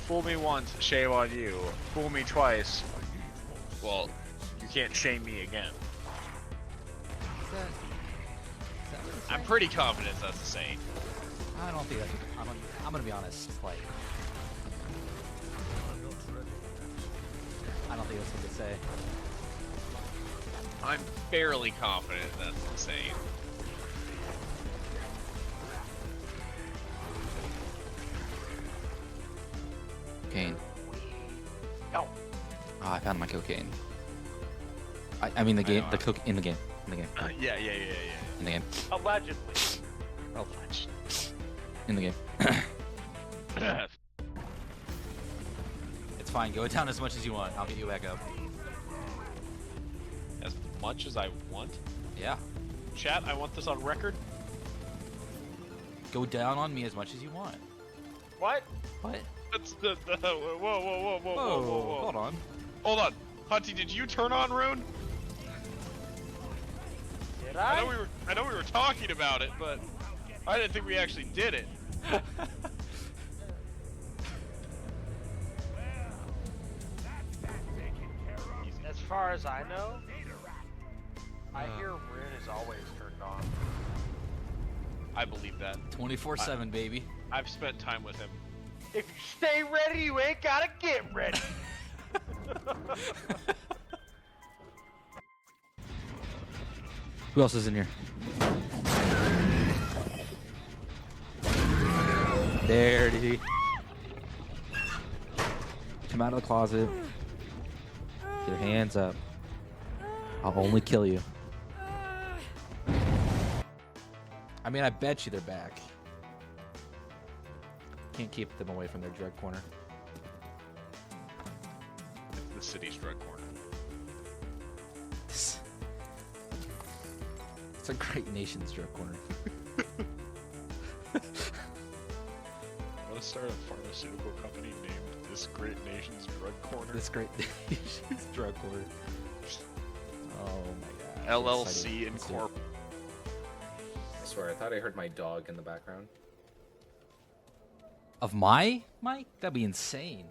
Fool me once, shame on you. Fool me twice, well, you can't shame me again. Is that what it's I'm saying? pretty confident that's the saying. I don't think that's. I'm gonna be honest. Like, I don't think that's what they say. I'm fairly confident that's the saying. Cocaine. No. Oh, I found my cocaine. I mean the game. The coke in the game. In the game. Yeah. In the game. Allegedly. In the game. It's fine. Go down as much as you want. I'll get you back up. As much as I want? Yeah. Chat, I want this on record. Go down on me as much as you want. What? What? That's the whoa. Hold on. Hold on. Hunty, did you turn on Rune? Did I I? know we were talking about it, but I didn't think we actually did it. As far as I know, I hear Rune is always turned on. I believe that. 24/7, baby. I've spent time with him. If you stay ready, you ain't gotta get ready. Who else is in here? There, dude. Come out of the closet. With your hands up. I'll only kill you. I mean, I bet you they're back. Can't keep them away from their drug corner. It's the city's drug corner. It's a great nation's drug corner. I want to start a pharmaceutical company named This Great Nation's Drug Corner. This great nation's drug corner. Oh my god. LLC Incorporated. I swear, I thought I heard my dog in the background. Of my mic? That'd be insane.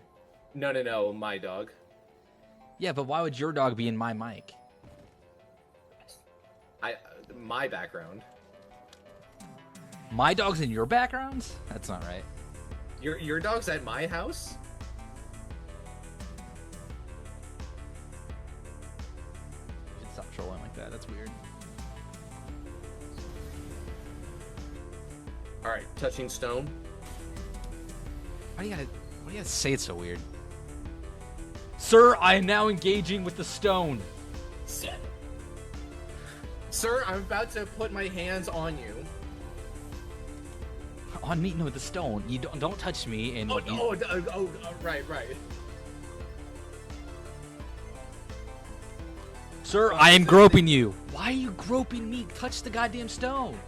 No, my dog. Yeah, but why would your dog be in my mic? My background. My dog's in your backgrounds? That's not right. Your dog's at my house? You should stop trolling like that. That's weird. Alright, touching stone. Why do you gotta say it so weird? Sir, I am now engaging with the stone. Sir, I'm about to put my hands on you. On me, no, the stone. You don't touch me. And Right. Sir, I am groping you. Why are you groping me? Touch the goddamn stone.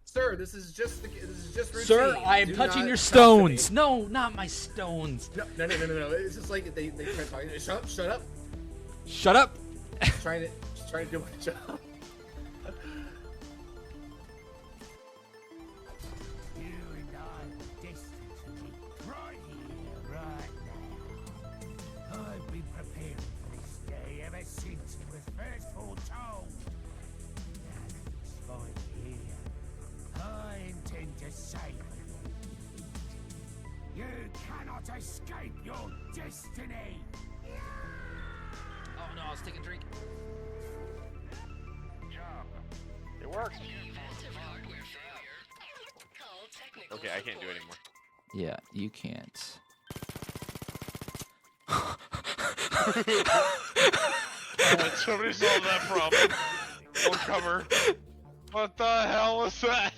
Sir, this is just routine. Sir, I am Do touching not your touch stones. me. No, not my stones. No. It's just like they try to talk. Shut up. Shut up. Just trying to do my job. You and I were destined to meet right here, right now. I've been preparing for this day ever since it was first foretold. And it's right here. I intend to save you. You cannot escape your destiny. Oh no, I was taking a drink. It works. Okay, I can't do it anymore. Yeah, you can't. Somebody solve that problem. We'll cover. What the hell was that?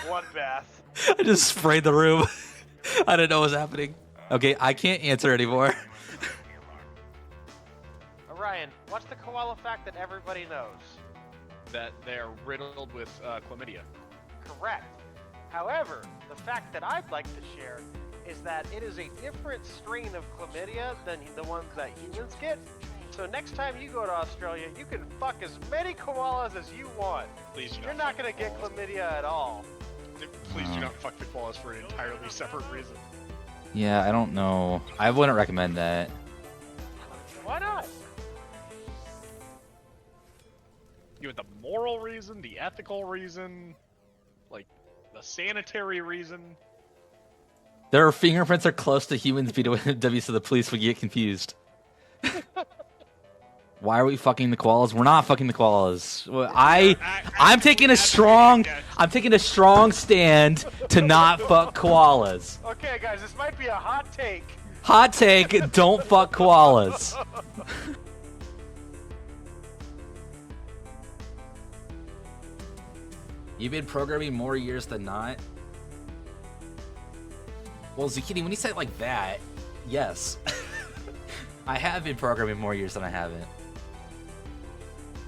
One bath. I just sprayed the room. I didn't know what was happening. Okay, I can't answer anymore. Orion, what's the koala fact that everybody knows? That they're riddled with chlamydia. Correct. However, the fact that I'd like to share is that it is a different strain of chlamydia than the ones that humans get. So next time you go to Australia, you can fuck as many koalas as you want. Please do You're not not gonna fuck get koalas. chlamydia at all. Please do not fuck the koalas for an entirely separate reason. Yeah, I don't know. I wouldn't recommend that. Why not? You have the moral reason, the ethical reason, like the sanitary reason. Their fingerprints are close to humans' BW, so the police would get confused. Why are we fucking the koalas? We're not fucking the koalas. I'm taking a strong stand to not fuck koalas. Okay, guys, this might be a hot take. Hot take, don't fuck koalas. You've been programming more years than not? Well, Zucchini, when you say it like that, yes. I have been programming more years than I haven't.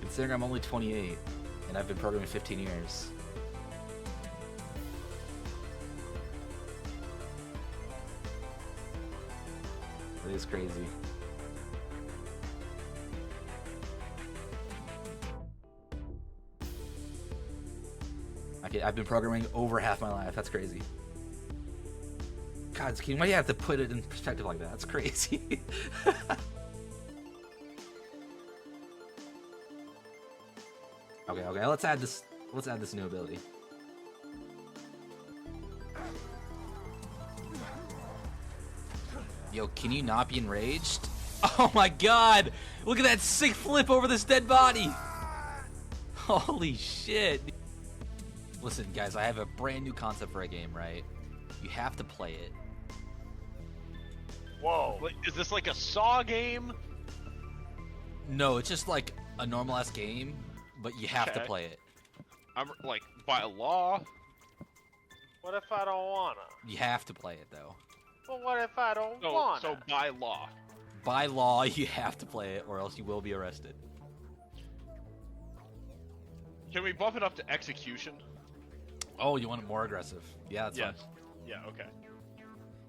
Considering I'm only 28, and I've been programming 15 years. It is crazy. Okay, I've been programming over half my life. That's crazy. God, Zucchini, why do you have to put it in perspective like that? That's crazy. Okay, let's add this new ability. Yo, can you not be enraged? Oh my god! Look at that sick flip over this dead body! Holy shit! Listen, guys, I have a brand new concept for a game, right? You have to play it. Whoa. Like, is this like a Saw game? No, it's just like a normal-ass game, but you have to Okay. play it. I'm like by law. What if I don't wanna? You have to play it, though. Well, what if I don't So, wanna? so by law. By law, you have to play it, or else you will be arrested. Can we bump it up to execution? Oh, you want it more aggressive? Yeah, that's Yes. fine. Yeah. Okay.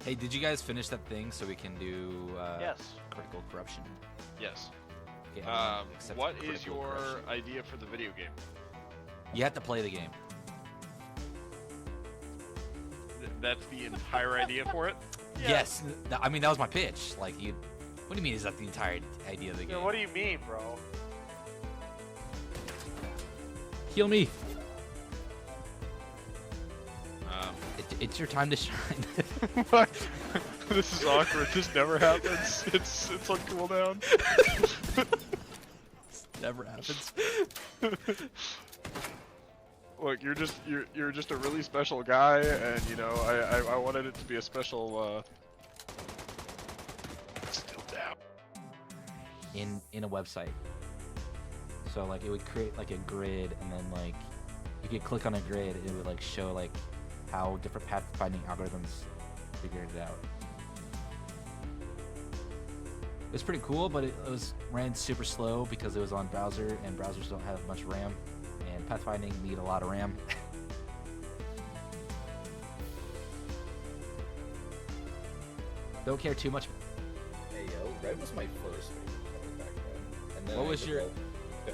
Hey, did you guys finish that thing so we can do Yes. critical corruption? Yes. Okay, everyone accepts What is critical your corruption. idea for the video game? You have to play the game. That's the entire idea for it? Yes. I mean, that was my pitch. Like, you. What do you mean? Is that the entire idea of the game? Yeah, what do you mean, bro? Heal me. Um, It's your time to shine. what? This is awkward. This never happens. It's on cooldown. Never happens. Look, you're just a really special guy, and you know I wanted it to be a special. Still down. In a website. So like it would create like a grid, and then like you could click on a grid, and it would like show like how different pathfinding algorithms figured it out. It was pretty cool, but it ran super slow because it was on browser, and browsers don't have much RAM, and pathfinding need a lot of RAM. Don't care too much. Hey yo, red was my first favorite color back then. And then What I was your- developed-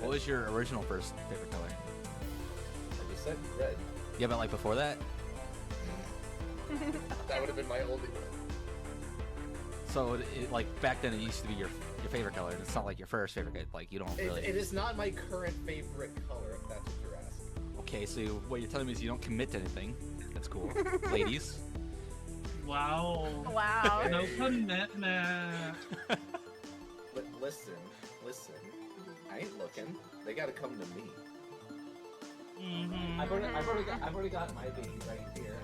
What was your original first favorite color? I just said red. Yeah, but like before that? That would have been my only red. So like back then it used to be your favorite color, and it's not like your first favorite. Like you don't really. It is not my current favorite color, if that's what you're asking. Okay, so what you're telling me is you don't commit to anything. That's cool, ladies. Wow. Wow. No commitment. But listen. I ain't looking. They gotta come to me. Mhm. I've already got my baby right here.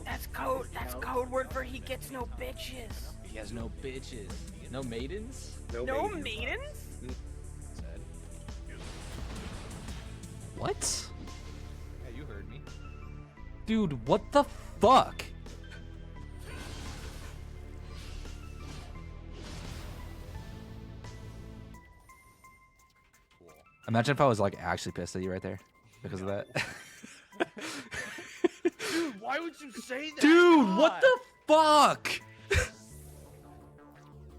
That's code. That's code word for he gets no bitches. He has no bitches, no maidens. No maidens? What? Yeah, you heard me. Dude, what the fuck? Imagine if I was like actually pissed at you right there because of that. Dude, why would you say that? Dude, what the fuck?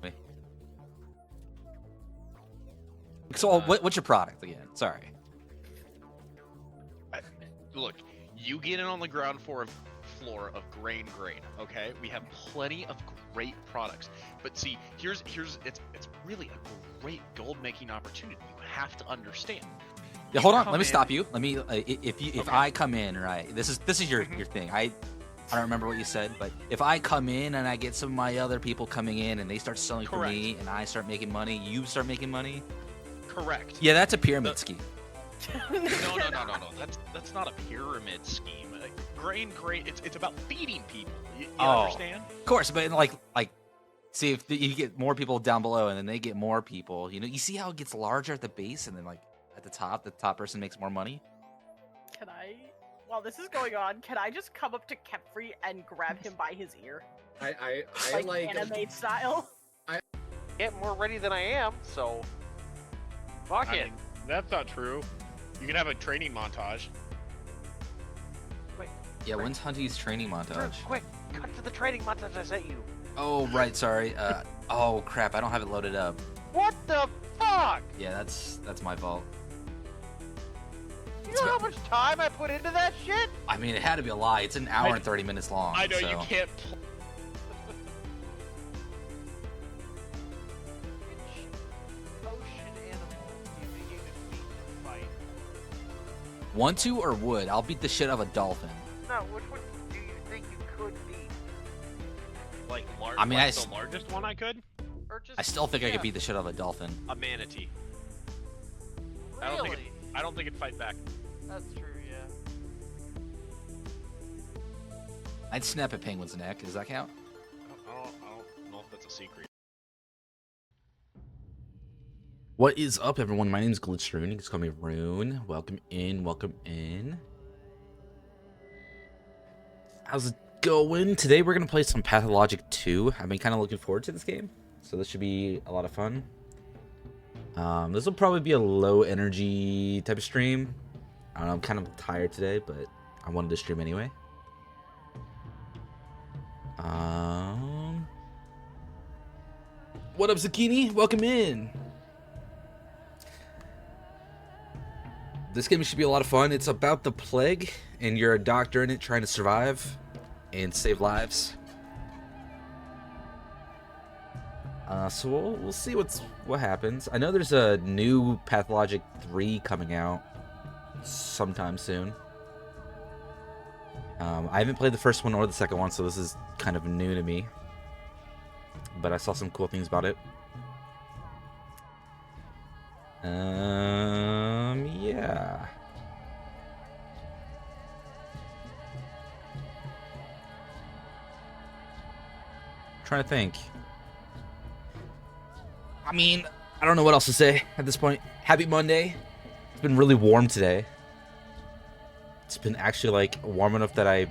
Wait. So, what's your product again? Sorry. Look, you get in on the ground floor of grain. Okay, we have plenty of great products, but see, here's it's really a great gold making opportunity. You have to understand. Yeah, hold on. Let me stop you. Let me if Okay. I come in, right? This is your thing. I don't remember what you said, but if I come in and I get some of my other people coming in and they start selling for Correct. me and I start making money, you start making money. Correct. Yeah, that's a pyramid scheme. No. That's not a pyramid scheme. Grain. It's about feeding people. You understand? Of course, but like, see if you get more people down below and then they get more people. You know, you see how it gets larger at the base and then like at the top person makes more money. Can I? While this is going on, can I just come up to Kepfrey and grab him by his ear, I like anime style? Get more ready than I am, so fuck I it. mean, that's not true. You can have a training montage. Yeah, when's Hunty's training Drew, montage? quick, cut to the training montage I sent you. Oh, right, sorry. Oh crap, I don't have it loaded up. What the fuck? Yeah, that's my fault. You know how much time I put into that shit? I mean, it had to be a lie. It's an hour and 30 minutes long. I know so. you can't. Which ocean animal do you think you could beat in a fight? Want to or would? I'll beat the shit out of a dolphin. No, which one do you think you could beat? Like, I mean, the largest one I could? Or just I still think I yeah. could beat the shit out of a dolphin. A manatee. Really? I don't think it'd fight back. That's true, yeah. I'd snap a penguin's neck. Does that count? I don't know if that's a secret. What is up, everyone? My name is Glitchroon. You can call me Rune. Welcome in. Welcome in. How's it going? Today we're going to play some Pathologic 2. I've been kind of looking forward to this game, so this should be a lot of fun. This will probably be a low energy type of stream. I don't know, I'm kind of tired today, but I wanted to stream anyway. What up, Zucchini? Welcome in. This game should be a lot of fun. It's about the plague, and you're a doctor in it trying to survive and save lives. So we'll see what happens. I know there's a new Pathologic 3 coming out sometime soon. I haven't played the first one or the second one, so this is kind of new to me. But I saw some cool things about it. Yeah. Trying to think. I mean, I don't know what else to say at this point. Happy Monday. It's been really warm today. It's been actually like warm enough that I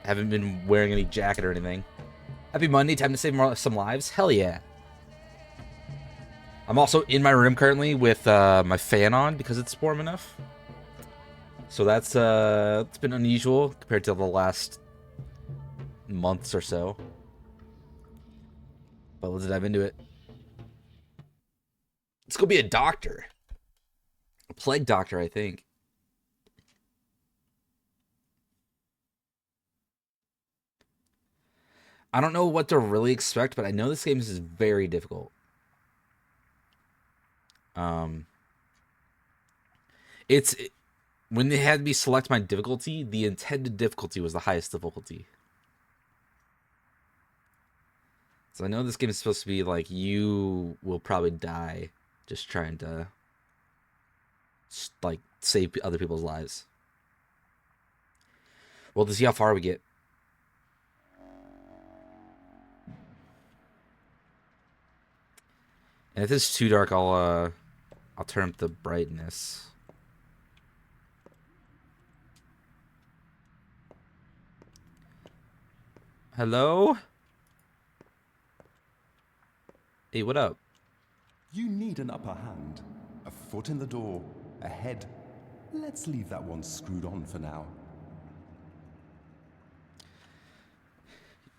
haven't been wearing any jacket or anything. Happy Monday, time to save some lives. Hell yeah. I'm also in my room currently with my fan on because it's warm enough. So that's it's been unusual compared to the last months or so. But let's dive into it. Let's go be a doctor. A plague doctor, I think. I don't know what to really expect, but I know this game is very difficult. When they had me select my difficulty, the intended difficulty was the highest difficulty. So I know this game is supposed to be like you will probably die just trying to like save other people's lives. Well, to see how far we get. And if it's too dark, I'll turn up the brightness. Hello? Hey, what up? You need an upper hand, a foot in the door, a head. Let's leave that one screwed on for now.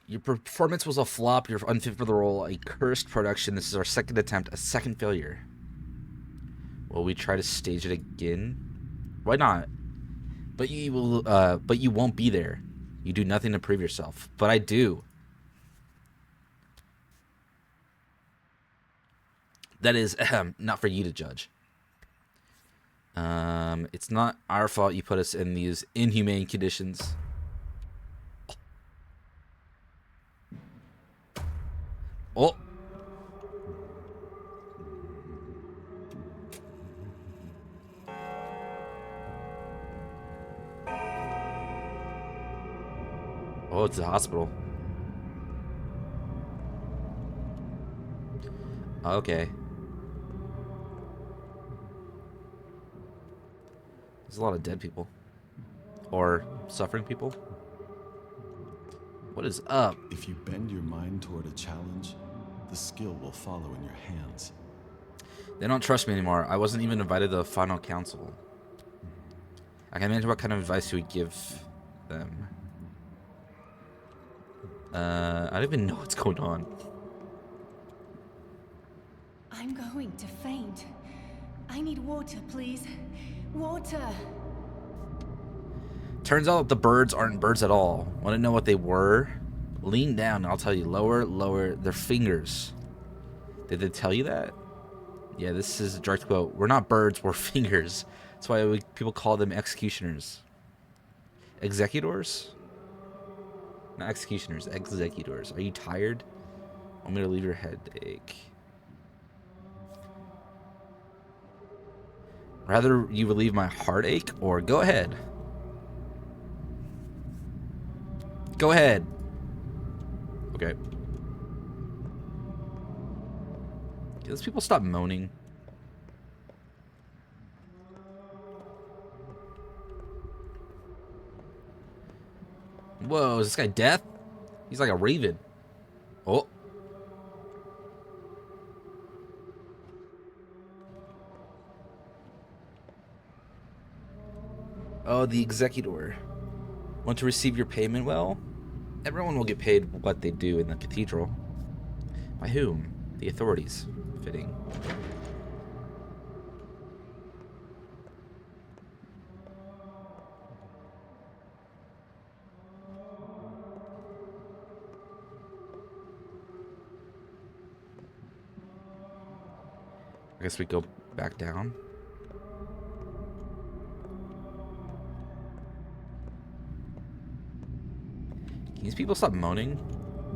Your performance was a flop. You're unfit for the role. A cursed production. This is our second attempt. A second failure. Will we try to stage it again? Why not? But you will. But you won't be there. You do nothing to prove yourself. But I do. That is not for you to judge. It's not our fault you put us in these inhumane conditions. Oh. Oh, it's a hospital. Okay. There's a lot of dead people. Or suffering people. What is up? If you bend your mind toward a challenge, the skill will follow in your hands. They don't trust me anymore. I wasn't even invited to the final council. I can imagine what kind of advice you would give them. I don't even know what's going on. I'm going to faint. I need water, please. Water! Turns out the birds aren't birds at all. Want to know what they were? Lean down and I'll tell you. Lower, lower. Their fingers. Did they tell you that? Yeah, this is a direct quote. We're not birds, we're fingers. That's why people call them executioners. Executors? Not executioners, executors. Are you tired? Want me to leave your headache? Rather you relieve my heartache, or go ahead. Go ahead. Okay. Can those people stop moaning? Whoa, is this guy Death? He's like a raven. Oh. Oh, the executor. Want to receive your payment well? Everyone will get paid what they do in the cathedral. By whom? The authorities. Fitting. I guess we go back down. Can these people stop moaning?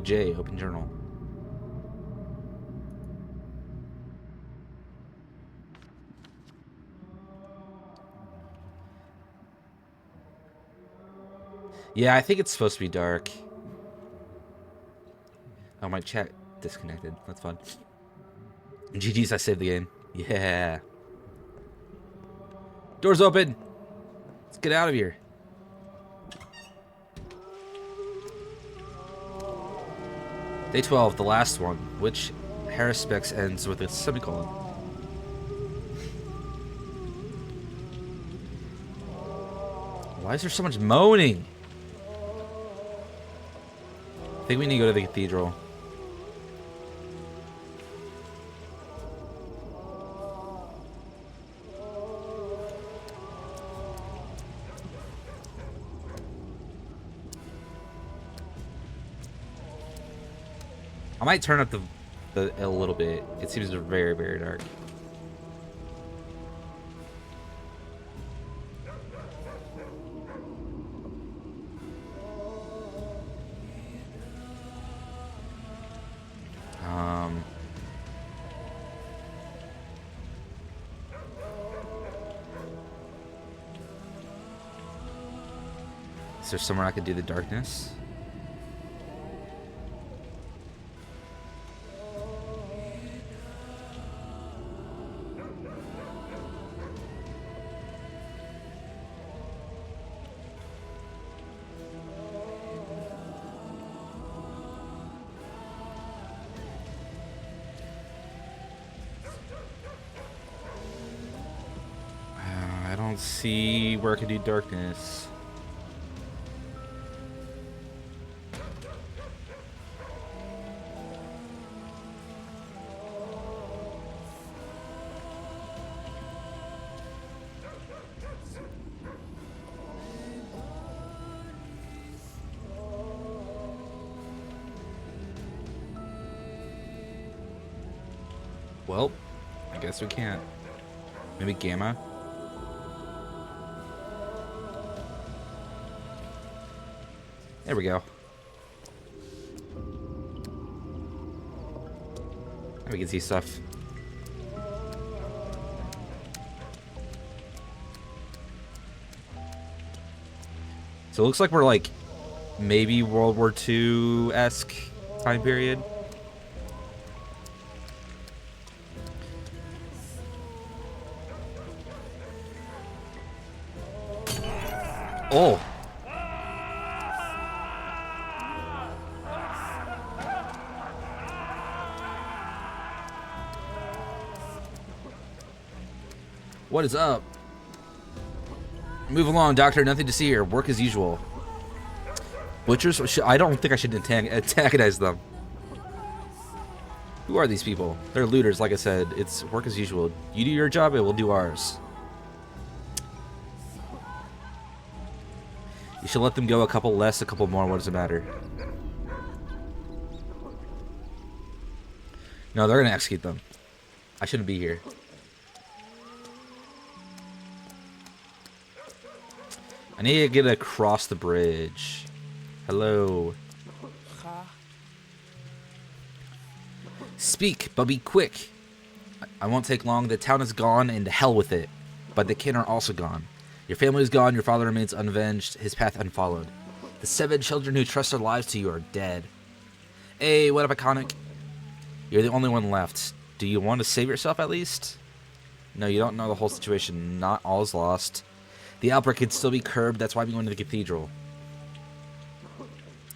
J, open journal. Yeah, I think it's supposed to be dark. Oh, my chat disconnected. That's fun. GG's, I saved the game. Yeah. Doors open. Let's get out of here. Day 12, the last one, which Harrispex ends with a semicolon. Why is there so much moaning? I think we need to go to the cathedral. I might turn up the a little bit. It seems very, very dark. Is there somewhere I could do the darkness? I don't see where I could do darkness. Well, I guess we can't. Maybe Gamma? There we go. Now we can see stuff. So it looks like we're like maybe World War II-esque time period. Oh. What is up? Move along, Doctor. Nothing to see here. Work as usual. Butchers? I don't think I should antagonize them. Who are these people? They're looters, like I said. It's work as usual. You do your job, and we'll do ours. You should let them go a couple less, a couple more. What does it matter? No, they're going to execute them. I shouldn't be here. I need to get across the bridge. Hello. Speak, but be quick. I won't take long. The town is gone, and to hell with it. But the kin are also gone. Your family is gone. Your father remains unavenged. His path unfollowed. The 7 children who trust their lives to you are dead. Hey, what up, Iconic? You're the only one left. Do you want to save yourself at least? No, you don't know the whole situation. Not all is lost. The outbreak can still be curbed. That's why we went to the cathedral.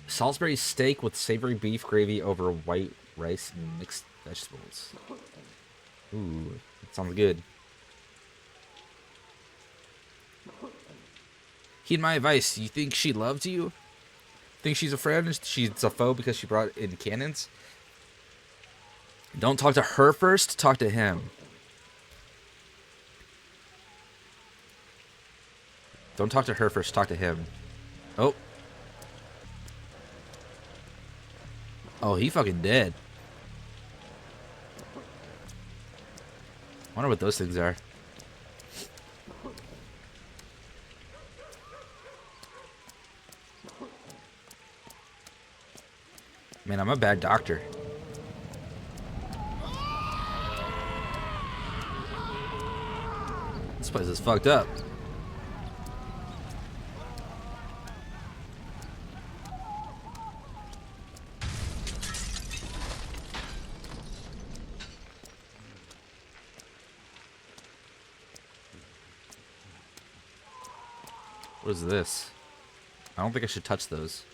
Salisbury steak with savory beef gravy over white rice and mixed vegetables. Ooh, that sounds good. Heed my advice. You think she loves you? Think she's a friend? She's a foe because she brought in cannons? Don't talk to her first. Talk to him. Don't talk to her first. Talk to him. Oh. Oh, he fucking dead. Wonder what those things are. Man, I'm a bad doctor. This place is fucked up. What is this? I don't think I should touch those.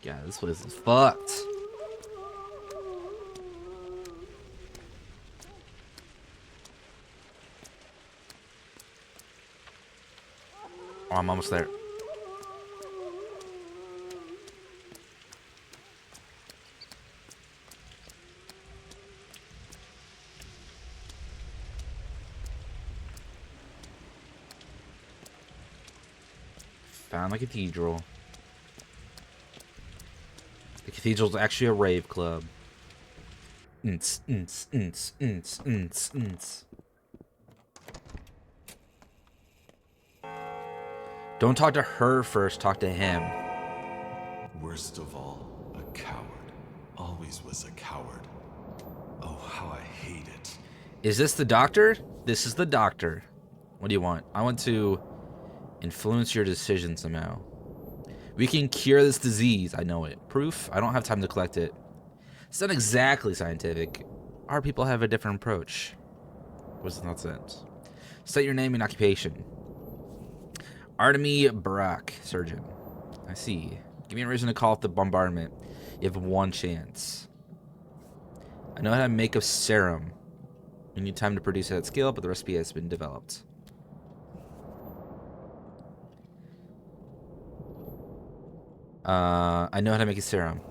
Yeah, this place is fucked. Oh, I'm almost there. Found the cathedral. The cathedral's actually a rave club. Don't talk to her first, talk to him. Worst of all, a coward. Always was a coward. Oh, how I hate it. Is this the doctor? This is the doctor. What do you want? I want to influence your decision somehow. We can cure this disease. I know it. Proof? I don't have time to collect it. It's not exactly scientific. Our people have a different approach. What's the nonsense? State your name and occupation. Artemy Barak, surgeon. I see. Give me a reason to call off the bombardment. You have one chance. I know how to make a serum. We need time to produce it at scale, but the recipe has been developed. I know how to make a serum.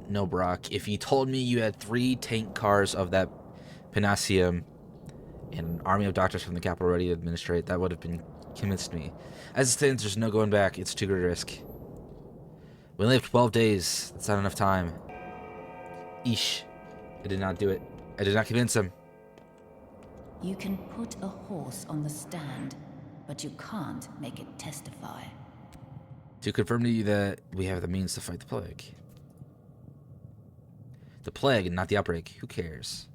No, Brock. If you told me you had 3 tank cars of that Panaceum and an army of doctors from the capital ready to administrate, that would have been convinced me. As it stands, there's no going back. It's too great a risk. We only have 12 days. That's not enough time. Eesh. I did not do it. I did not convince him. You can put a horse on the stand, but you can't make it testify. To confirm to you that we have the means to fight the plague. The plague, not the outbreak. Who cares?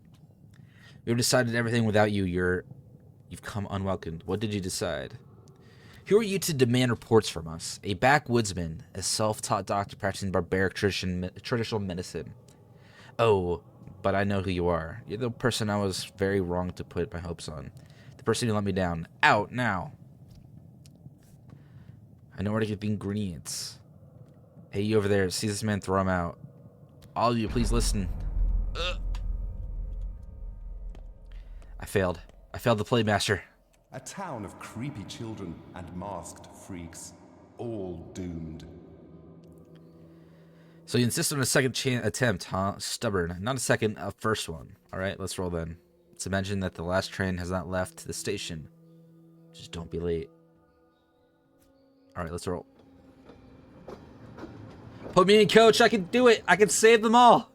We've decided everything without you. You've come unwelcomed. What did you decide? Who are you to demand reports from us? A backwoodsman, a self-taught doctor practicing barbaric traditional medicine. Oh, but I know who you are. You're the person I was very wrong to put my hopes on. The person who let me down. Out now. I know where to get the ingredients. Hey, you over there. See this man, throw him out. All of you, please listen. I failed. I failed the Playmaster. A town of creepy children and masked freaks, all doomed. So you insist on a second attempt, huh? Stubborn. Not a second, a first one. Alright, let's roll then. Let's imagine that the last train has not left the station. Just don't be late. Alright, let's roll. Put me in, coach. I can do it. I can save them all.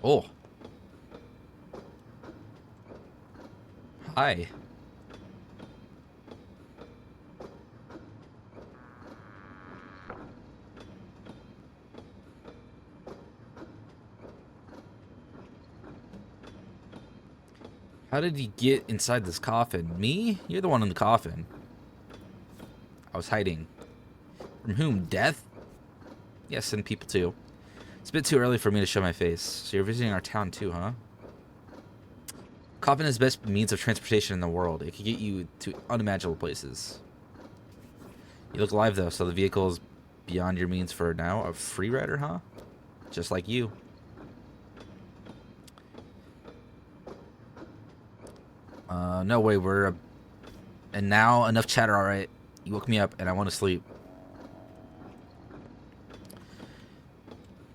Oh. Hi. How did he get inside this coffin? Me? You're the one in the coffin. I was hiding. From whom? Death? Yes, and people too. It's a bit too early for me to show my face. So you're visiting our town too, huh? Coffin is the best means of transportation in the world. It can get you to unimaginable places. You look alive though, so the vehicle is beyond your means for now. A free rider, huh? Just like you. No way, and now enough chatter, alright. You woke me up and I want to sleep.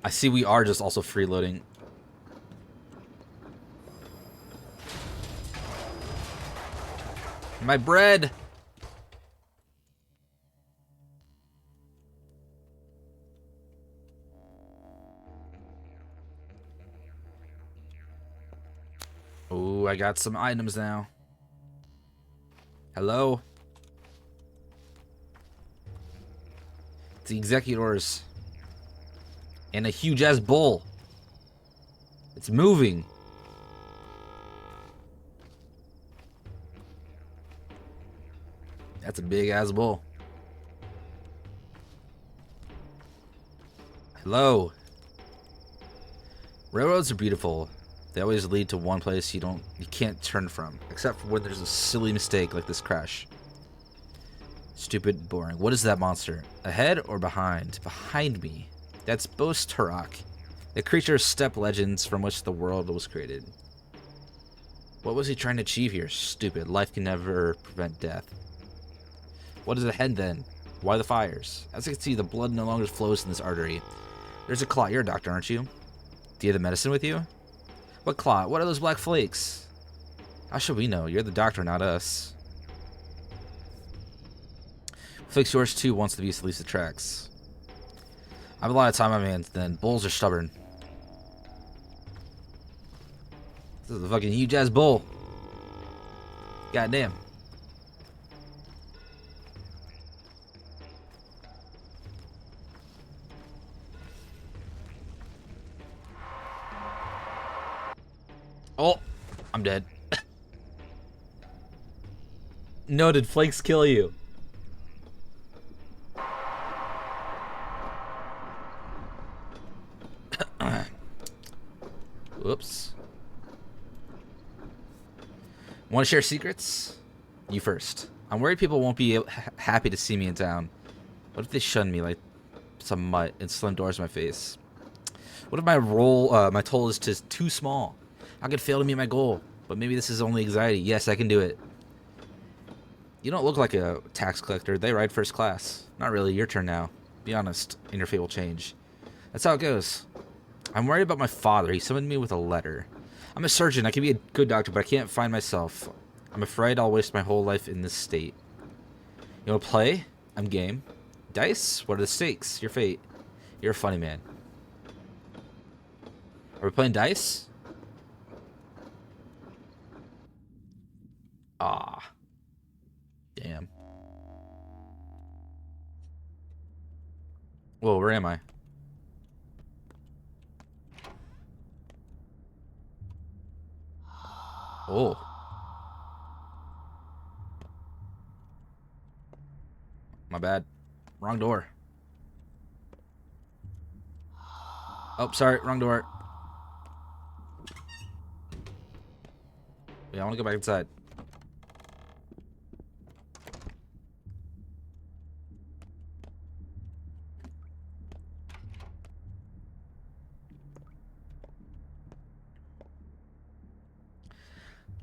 I see we are just also freeloading. My bread! Oh, I got some items now. Hello? It's the executors. And a huge ass bull. It's moving. That's a big ass bull. Hello. Railroads are beautiful. They always lead to one place you can't turn from, except for when there's a silly mistake like this crash. Stupid, boring. What is that monster? Ahead or behind? Behind me. That's Bos Turok, the creature of steppe legends from which the world was created. What was he trying to achieve here? Stupid. Life can never prevent death. What is ahead then? Why the fires? As you can see, the blood no longer flows in this artery. There's a clot. You're a doctor, aren't you? Do you have the medicine with you? What clot? What are those black flakes? How should we know? You're the doctor, not us. Fix yours too once the beast leaves the tracks. I have a lot of time on my hands then. Bulls are stubborn. This is a fucking huge ass bull. Goddamn. Oh, I'm dead. No, did flakes kill you? Whoops. Want to share secrets? You first. I'm worried people won't be happy to see me in town. What if they shun me like some mutt and slam doors in my face? What if my toll is just too small? I could fail to meet my goal, but maybe this is only anxiety. Yes, I can do it. You don't look like a tax collector. They ride first class. Not really. Your turn now. Be honest, and your fate will change. That's how it goes. I'm worried about my father. He summoned me with a letter. I'm a surgeon. I can be a good doctor, but I can't find myself. I'm afraid I'll waste my whole life in this state. You want to play? I'm game. Dice? What are the stakes? Your fate. You're a funny man. Are we playing dice? Ah. Damn. Whoa, where am I? Oh. My bad. Wrong door. Oh, sorry. Wrong door. Yeah, I want to go back inside.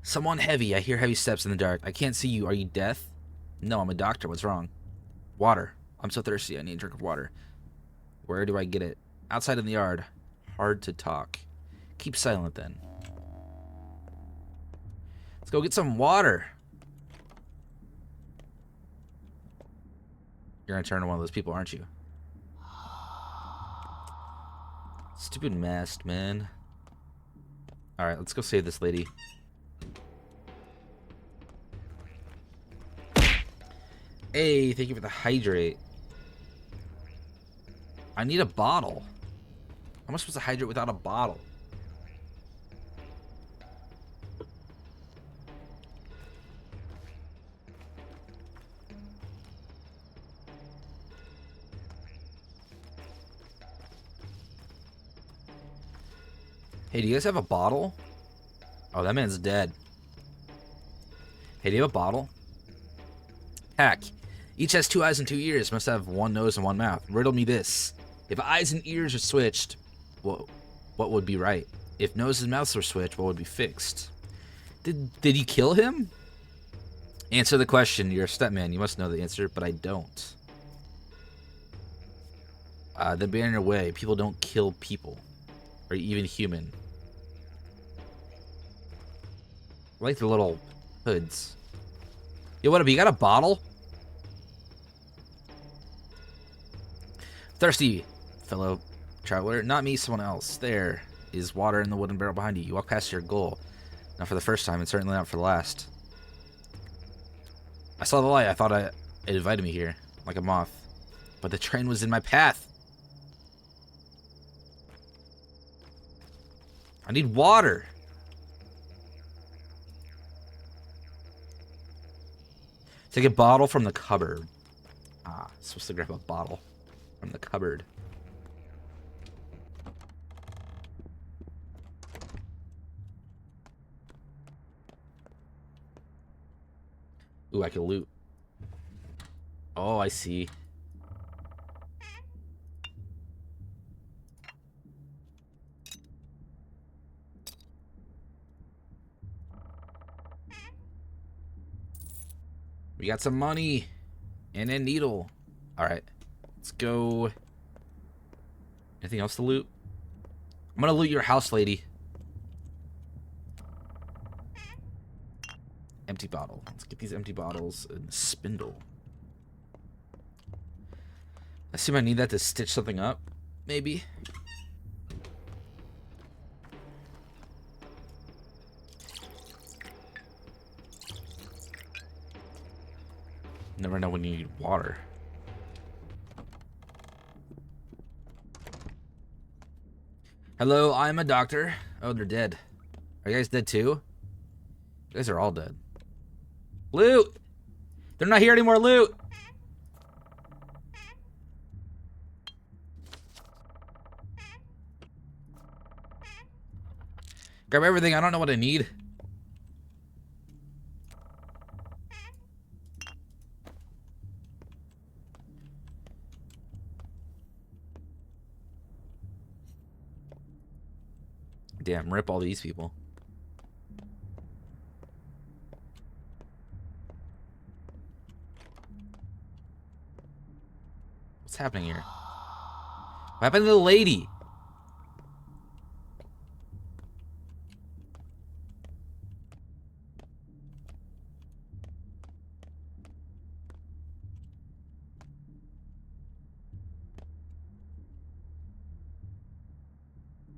Someone heavy. I hear heavy steps in the dark. I can't see you. Are you deaf? No, I'm a doctor. What's wrong? Water. I'm so thirsty. I need a drink of water. Where do I get it? Outside in the yard. Hard to talk. Keep silent then. Let's go get some water. You're gonna turn into one of those people, aren't you? Stupid mask, man. Alright, let's go save this lady. Hey, thank you for the hydrate. I need a bottle. How am I supposed to hydrate without a bottle? Hey, do you guys have a bottle? Oh, that man's dead. Hey, do you have a bottle? Heck, each has 2 eyes and 2 ears. Must have 1 nose and 1 mouth. Riddle me this. If eyes and ears are switched, what would be right? If nose and mouths were switched, what would be fixed? Did he kill him? Answer the question. You're a stepman. You must know the answer, but I don't. Then be on your way. People don't kill people. Or even human. I like the little hoods. Yo, what up? You got a bottle? Thirsty, fellow traveler. Not me, someone else. There is water in the wooden barrel behind you. You walk past your goal. Not for the first time, and certainly not for the last. I saw the light. I thought it invited me here, like a moth. But the train was in my path. I need water. Take a bottle from the cupboard. Ah, supposed to grab a bottle from the cupboard. Ooh, I can loot. Oh, I see. We got some money and a needle. All right, let's go. Anything else to loot? I'm gonna loot your house, lady. Empty bottle. Let's get these empty bottles and spindle. I assume I need that to stitch something up, maybe. Never know when you need water. Hello, I'm a doctor. Oh, they're dead. Are you guys dead too? You guys are all dead. Loot! They're not here anymore, loot! Grab everything, I don't know what I need. damn, rip all these people. What's happening here? What happened to the lady?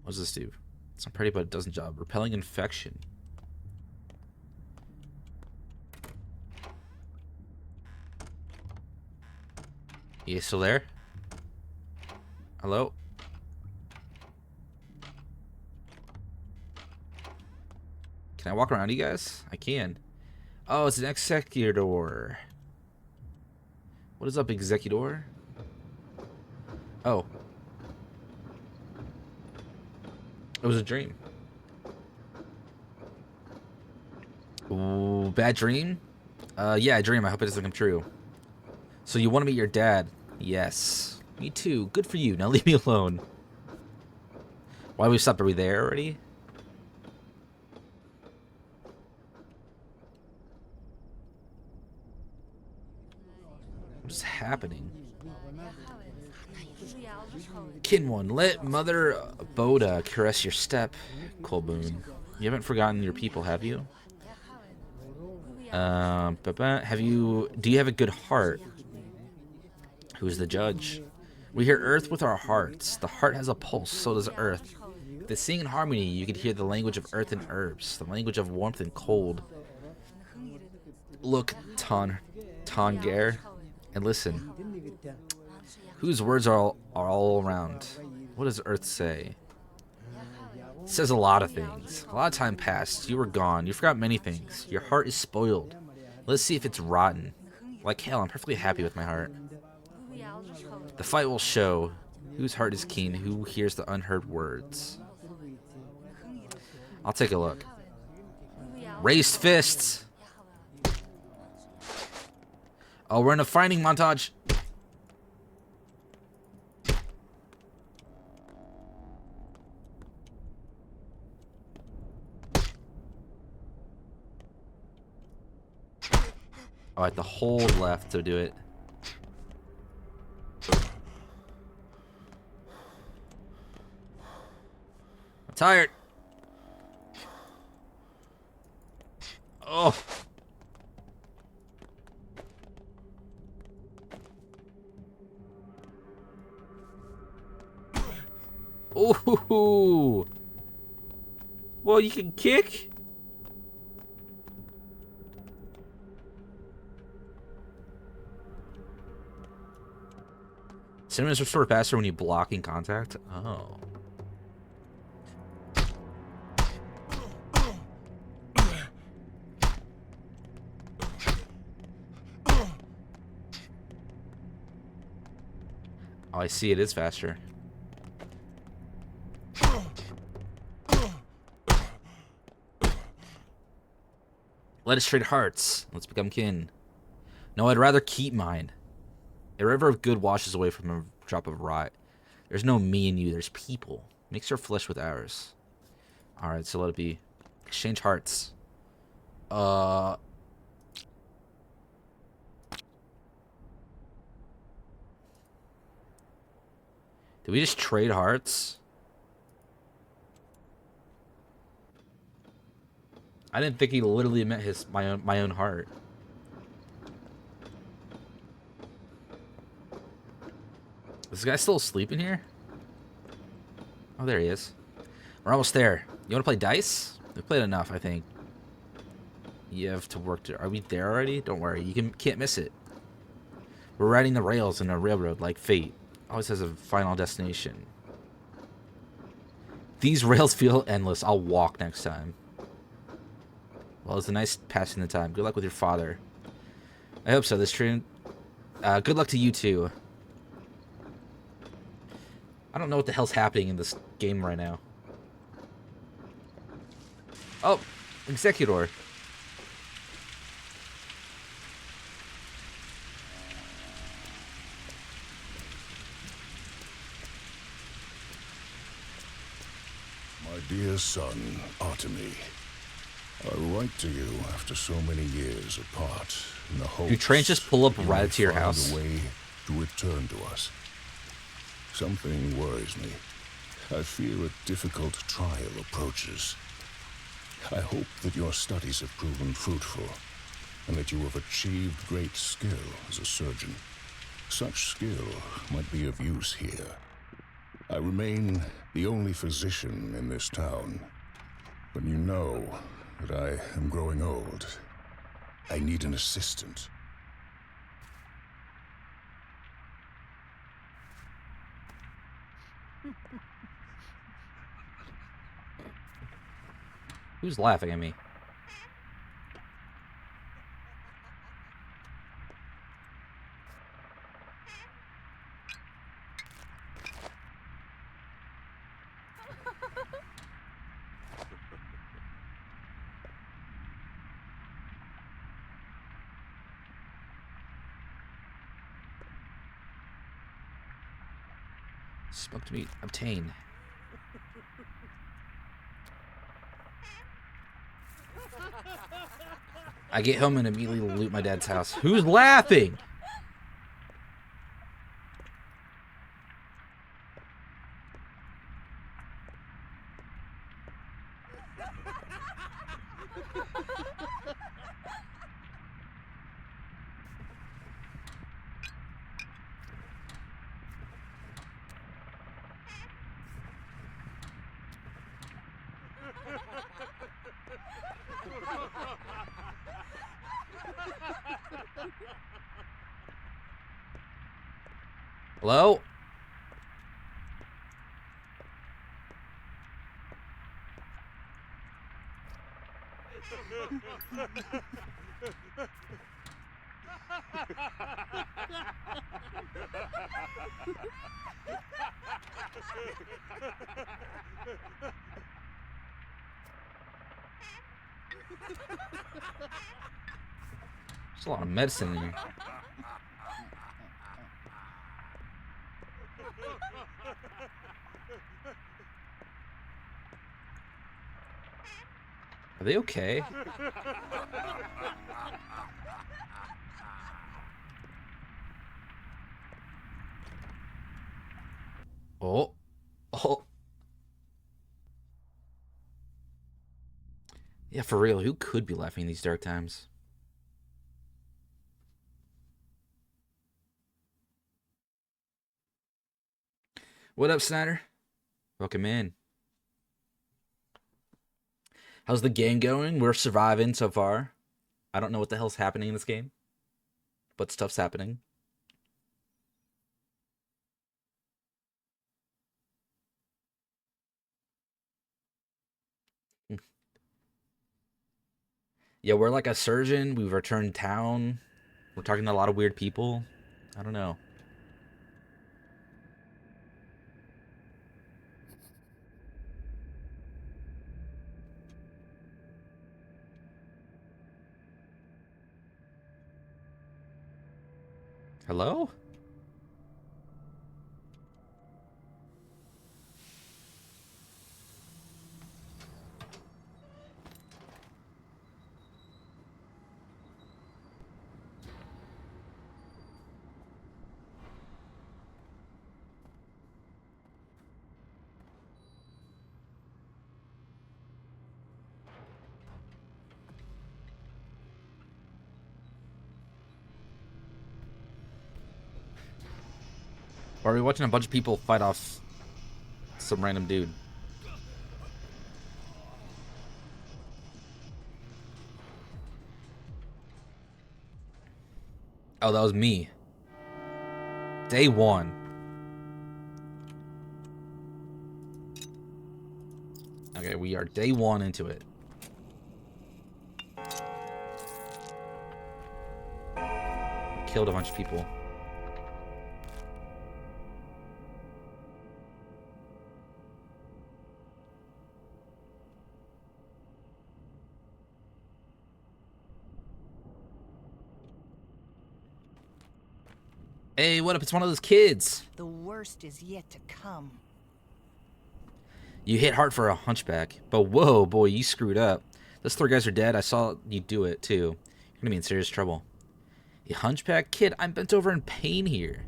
What does this do? It's not pretty, but it does a job. Repelling infection. You still there? Hello? Can I walk around you guys? I can. Oh, it's an executor. What is up, executor? Oh. It was a dream. Ooh, bad dream? Yeah, a dream. I hope it doesn't come true. So you want to meet your dad? Yes. Me too. Good for you. Now leave me alone. Why we stopped? Are we there already? What's happening? Kinwon, let Mother Boda caress your step, Colboon. You haven't forgotten your people, have you? Do you have a good heart? Who's the judge? We hear Earth with our hearts. The heart has a pulse, so does Earth. If they sing in harmony, you can hear the language of earth and herbs, the language of warmth and cold. Look, Tanger, and listen. Whose words are all around? What does Earth say? It says a lot of things. A lot of time passed. You were gone. You forgot many things. Your heart is spoiled. Let's see if it's rotten. Like hell, I'm perfectly happy with my heart. The fight will show whose heart is keen, who hears the unheard words. I'll take a look. Raised fists! Oh, we're in a fighting montage. Oh, I have to hold left to do it. I'm tired. Oh. Ooh. Well, you can kick? Cinemas restore faster when you block in contact? Oh. Oh, I see. It is faster. Let us trade hearts. Let's become kin. No, I'd rather keep mine. A river of good washes away from a drop of rot. There's no me and you. There's people. Mix your flesh with ours. Alright, so let it be. Exchange hearts. Did we just trade hearts? I didn't think he literally meant my own heart. Is this guy still asleep in here? Oh, there he is. We're almost there. You want to play dice? We played enough, I think. You have to work to... Are we there already? Don't worry. You can't miss it. We're riding the rails in a railroad like fate. Always has a final destination. These rails feel endless. I'll walk next time. Well, it's a nice passing the time. Good luck with your father. I hope so. This train... good luck to you, too. I don't know what the hell's happening in this game right now. Oh, Executor. My dear son, Artemy. I write to you after so many years apart in the hopes Do trains just pull up you right may to your find house? a way to return to us. Something worries me. I fear a difficult trial approaches. I hope that your studies have proven fruitful, and that you have achieved great skill as a surgeon. Such skill might be of use here. I remain the only physician in this town, but you know that I am growing old. I need an assistant. Who's laughing at me? Smoked meat. Obtain. I get home and immediately loot my dad's house. Who's laughing? Hello? There's a lot of medicine in here. Are they okay? Oh. Oh. Yeah, for real, who could be laughing in these dark times? What up, Snyder? Welcome in. How's the game going? We're surviving so far. I don't know what the hell's happening in this game, but stuff's happening. Yeah, we're like a surgeon. We've returned town. We're talking to a lot of weird people. I don't know. Hello? Or are we watching a bunch of people fight off some random dude? Oh, that was me. Day one. Okay, we are day one into it. Killed a bunch of people. Hey, what up? It's one of those kids. The worst is yet to come. You hit hard for a hunchback, but whoa, boy, you screwed up. Those 3 guys are dead. I saw you do it, too. You're gonna be in serious trouble. You hunchback? Kid, I'm bent over in pain here.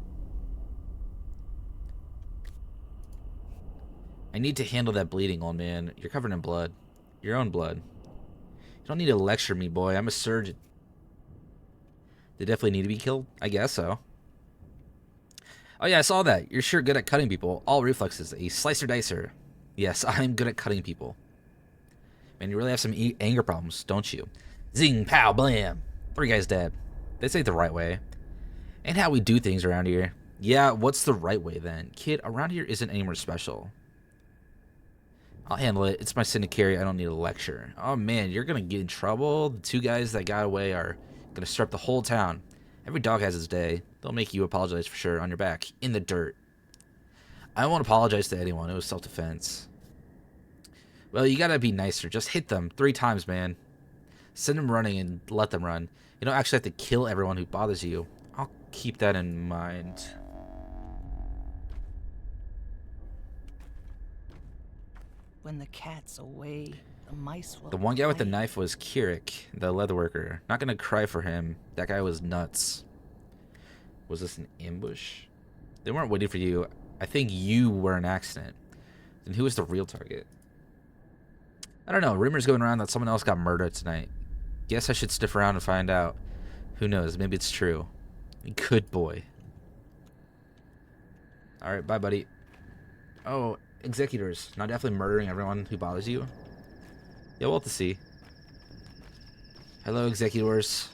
I need to handle that bleeding, old man. You're covered in blood. Your own blood. You don't need to lecture me, boy. I'm a surgeon. They definitely need to be killed? I guess so. Oh yeah, I saw that. You're sure good at cutting people. All reflexes. A slicer dicer. Yes, I'm good at cutting people. Man, you really have some anger problems, don't you? Zing, pow, blam. 3 guys dead. This ain't the right way. Ain't how we do things around here. Yeah, what's the right way then? Kid, around here isn't any more special. I'll handle it. It's my sin to carry. I don't need a lecture. Oh man, you're gonna get in trouble. The 2 guys that got away are gonna stir up the whole town. Every dog has his day. They'll make you apologize for sure on your back, in the dirt. I won't apologize to anyone. It was self-defense. Well, you gotta be nicer. Just hit them 3 times, man. Send them running and let them run. You don't actually have to kill everyone who bothers you. I'll keep that in mind. When the cat's away, the mice will. The one guy with the knife was Kirik, the leather worker. Not gonna cry for him. That guy was nuts. Was this an ambush? They weren't waiting for you. I think you were an accident. Then who was the real target? I don't know. Rumors going around that someone else got murdered tonight. Guess I should stick around and find out. Who knows? Maybe it's true. Good boy. Alright, bye, buddy. Oh, executors. Not definitely murdering everyone who bothers you. Yeah, we'll have to see. Hello, executors.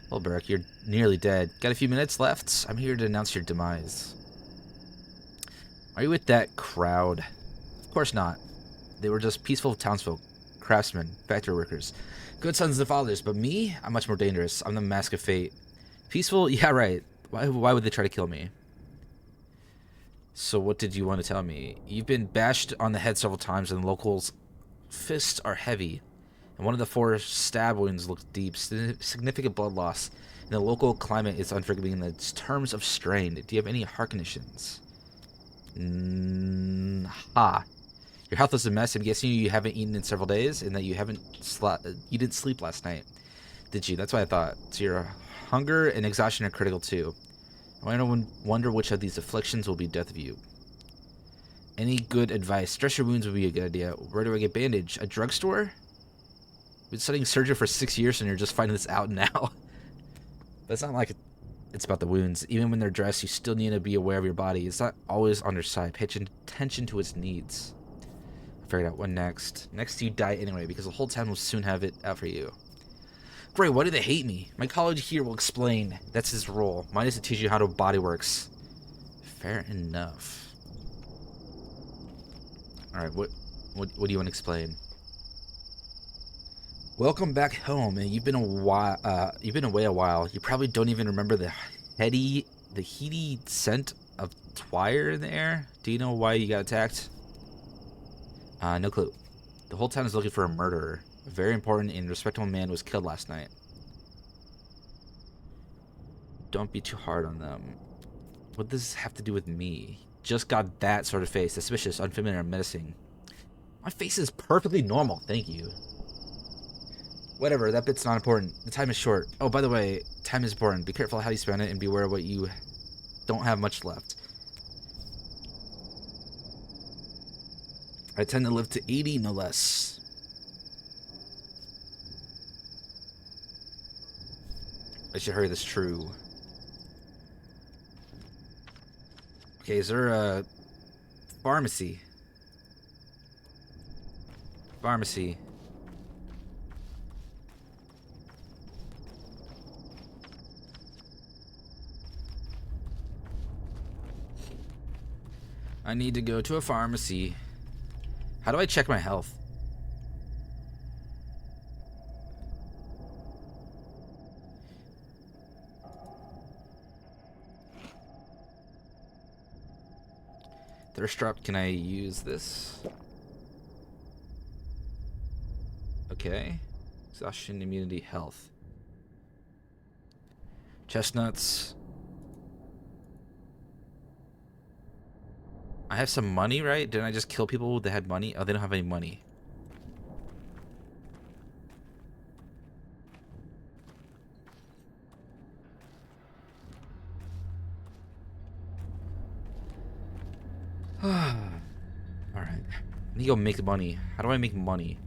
Well, Burke, you're nearly dead. Got a few minutes left? I'm here to announce your demise. Are you with that crowd? Of course not. They were just peaceful townsfolk, craftsmen, factory workers, good sons and fathers. But me, I'm much more dangerous. I'm the mask of fate. Peaceful? Yeah, right. Why would they try to kill me? So what did you want to tell me? You've been bashed on the head several times, and the locals' fists are heavy. And one of the 4 stab wounds looks deep. Significant blood loss. And the local climate is unforgiving in the terms of strain. Do you have any heart conditions? Ha. Your health is a mess. I'm guessing you haven't eaten in several days, and that you didn't sleep last night, did you? That's what I thought. So your hunger and exhaustion are critical too. I wonder which of these afflictions will be death of you. Any good advice? Dress your wounds would be a good idea. Where do I get bandage? A drugstore? I've been studying surgery for 6 years, and you're just finding this out now. That's not like it's about the wounds. Even when they're dressed, you still need to be aware of your body. It's not always on your side. Pay attention to its needs. Figured out what next. Next, you die anyway, because the whole town will soon have it out for you. Great, why do they hate me? My colleague here will explain. That's his role. Mine is to teach you how the body works. Fair enough. Alright, what do you want to explain? Welcome back home, and you've been away a while. You probably don't even remember the heady scent of twire in the air. Do you know why you got attacked? No clue. The whole town is looking for a murderer. A very important and respectable man was killed last night. Don't be too hard on them. What does this have to do with me? Just got that sort of face. Suspicious, unfamiliar, menacing. My face is perfectly normal, thank you. Whatever, that bit's not important. The time is short. Oh, by the way, time is important. Be careful how you spend it and beware of what you don't have much left. I tend to live to 80, no less. I should hurry this true. Okay, is there a pharmacy? Pharmacy. I need to go to a pharmacy. How do I check my health? Thirst drop, can I use this? Okay. Exhaustion, immunity, health. Chestnuts. I have some money, right? Didn't I just kill people that had money? Oh, they don't have any money. Alright. I need to go make money. How do I make money?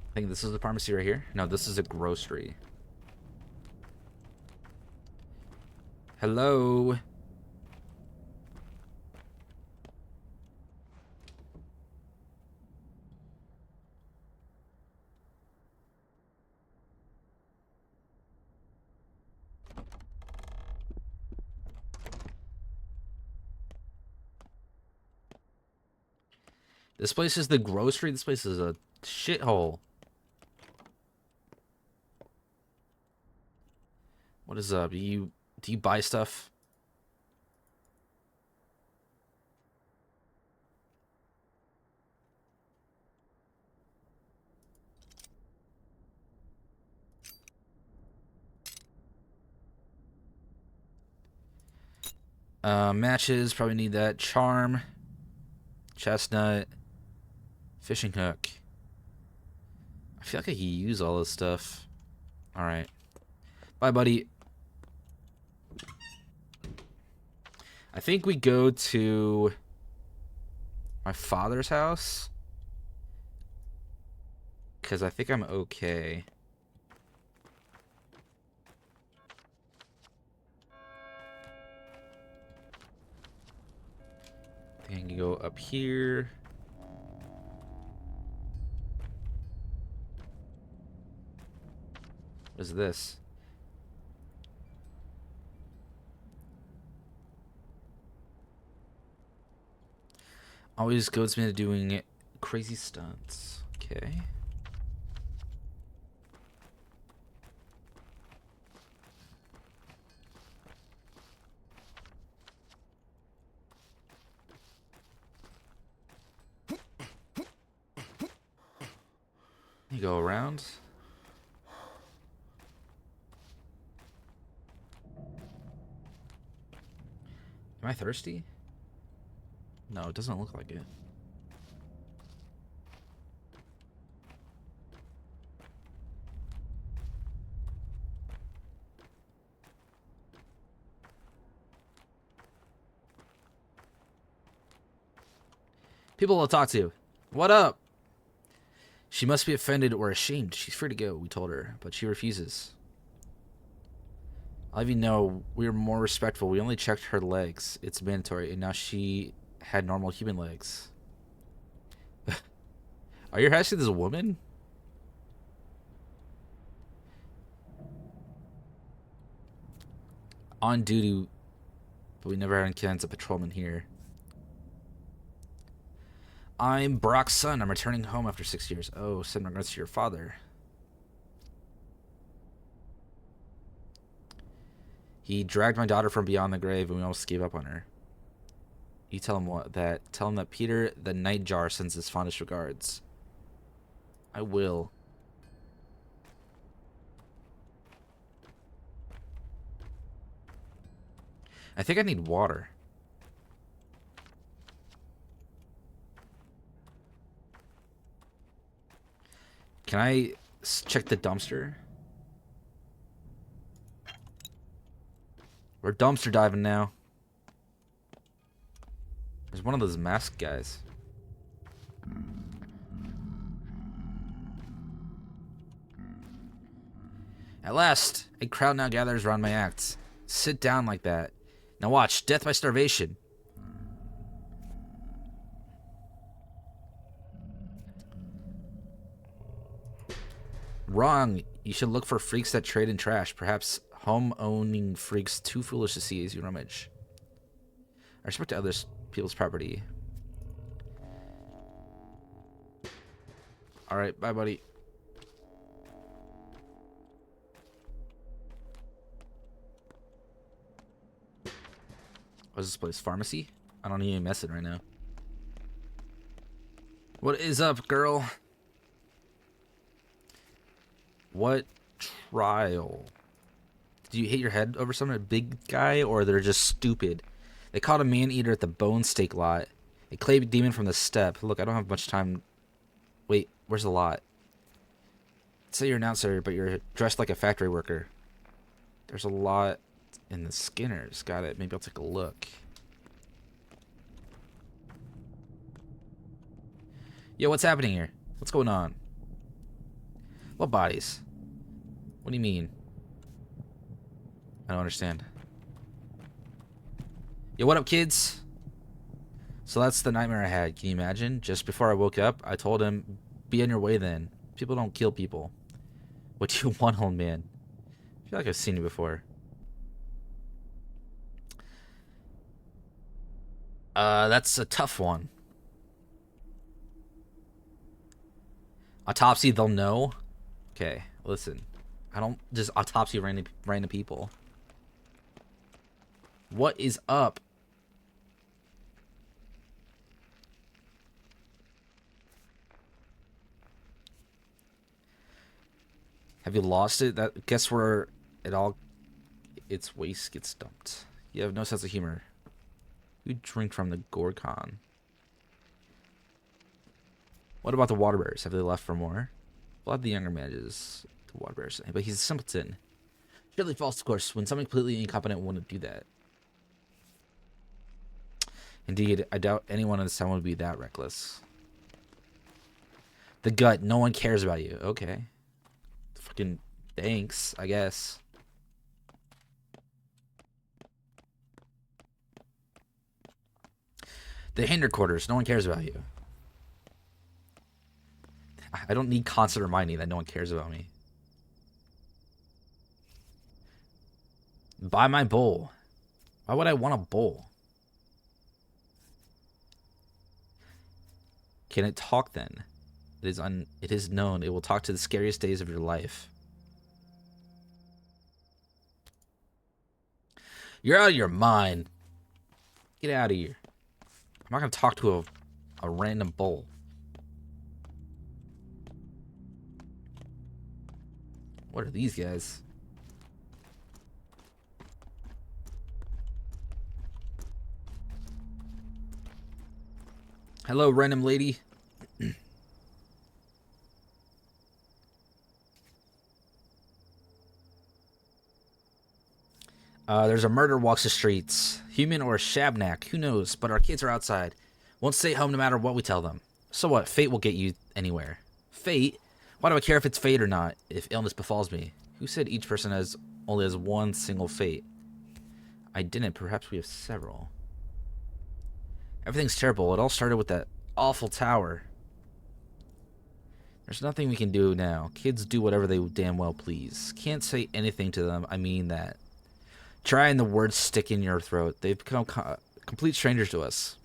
I think this is a pharmacy right here. No, this is a grocery. Hello? This place is the grocery. This place is a shithole. What is up? Do you buy stuff? Matches, probably need that. Charm, chestnut, fishing hook. I feel like I can use all this stuff. Alright. Bye, buddy. I think we go to my father's house. Because I think I'm okay. I think I can go up here. What is this? Always goes me to doing crazy stunts. Okay. You go around. Am I thirsty? No, it doesn't look like it. People will talk to. What up? She must be offended or ashamed. She's free to go, we told her, but she refuses. I'll have you know, we were more respectful. We only checked her legs. It's mandatory, and now she had normal human legs. Are you asking this woman? On duty, but we never had encounters a patrolman here. I'm Brock's son. I'm returning home after 6 years. Oh, send regards to your father. He dragged my daughter from beyond the grave, and we almost gave up on her. You tell him what? Tell him that Peter the Nightjar sends his fondest regards. I will. I think I need water. Can I check the dumpster? We're dumpster diving now. There's one of those masked guys. At last, a crowd now gathers around my acts. Sit down like that. Now watch, death by starvation. Wrong. You should look for freaks that trade in trash. Perhaps home-owning freaks too foolish to see as you rummage. I respect other people's property. Alright, bye, buddy. What's this place? Pharmacy? I don't even mess it right now. What is up, girl? What trial? Did you hit your head over something, a big guy, or they're just stupid? They caught a man-eater at the bone steak lot. A clay demon from the steppe. Look, I don't have much time. Wait, where's the lot? Say you're an outsider, but you're dressed like a factory worker. There's a lot in the Skinners. Got it. Maybe I'll take a look. Yo, what's happening here? What's going on? What bodies? What do you mean? I don't understand. Yo, what up, kids? So that's the nightmare I had. Can you imagine? Just before I woke up, I told him, be on your way then. People don't kill people. What do you want, old man? I feel like I've seen you before. That's a tough one. Autopsy, they'll know. Okay, listen. I don't just autopsy random people. What is up? Have you lost it? That guess where its waste gets dumped. You have no sense of humor. You drink from the Gorgon. What about the water bears? Have they left for more? A lot of the younger manages the water bears, but he's a simpleton. Surely false, of course, when someone completely incompetent wouldn't do that. Indeed, I doubt anyone in this town would be that reckless. The gut, no one cares about you. Okay. Fucking thanks, I guess. The hinder quarters, no one cares about you. I don't need constant reminding that no one cares about me. Buy my bowl. Why would I want a bowl? Can it talk then? It is known it will talk to the scariest days of your life. You're out of your mind. Get out of here. I'm not gonna talk to a random bowl. What are these guys? Hello, random lady. There's a murder walks the streets. Human or a shabnak, who knows? But our kids are outside. Won't stay home no matter what we tell them. So what? Fate will get you anywhere. Fate? Why do I care if it's fate or not, if illness befalls me? Who said each person only has one single fate? I didn't. Perhaps we have several. Everything's terrible. It all started with that awful tower. There's nothing we can do now. Kids do whatever they damn well please. Can't say anything to them. I mean that. Try and the words stick in your throat. They've become complete strangers to us.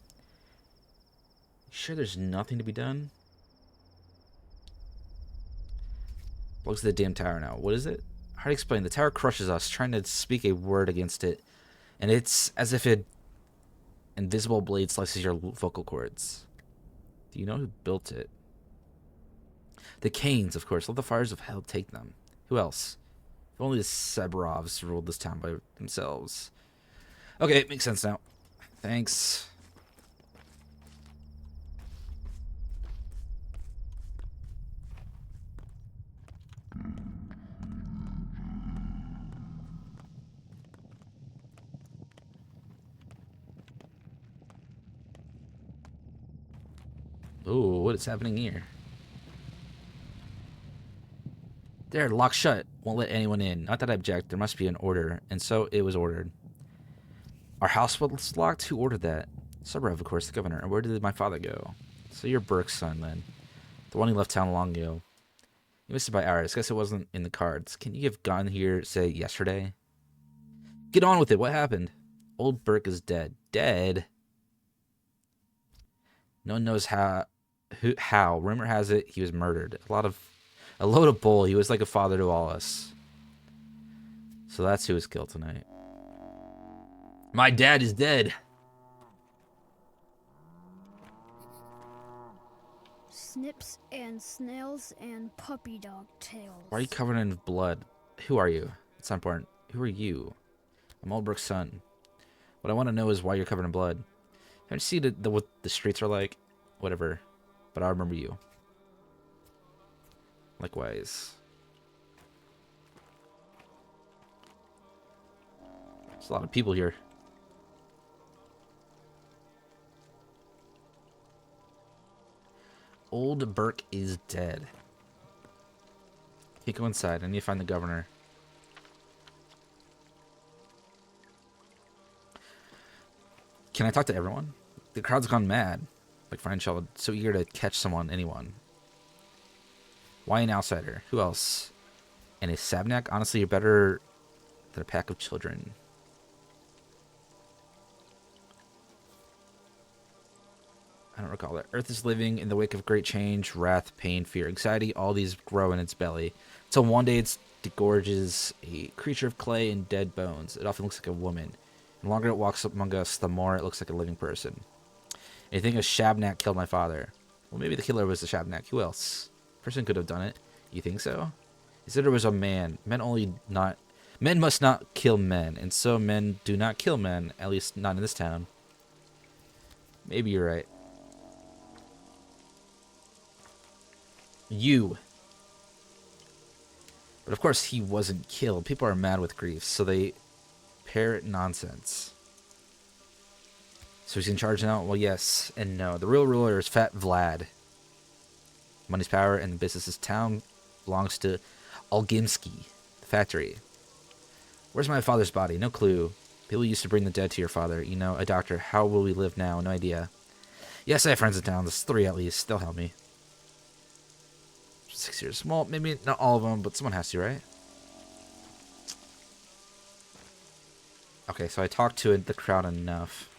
You sure there's nothing to be done? Looks at the damn tower now. What is it? Hard to explain. The tower crushes us, trying to speak a word against it. And it's as if an invisible blade slices your vocal cords. Do you know who built it? The Canes, of course. Let the fires of hell take them. Who else? If only the Sebarovs ruled this town by themselves. Okay, it makes sense now. Thanks. Ooh, what is happening here? There, locked shut. Won't let anyone in. Not that I object. There must be an order. And so it was ordered. Our house was locked? Who ordered that? Suburb, of course, the governor. And where did my father go? So you're Burke's son, then. The one who left town long ago. You missed it by hours. Guess it wasn't in the cards. Can you have gone here, say, yesterday? Get on with it. What happened? Old Burke is dead. Dead? No one knows how. Rumor has it he was murdered. A load of bull. He was like a father to all us. So that's who was killed tonight. My dad is dead. Snips and snails and puppy dog tails. Why are you covered in blood? Who are you? It's not important. Who are you? I'm Oldbrook's son. What I want to know is why you're covered in blood. Haven't you seen what the streets are like? Whatever. But I remember you. Likewise. There's a lot of people here. Old Burke is dead. Can't go inside. I need to find the governor. Can I talk to everyone? The crowd's gone mad. Like Fine Child, so eager to catch someone, anyone. Why an outsider? Who else? And a Sabnak? Honestly, you're better than a pack of children. I don't recall that. Earth is living in the wake of great change, wrath, pain, fear, anxiety. All these grow in its belly. Until one day it degorges a creature of clay and dead bones. It often looks like a woman. The longer it walks among us, the more it looks like a living person. And you think a Shabnak killed my father. Well, maybe the killer was the Shabnak. Who else? Person could have done it. You think so? He said there was a man. Men must not kill men, and so men do not kill men, at least not in this town. Maybe you're right. You. But of course he wasn't killed. People are mad with grief, so they parrot nonsense. So he's in charge now? Well, yes and no. The real ruler is Fat Vlad. Money's power and the business's town belongs to Olgimsky, the factory. Where's my father's body? No clue. People used to bring the dead to your father. You know, a doctor. How will we live now? No idea. Yes, I have friends in town. There's 3 at least. They'll help me. 6 years. Well, maybe not all of them, but someone has to, right? Okay, so I talked to the crowd enough.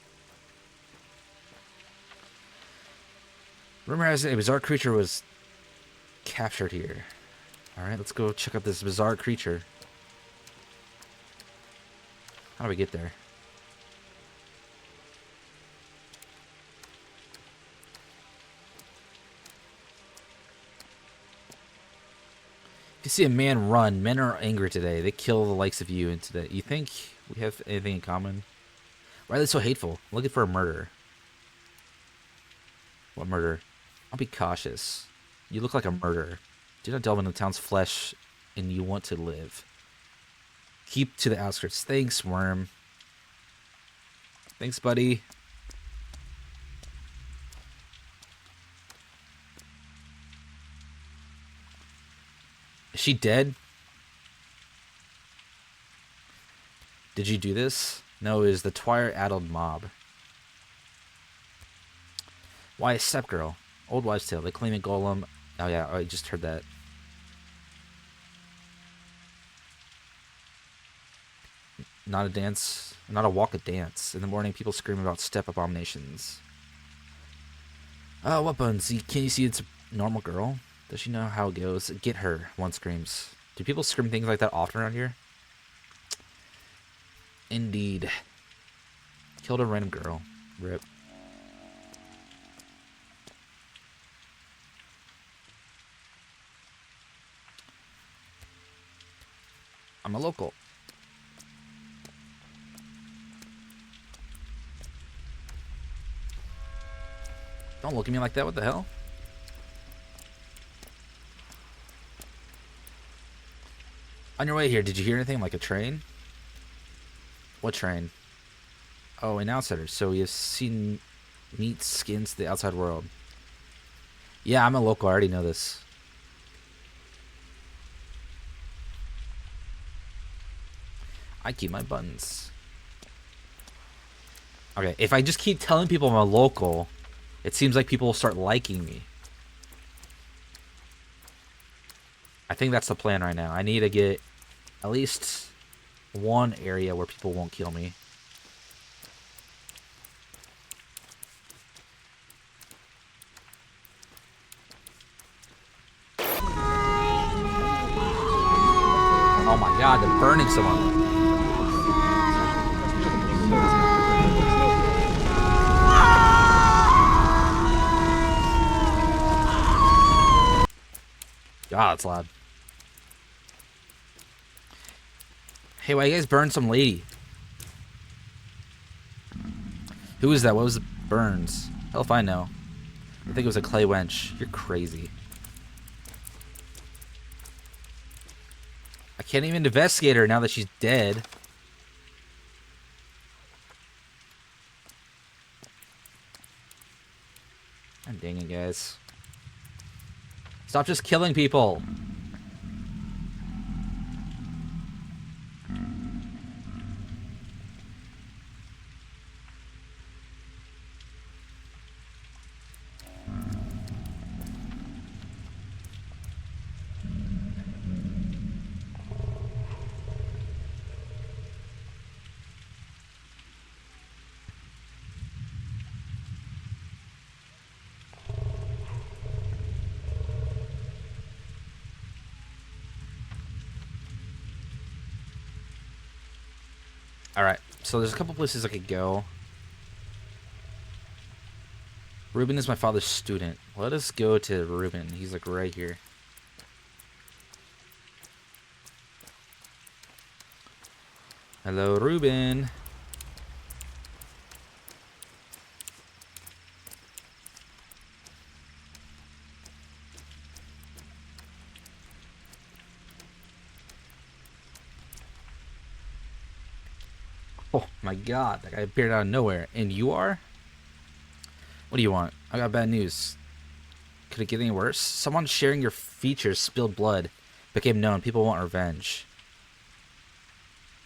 Rumor has it a bizarre creature was captured here. Alright, let's go check out this bizarre creature. How do we get there? If you see a man run, men are angry today. They kill the likes of you and today. You think we have anything in common? Why are they so hateful? I'm looking for a murder. What murder? I'll be cautious. You look like a murderer. Do not delve into the town's flesh, and you want to live. Keep to the outskirts. Thanks, worm. Thanks, buddy. Is she dead? Did you do this? No, it is the twire-addled mob. Why a step girl? Old wives' tale. They claim a golem. Oh yeah, I just heard that. Not a dance, not a walk, a dance. In the morning, people scream about step abominations. Oh, what buns? Can you see it's a normal girl? Does she know how it goes? Get her, one screams. Do people scream things like that often around here? Indeed. Killed a random girl. Rip. I'm a local. Don't look at me like that. What the hell? On your way here, did you hear anything like a train? What train? Oh, an outsider. So you've seen meat skins to the outside world. Yeah, I'm a local. I already know this. I keep my buttons. Okay, if I just keep telling people I'm a local, it seems like people will start liking me. I think that's the plan right now. I need to get at least one area where people won't kill me. Oh my god, they're burning someone. God, it's loud. Hey, why you guys burn some lady? Who was that? What was it? Burns? Hell if I know. I think it was a clay wench. You're crazy. I can't even investigate her now that she's dead. God dang it, guys. Stop just killing people. Alright, so there's a couple places I could go. Ruben is my father's student. Let us go to Ruben. He's like right here. Hello, Ruben. Oh my god, that guy appeared out of nowhere. And you are? What do you want? I got bad news. Could it get any worse? Someone sharing your features spilled blood. Became known. People want revenge.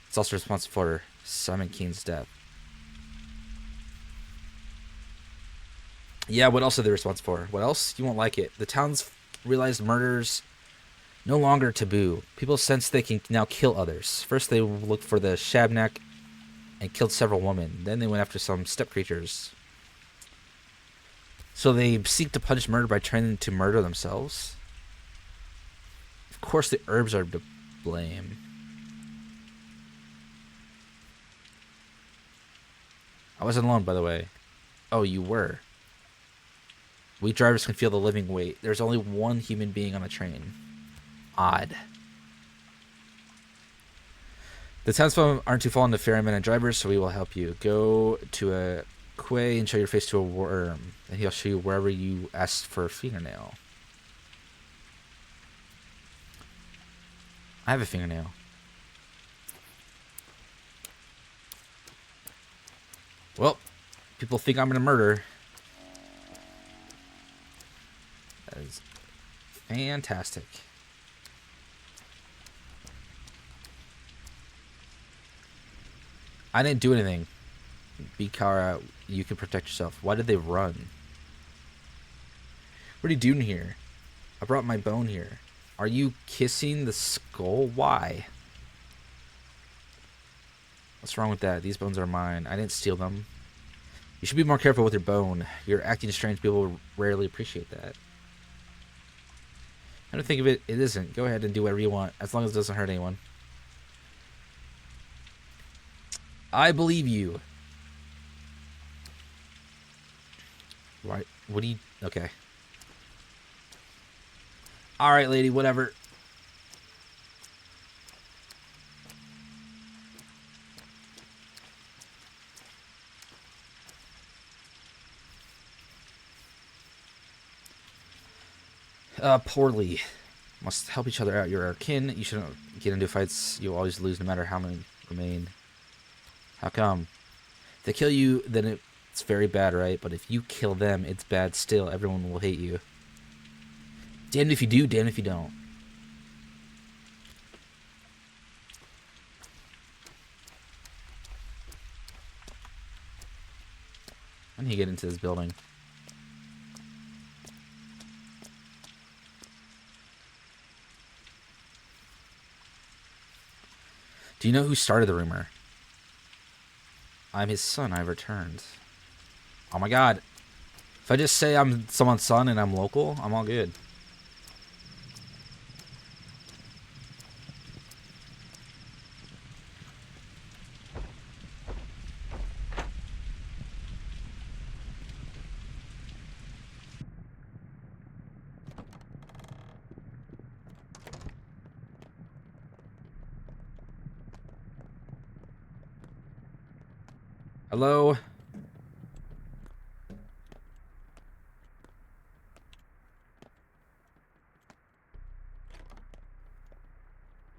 It's also responsible for Simon Keene's death. Yeah, what else are they responsible for? What else? You won't like it. The town's realized murders no longer taboo. People sense they can now kill others. First they looked for the Shabnak and killed several women. Then they went after some steppe creatures. So they seek to punish murder by trying to murder themselves? Of course the herbs are to blame. I wasn't alone, by the way. Oh, you were. We drivers can feel the living weight. There's only one human being on a train. Odd. The townsfolk aren't too fallen to ferrymen and drivers, so we will help you. Go to a quay and show your face to a worm, and he'll show you wherever you asked for a fingernail. I have a fingernail. Well, people think I'm gonna murder. That is fantastic. I didn't do anything. Bikara, you can protect yourself. Why did they run? What are you doing here? I brought my bone here. Are you kissing the skull? Why? What's wrong with that? These bones are mine. I didn't steal them. You should be more careful with your bone. You're acting strange. People rarely appreciate that. I don't think of it. It isn't. Go ahead and do whatever you want, as long as it doesn't hurt anyone. I believe you. Why? What do you... Okay. Alright, lady, whatever. Poorly. Must help each other out. You're our kin. You shouldn't get into fights. You'll always lose no matter how many remain. How come? If they kill you, then it's very bad, right? But if you kill them, it's bad still. Everyone will hate you. Damned if you do, damned if you don't. I need to get into this building. Do you know who started the rumor? I'm his son. I've returned. Oh my god. If I just say I'm someone's son and I'm local, I'm all good. Hello?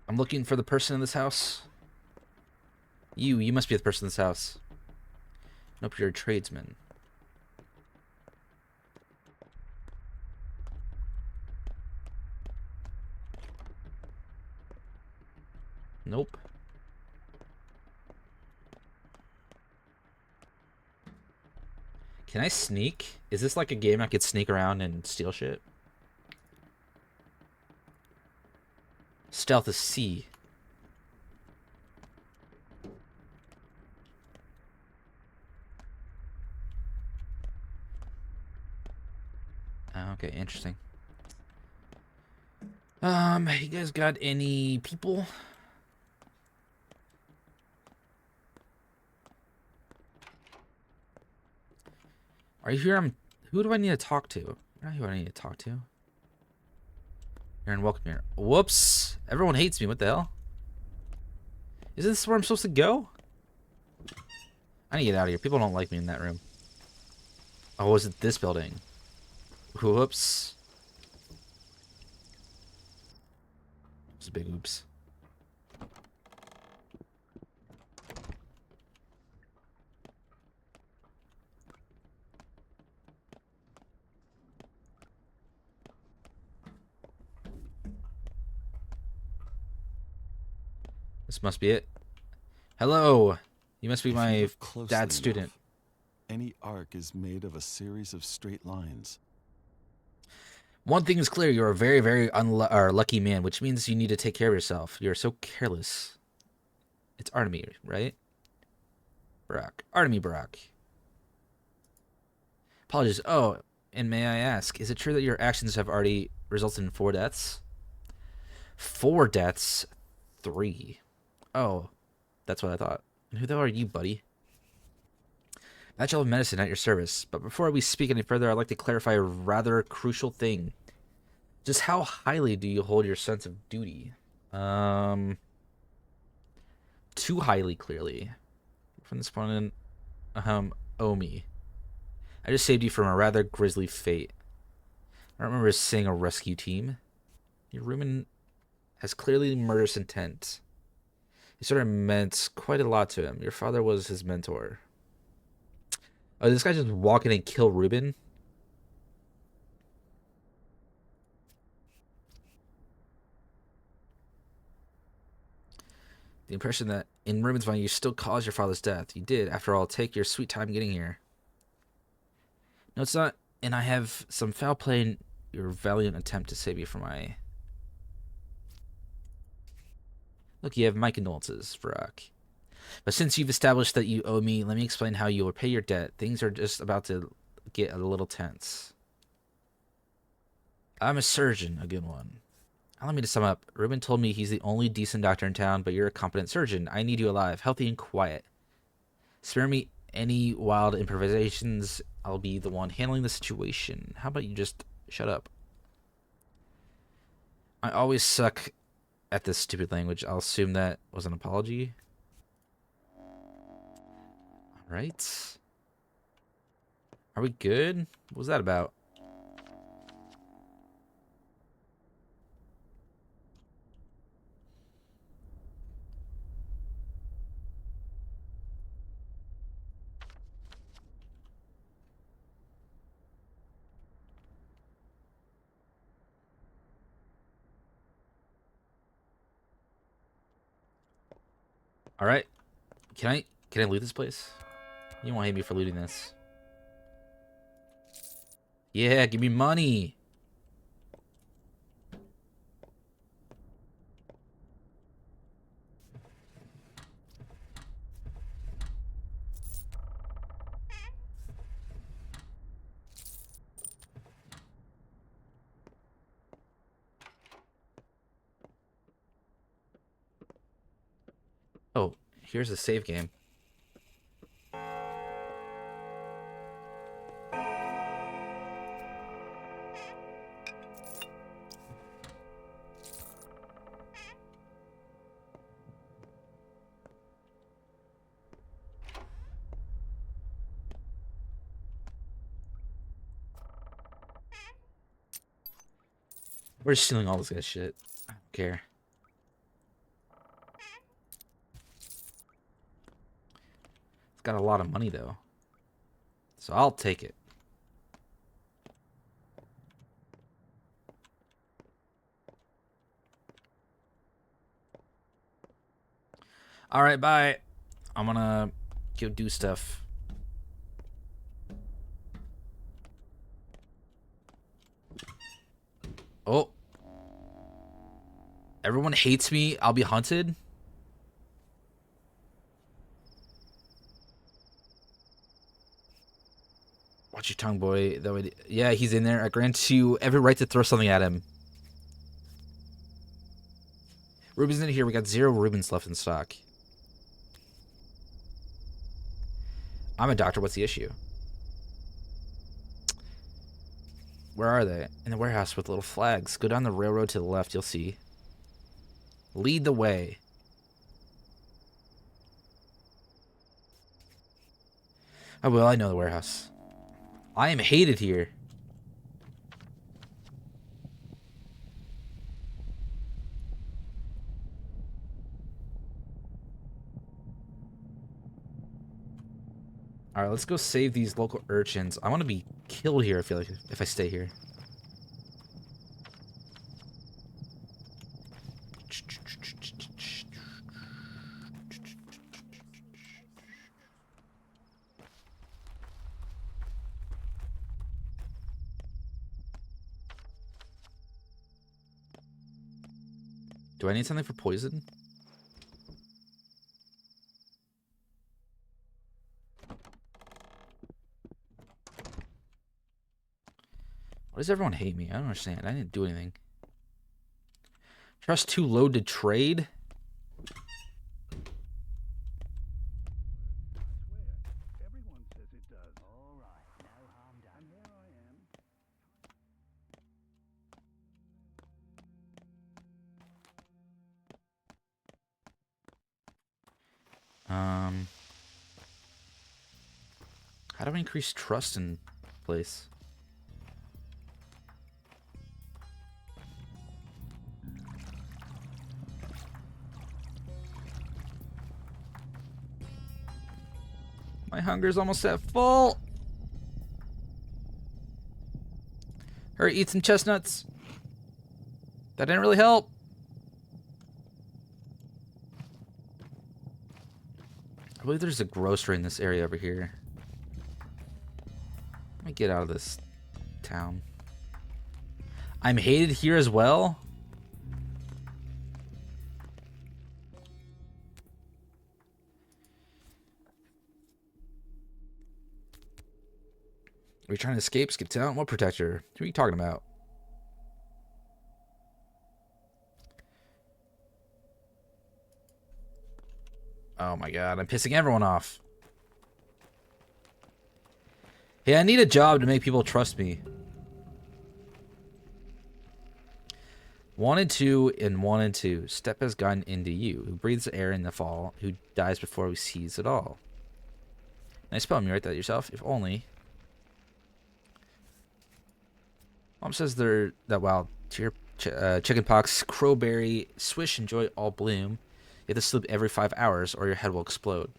I'm looking for the person in this house. You must be the person in this house. Nope, you're a tradesman. Nope. Can I sneak? Is this like a game I could sneak around and steal shit? Stealth is C. Okay, interesting. You guys got any people? Are you here? Who do I need to talk to? Not who I need to talk to. You're unwelcome here. Whoops! Everyone hates me. What the hell? Isn't this where I'm supposed to go? I need to get out of here. People don't like me in that room. Oh, was it this building? Whoops. It's a big oops. This must be it. Hello. You must be my dad's student. Any arc is made of a series of straight lines. One thing is clear. You're a very, very lucky man, which means you need to take care of yourself. You're so careless. It's Artemy, right? Barak. Artemy Barak. Apologies. Oh, and may I ask, is it true that your actions have already resulted in 4 deaths? 4 deaths? 3. Oh, that's what I thought. And who the hell are you, buddy? Bachelor of Medicine at your service. But before we speak any further, I'd like to clarify a rather crucial thing. Just how highly do you hold your sense of duty? Too highly, clearly. From this point on, Omi. I just saved you from a rather grisly fate. I don't remember seeing a rescue team. Your roommate has clearly murderous intent. It sort of meant quite a lot to him. Your father was his mentor. Oh, this guy just walk in and kill Ruben? The impression that in Ruben's mind you still caused your father's death. You did. After all, take your sweet time getting here. No, it's not. And I have some foul play in your valiant attempt to save you from my... Look, you have my condolences, Varrock. But since you've established that you owe me, let me explain how you will pay your debt. Things are just about to get a little tense. I'm a surgeon, a good one. Allow me to sum up. Ruben told me he's the only decent doctor in town, but you're a competent surgeon. I need you alive, healthy and quiet. Spare me any wild improvisations. I'll be the one handling the situation. How about you just shut up? I always suck at this stupid language. I'll assume that was an apology. Alright. Are we good? What was that about? Alright. Can I loot this place? You won't hate me for looting this. Yeah, give me money. Oh, here's a save game. We're just stealing all this guy's shit. I don't care. It's got a lot of money though, so I'll take it. All right, bye. I'm gonna go do stuff. Oh. Everyone hates me. I'll be hunted. Watch your tongue, boy. That way, yeah, he's in there. I grant you every right to throw something at him. Ruby's in here. We got 0 Rubens left in stock. I'm a doctor. What's the issue? Where are they? In the warehouse with little flags. Go down the railroad to the left. You'll see. Lead the way. Oh, well, I know the warehouse. I am hated here. Alright, let's go save these local urchins. I want to be killed here, I feel like, if I stay here. Do I need something for poison? Why does everyone hate me? I don't understand. I didn't do anything. Trust too low to trade? How do I increase trust in place? My hunger's almost at full. Hurry, eat some chestnuts. That didn't really help. I believe there's a grocery in this area over here. Let me get out of this town. I'm hated here as well. Are you trying to escape? Skip town? What protector? Who are you talking about? Oh my god, I'm pissing everyone off. Hey, I need a job to make people trust me. 1 and 2 and 1 and 2. Step has gotten into you, who breathes air in the fall, who dies before we seize it all. Nice poem, you write that yourself? If only. Mom says that while chickenpox, crowberry, swish, and joy all bloom, you have to sleep every 5 hours or your head will explode.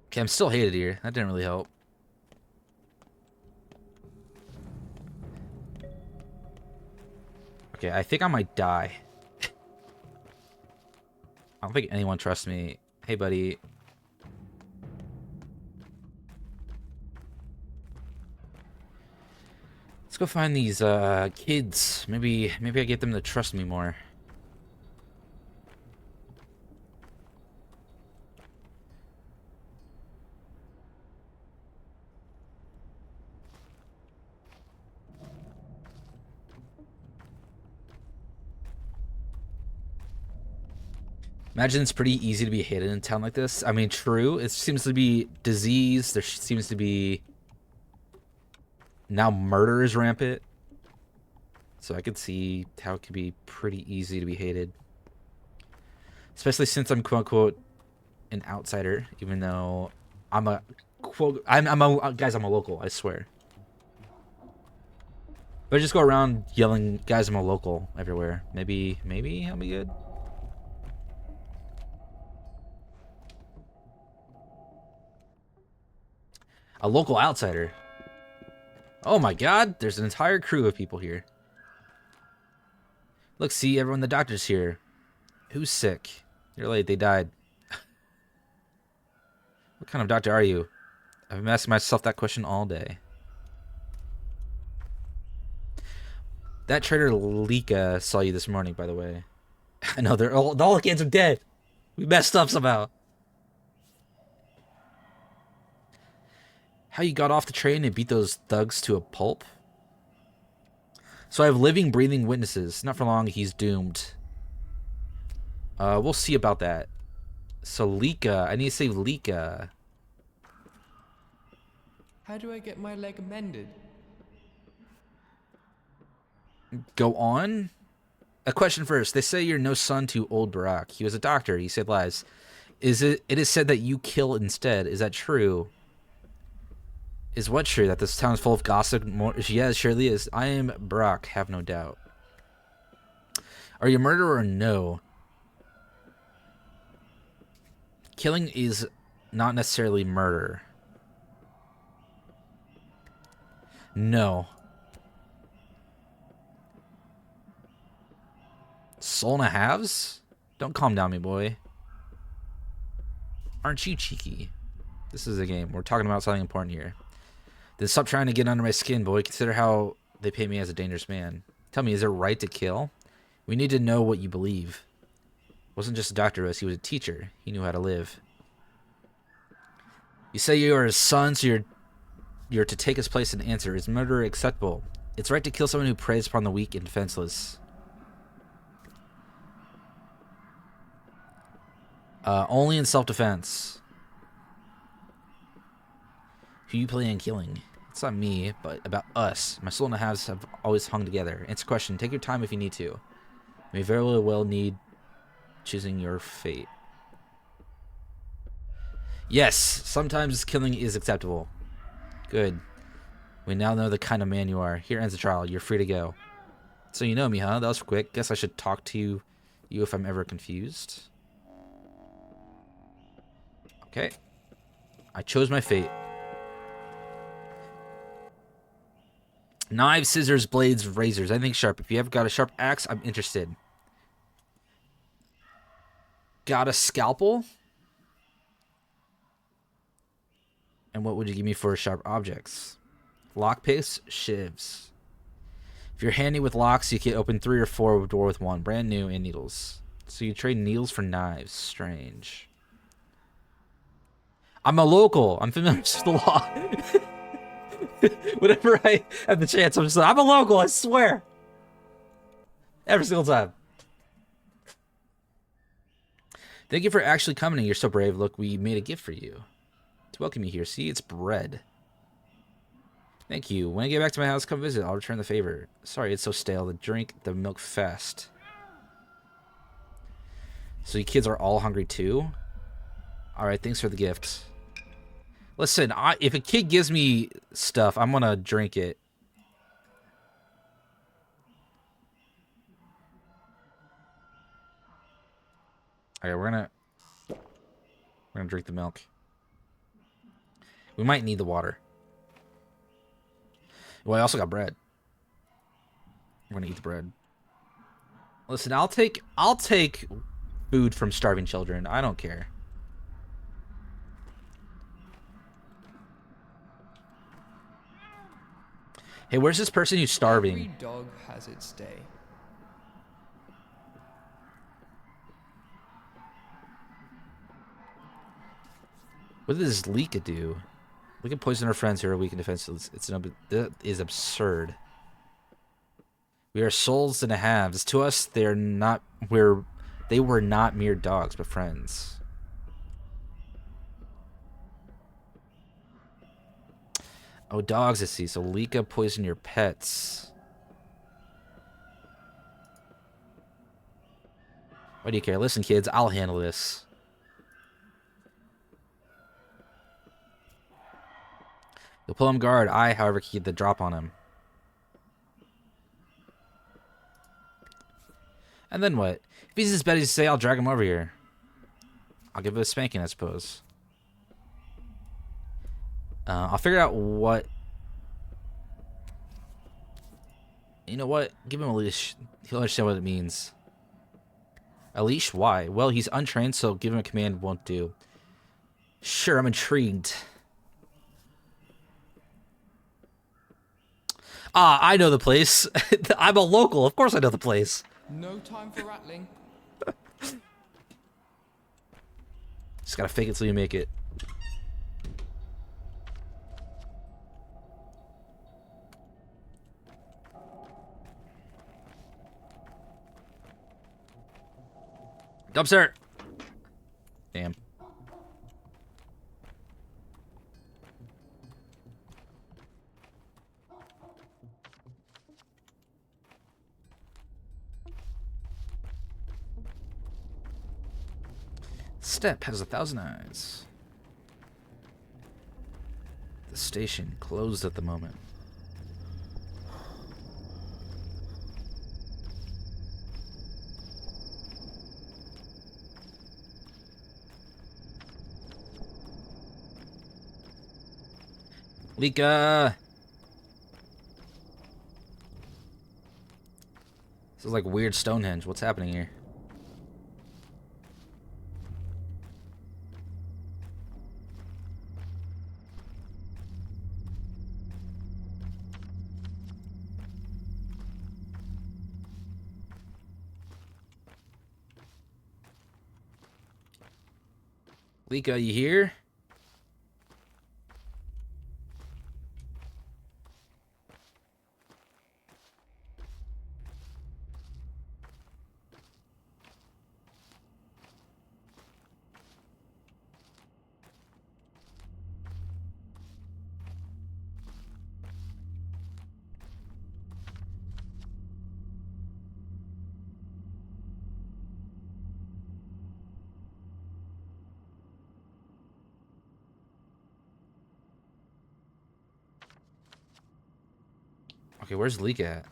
Okay, I'm still hated here. That didn't really help. Okay, I think I might die. I don't think anyone trusts me. Hey, buddy. Let's go find these kids. Maybe I get them to trust me more. Imagine it's pretty easy to be hated in a town like this. I mean, true. It seems to be disease. There seems to be... Now murder is rampant. So I could see how it could be pretty easy to be hated. Especially since I'm quote-unquote an outsider. Even though I'm a quote. I'm a guys. I'm a local. I swear. But I just go around yelling, "Guys, I'm a local" everywhere. Maybe I'll be good. A local outsider. Oh my God! There's an entire crew of people here. Look, see, everyone. The doctor's here. Who's sick? You're late. They died. What kind of doctor are you? I've been asking myself that question all day. That traitor Lika saw you this morning, by the way. I know, all the kids are dead. We messed up somehow. How you got off the train and beat those thugs to a pulp? So I have living, breathing witnesses. Not for long, he's doomed. We'll see about that. So Lika, I need to save Lika. How do I get my leg mended? Go on? A question first. They say you're no son to old Barack. He was a doctor. He saved lives. It is said that you kill instead. Is that true? Is what true? That this town is full of gossip? Yeah, it surely is. I am Barack, have no doubt. Are you a murderer or no? Killing is not necessarily murder. No. Soul and a halves? Don't calm down, me boy. Aren't you cheeky? This is a game. We're talking about something important here. Then stop trying to get under my skin, boy. Consider how they pay me as a dangerous man. Tell me, is it right to kill? We need to know what you believe. Wasn't just a doctor, he was a teacher. He knew how to live. You say you are his son, so you're to take his place and answer. Is murder acceptable? It's right to kill someone who preys upon the weak and defenseless. Only in self-defense. Who you plan on killing? It's not me, but about us. My soul and a halves have always hung together. Answer question. Take your time if you need to. You may very well need choosing your fate. Yes, sometimes killing is acceptable. Good. We now know the kind of man you are. Here ends the trial. You're free to go. So you know me, huh? That was quick. Guess I should talk to you if I'm ever confused. Okay. I chose my fate. Knives, scissors, blades, razors. Anything sharp. If you ever got a sharp axe, I'm interested. Got a scalpel? And what would you give me for sharp objects? Lockpicks, shivs. If you're handy with locks, you can open 3 or 4 door with 1. Brand new, and needles. So you trade needles for knives. Strange. I'm a local. I'm familiar with the law. Whenever I have the chance, I'm just like, I'm a local, I swear. Every single time. Thank you for actually coming. You're so brave. Look, we made a gift for you. To welcome you here. See, it's bread. Thank you. When I get back to my house, come visit. I'll return the favor. Sorry, it's so stale. Drink the milk fast. So you kids are all hungry too? Alright, thanks for the gift. Listen, if a kid gives me stuff, I'm gonna drink it. Okay, we're gonna drink the milk. We might need the water. Well, I also got bread. We're gonna eat the bread. Listen, I'll take food from starving children. I don't care. Hey, where's this person who's starving? Every dog has its day. What does Lika do? We can poison our friends who are weak and defenseless. That is absurd. We are souls and a halves. To us, they were not mere dogs, but friends. Oh, dogs, I see. So Lika poisoned your pets. Why do you care? Listen, kids, I'll handle this. You'll pull him guard. I, however, keep the drop on him. And then what? If he's as bad as you say, I'll drag him over here. I'll give it a spanking, I suppose. I'll figure out what... You know what? Give him a leash. He'll understand what it means. A leash? Why? Well, he's untrained, so give him a command won't do. Sure, I'm intrigued. Ah, I know the place. I'm a local. Of course I know the place. No time for rattling. Just gotta fake it till you make it. Dumpster! Damn. Step has 1,000 eyes. The station closed at the moment. Lika! This is like weird Stonehenge. What's happening here? Lika, you here? Okay, where's Lika at?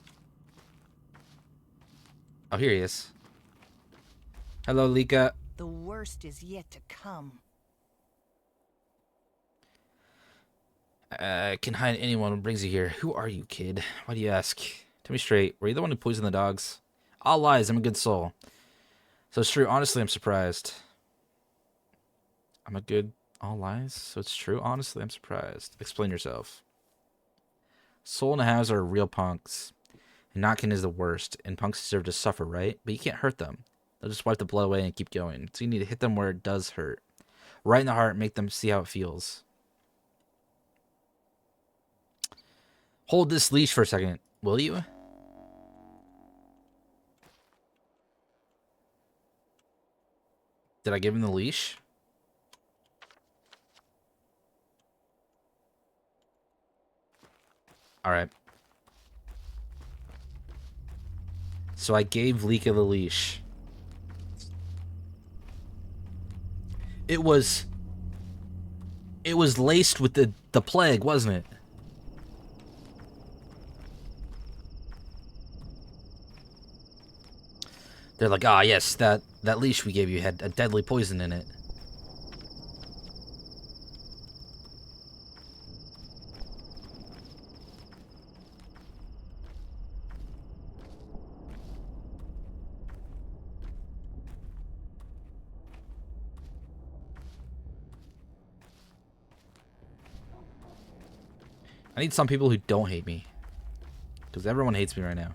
Oh, here he is. Hello, Lika. The worst is yet to come. Can hide anyone who brings you here. Who are you, kid? Why do you ask? Tell me straight. Were you the one who poisoned the dogs? All lies. I'm a good soul. So it's true. Honestly, I'm surprised. I'm a good... All lies? So it's true? Honestly, I'm surprised. Explain yourself. Soul and Halves are real punks. And Notkin is the worst. And punks deserve to suffer, right? But you can't hurt them. They'll just wipe the blood away and keep going. So you need to hit them where it does hurt. Right in the heart, make them see how it feels. Hold this leash for a second, will you? Did I give him the leash? Alright. So I gave Lika the leash. It was laced with the plague, wasn't it? They're like, ah, yes, that leash we gave you had a deadly poison in it. I need some people who don't hate me. Because everyone hates me right now.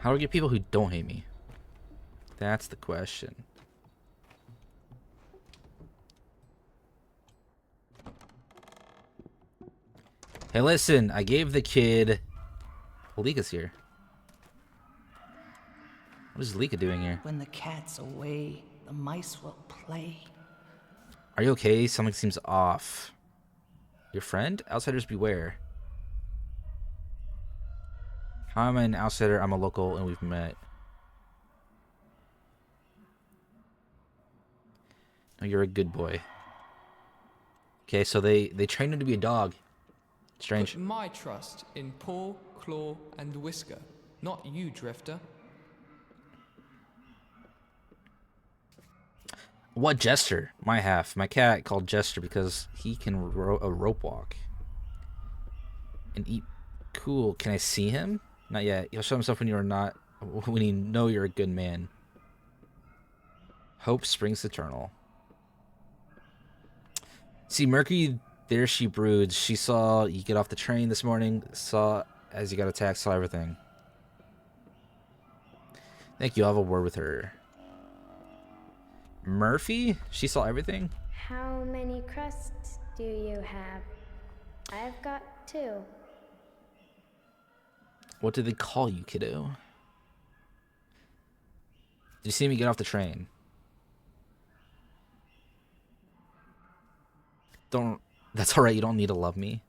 How do I get people who don't hate me? That's the question. Hey, listen, I gave the kid... Lika's here. What is Lika doing here? When the cat's away, the mice will play. Are you okay? Something seems off. Your friend? Outsiders beware. I'm an outsider, I'm a local, and we've met. Oh, you're a good boy. Okay, so they trained him to be a dog. Strange. Put my trust in Paw, Claw, and Whisker, not you, Drifter. What Jester? My half. My cat called Jester because he can rope walk. And eat. Cool. Can I see him? Not yet. He'll show himself when you are not. When you know you're a good man. Hope springs eternal. See, Mercury, there she broods. She saw you get off the train this morning. Saw as you got attacked. Saw everything. Thank you. I'll have a word with her. Murphy? She saw everything? How many crusts do you have? I've got 2. What did they call you, kiddo? Did you see me get off the train? Don't... That's alright, you don't need to love me.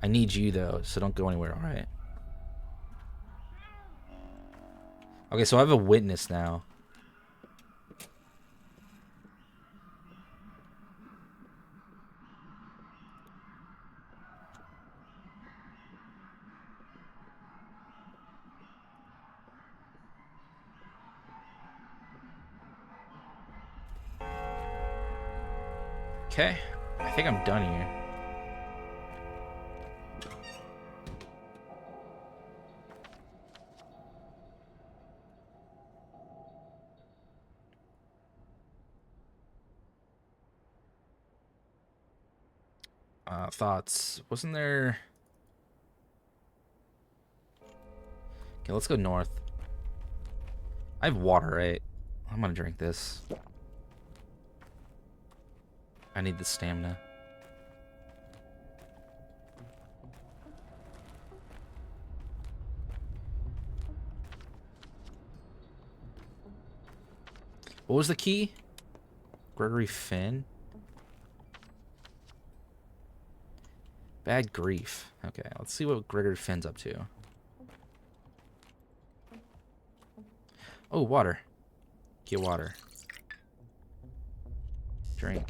I need you, though, so don't go anywhere, alright? Okay, so I have a witness now. Okay, I think I'm done here. Thoughts. Wasn't there... Okay, let's go north. I have water, right? I'm gonna drink this. I need the stamina. What was the key? Gregory Finn? Bad grief. Okay, let's see what Gregory Finn's up to. Oh, water. Get water. Drink.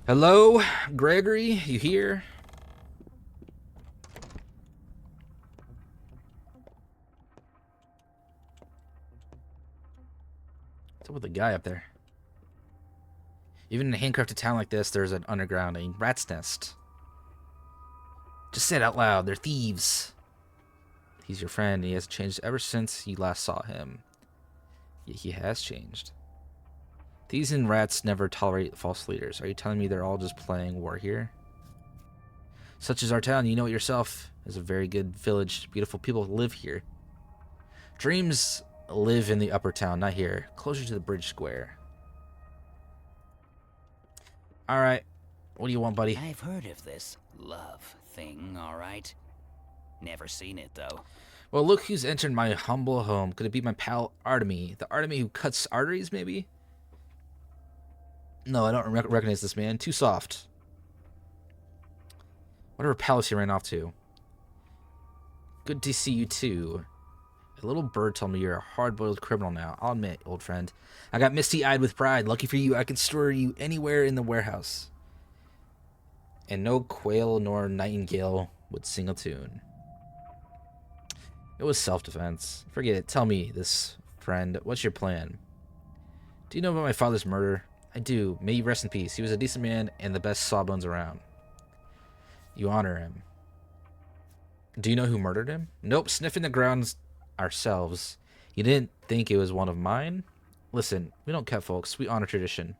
Hello, Gregory, you here? What's up with the guy up there? Even in a handcrafted town like this, there's an underground, a rat's nest. Just say it out loud, they're thieves. He's your friend, and he has changed ever since you last saw him. Yeah, he has changed. Thieves and rats never tolerate false leaders. Are you telling me they're all just playing war here? Such is our town, you know it yourself. It's a very good village. Beautiful people live here. Dreams live in the upper town, not here. Closer to the bridge square. Alright. What do you want, buddy? I've heard of this love thing, alright. Never seen it, though. Well, look who's entered my humble home. Could it be my pal Artemy? The Artemy who cuts arteries, maybe? No, I don't recognize this man. Too soft. Whatever palace he ran off to. Good to see you, too. A little bird told me you're a hard-boiled criminal now. I'll admit, old friend. I got misty-eyed with pride. Lucky for you, I can store you anywhere in the warehouse. And no quail nor nightingale would sing a tune. It was self-defense. Forget it. Tell me this, friend. What's your plan? Do you know about my father's murder? I do. May you rest in peace. He was a decent man and the best sawbones around. You honor him. Do you know who murdered him? Nope. Sniffing the grounds ourselves. You didn't think it was one of mine? Listen, we don't cut folks. We honor tradition.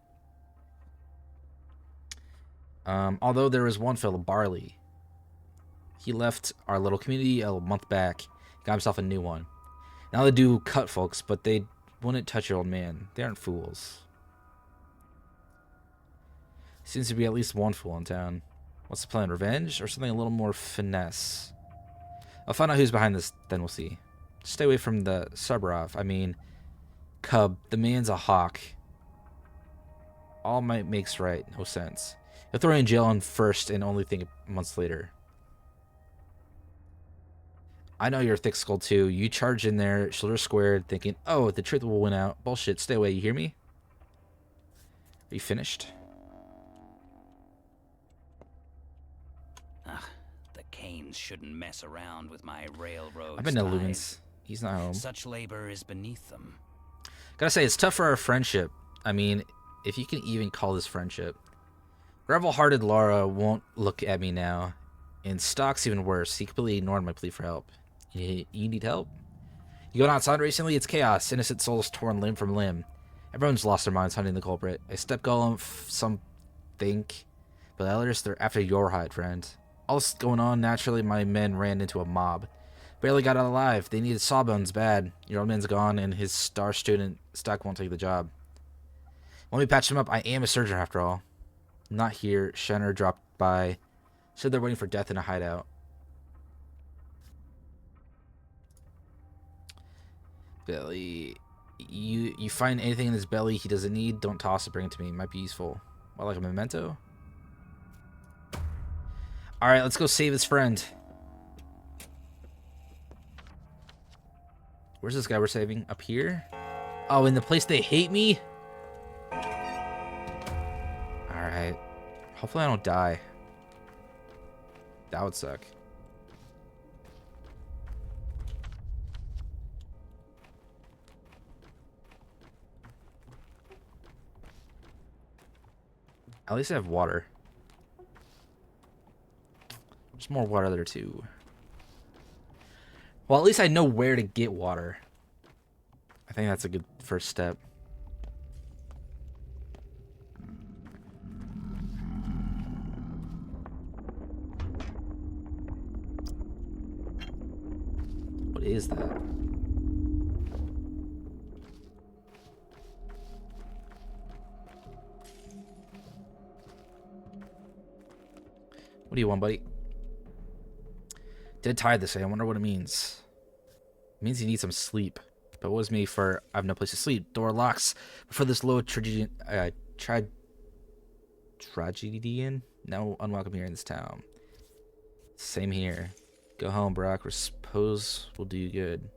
Although there was one fellow, Barley. He left our little community a month back. Got himself a new one. Now they do cut folks, but they wouldn't touch your old man. They aren't fools. Seems to be at least one fool in town. What's the plan? Revenge or something a little more finesse? I'll find out who's behind this, then we'll see. Stay away from the Subarov. I mean, Cub. The man's a hawk. All might makes right. No sense. He'll throw you in jail on first and only think months later. I know you're thick skull too. You charge in there, shoulder squared, thinking, oh, the truth will win out. Bullshit. Stay away. You hear me? Are you finished? Ugh, the Canes shouldn't mess around with my railroad. I've been to Lumens. He's not home. Such labor is beneath them. Gotta say, it's tough for our friendship. I mean, if you can even call this friendship. Gravel-hearted Laura won't look at me now. And Stock's even worse. He completely ignored my plea for help. You need help? You going outside recently? It's chaos. Innocent souls torn limb from limb. Everyone's lost their minds hunting the culprit. I stepped golem some think, but others, they're after your hide, friend. All this going on, naturally my men ran into a mob. Barely got out alive. They needed sawbones bad. Your old man's gone, and his star student, Stock, won't take the job. Let me patch him up. I am a surgeon after all. Not here. Shenner dropped by. Said they're waiting for death in a hideout. Belly. You find anything in his belly he doesn't need, don't toss it, bring it to me. It might be useful. Well, like a memento? Alright, let's go save his friend. Where's this guy we're saving? Up here? Oh, in the place they hate me? Alright. Hopefully I don't die. That would suck. At least I have water. There's more water there too. Well, at least I know where to get water. I think that's a good first step. What is that? What do you want, buddy? Dead tired this day. I wonder what it means. It means you need some sleep. But what was me for I have no place to sleep? Door locks. But for this low tragedian, tragedian? No unwelcome here in this town. Same here. Go home, Brock. Repose will do you good.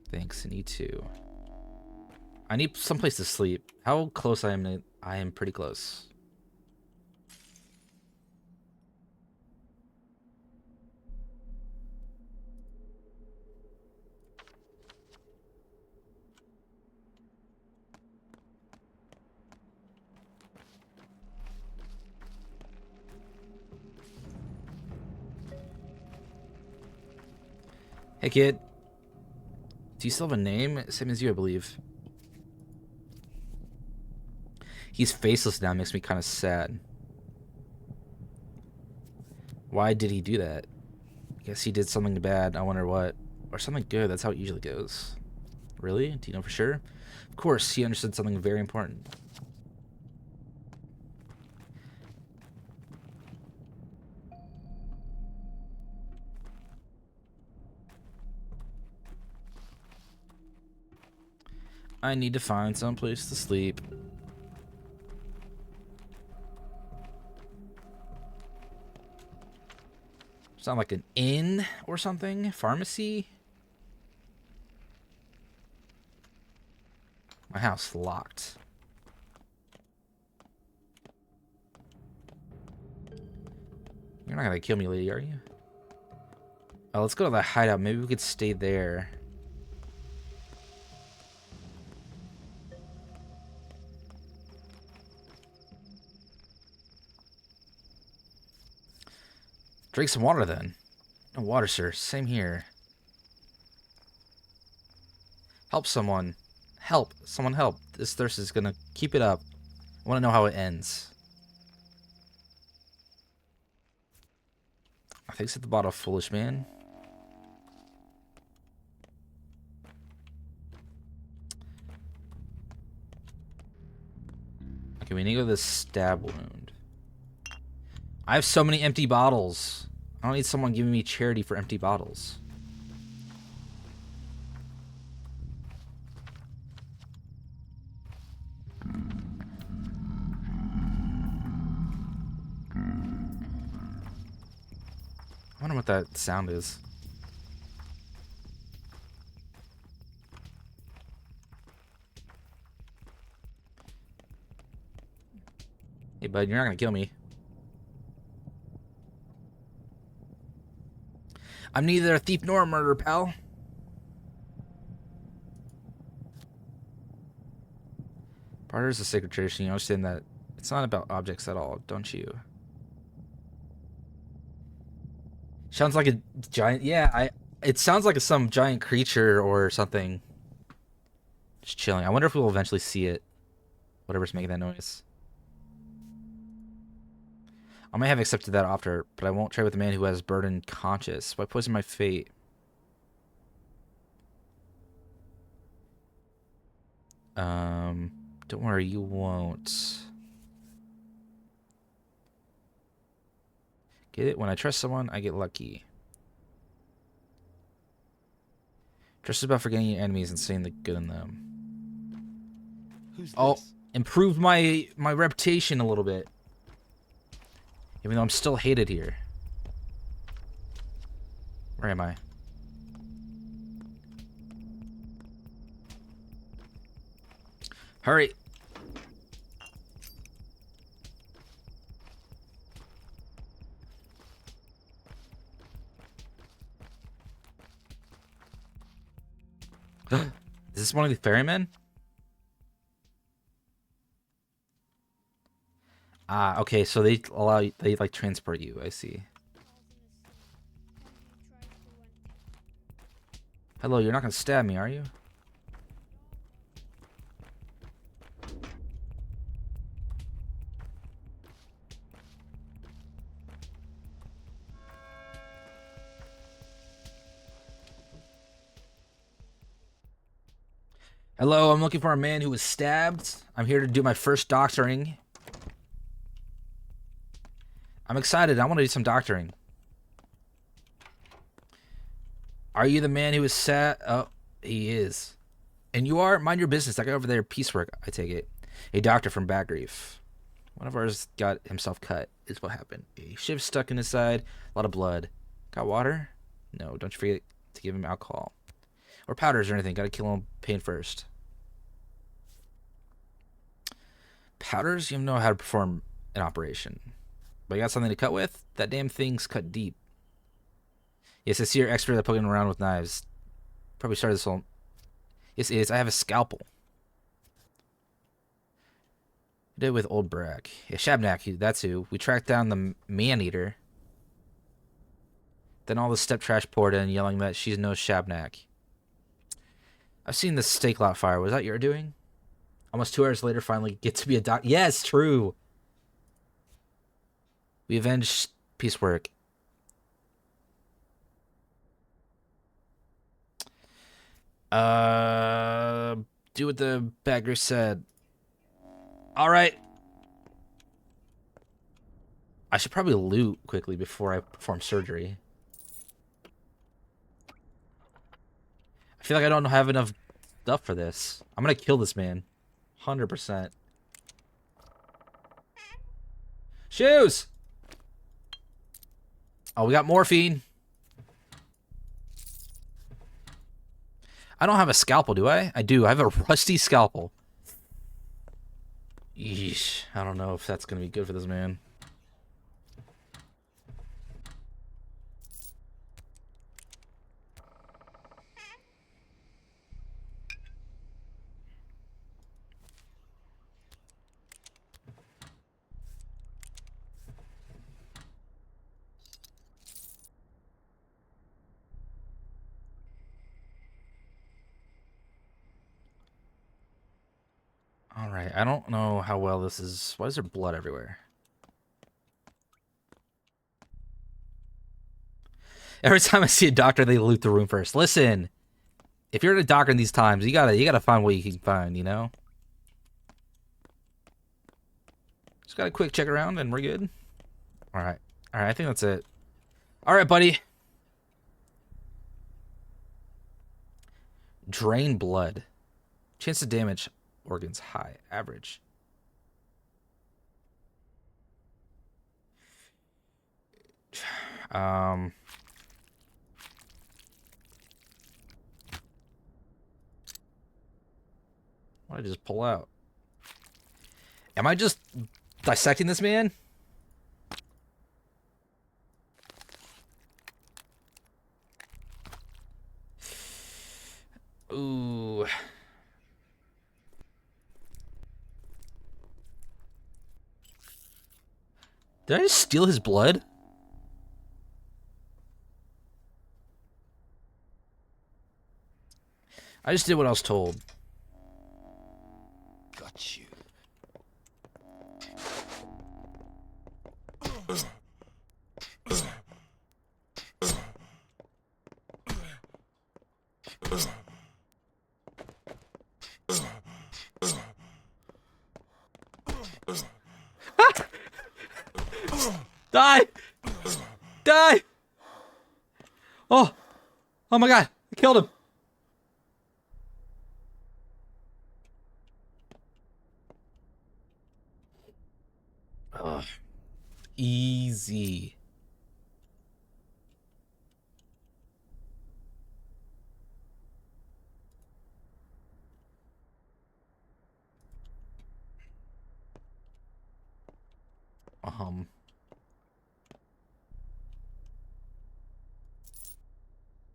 Thanks, I need to. I need someplace to sleep. How close I am? I am pretty close. Hey, kid. Do you still have a name? Same as you, I believe. He's faceless now, makes me kind of sad. Why did he do that? I guess he did something bad, I wonder what. Or something good, that's how it usually goes. Really? Do you know for sure? Of course, he understood something very important. I need to find some place to sleep. Sound like an inn or something? Pharmacy? My house locked. You're not gonna kill me, lady, are you? Oh, let's go to the hideout. Maybe we could stay there. Drink some water, then. No water, sir. Same here. Help someone. Help. Someone help. This thirst is gonna keep it up. I want to know how it ends. I think it's at the bottom, foolish man. Okay, we need to go to the stab wound. I have so many empty bottles. I don't need someone giving me charity for empty bottles. I wonder what that sound is. Hey, bud, you're not gonna kill me. I'm neither a thief nor a murderer, pal. Barter is a sacred tradition. You understand that it's not about objects at all, don't you? Sounds like a giant. Yeah, it sounds like some giant creature or something. Just chilling. I wonder if we'll eventually see it. Whatever's making that noise. I may have accepted that offer, but I won't trade with a man who has burdened conscience. Why poison my fate? Don't worry, you won't. Get it? When I trust someone, I get lucky. Trust is about forgetting your enemies and seeing the good in them. Who's Oh, this? improved my reputation a little bit. Even though I'm still hated here. Where am I? Hurry! Is this one of the ferrymen? Ah, okay, so they like transport you, I see. Hello, you're not gonna stab me, are you? Hello, I'm looking for a man who was stabbed. I'm here to do my first doctoring. I'm excited. I want to do some doctoring. Are you the man who was Oh, he is. And you are? Mind your business. That guy over there, piecework, I take it. A doctor from Backreef. One of ours got himself cut, is what happened. A shiv stuck in his side, a lot of blood. Got water? No, don't you forget to give him alcohol. Or powders or anything. Gotta kill him pain first. Powders? You know how to perform an operation. But you got something to cut with? That damn thing's cut deep. Yes, I see you're expert at poking around with knives. Probably started this whole... Yes, it is. I have a scalpel. I did with Old Brack. Yeah, Shabnak, that's who. We tracked down the man-eater. Then all the step trash poured in, yelling that she's no Shabnak. I've seen the steak lot fire. Was that your doing? Almost 2 hours later, finally get to be a doc. Yes, true. We avenged piecework. Do what the bagger said. All right. I should probably loot quickly before I perform surgery. I feel like I don't have enough stuff for this. I'm gonna kill this man. 100%. Shoes! Oh, we got morphine. I don't have a scalpel, do I? I do. I have a rusty scalpel. Yeesh. I don't know if that's going to be good for this man. Alright, I don't know how well this is... Why is there blood everywhere? Every time I see a doctor, they loot the room first. Listen, if you're a doctor in these times, you gotta find what you can find, you know? Just got a quick check around and we're good. All right. All right, I think that's it. All right, buddy. Drain blood. Chance to damage organs high. Average. What did I just pull out? Am I just dissecting this man? Ooh. Did I just steal his blood? I just did what I was told. Got you. Die! Die! Oh! Oh my god! I killed him! Ugh. Easy.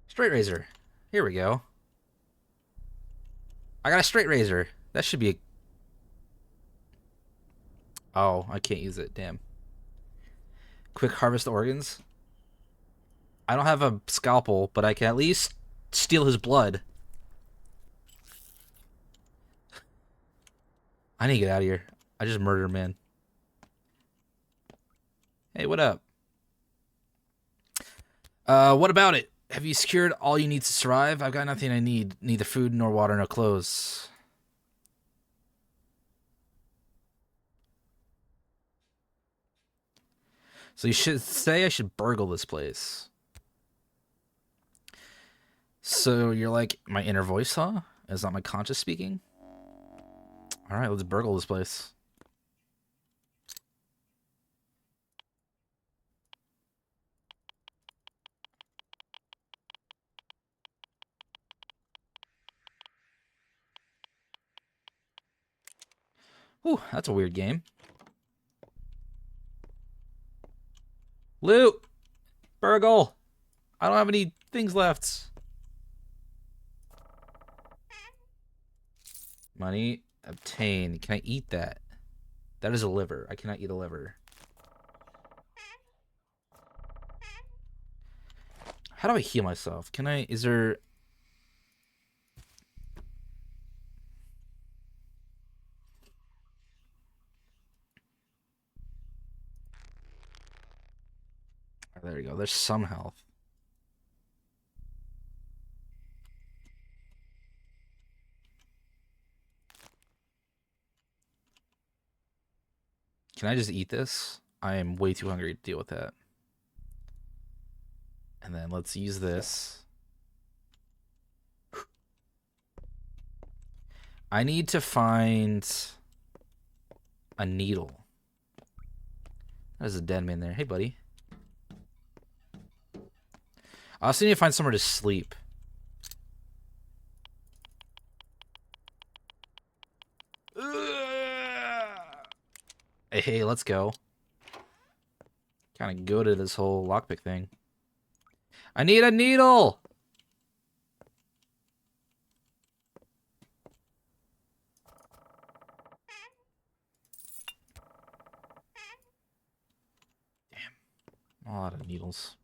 Straight razor. Here we go. I got a straight razor. That should be a... Oh, I can't use it. Damn. Quick harvest organs. I don't have a scalpel, but I can at least steal his blood. I need to get out of here. I just murdered a man. Hey, what up? What about it? Have you secured all you need to survive? I've got nothing I need. Neither food, nor water, nor clothes. So you should say I should burgle this place. So you're like my inner voice, huh? Is that my conscious speaking? Alright, let's burgle this place. Ooh, that's a weird game. Loot! Burgle! I don't have any things left. Money. Obtain. Can I eat that? That is a liver. I cannot eat a liver. How do I heal myself? Can I... Is there... There we go. There's some health. Can I just eat this? I am way too hungry to deal with that. And then let's use this. I need to find a needle. There's a dead man there. Hey, buddy. I also need to find somewhere to sleep. Hey, let's go. Kind of go to this whole lockpick thing. I need a needle! Damn. A lot of needles.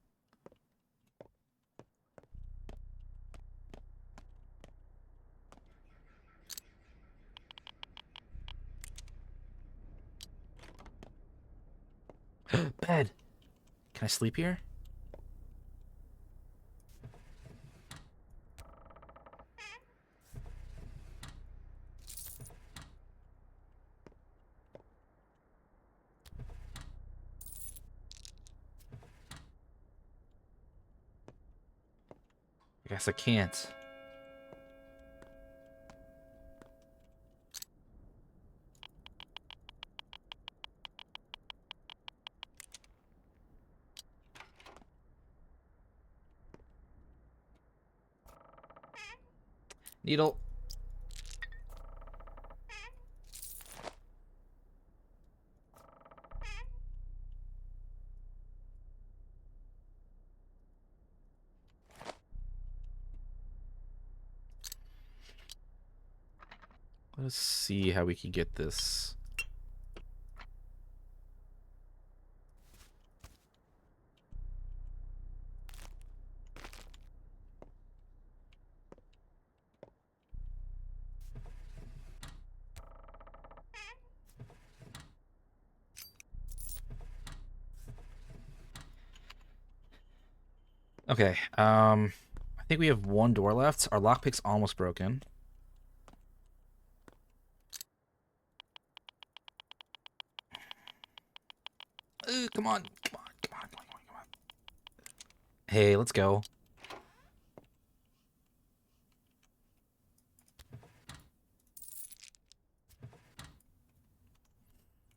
Bed. Can I sleep here? Guess I can't. Needle. Let's see how we can get this. Okay, I think we have one door left. Our lockpick's almost broken. Come on, come on, come on, come on, come on. Hey, let's go.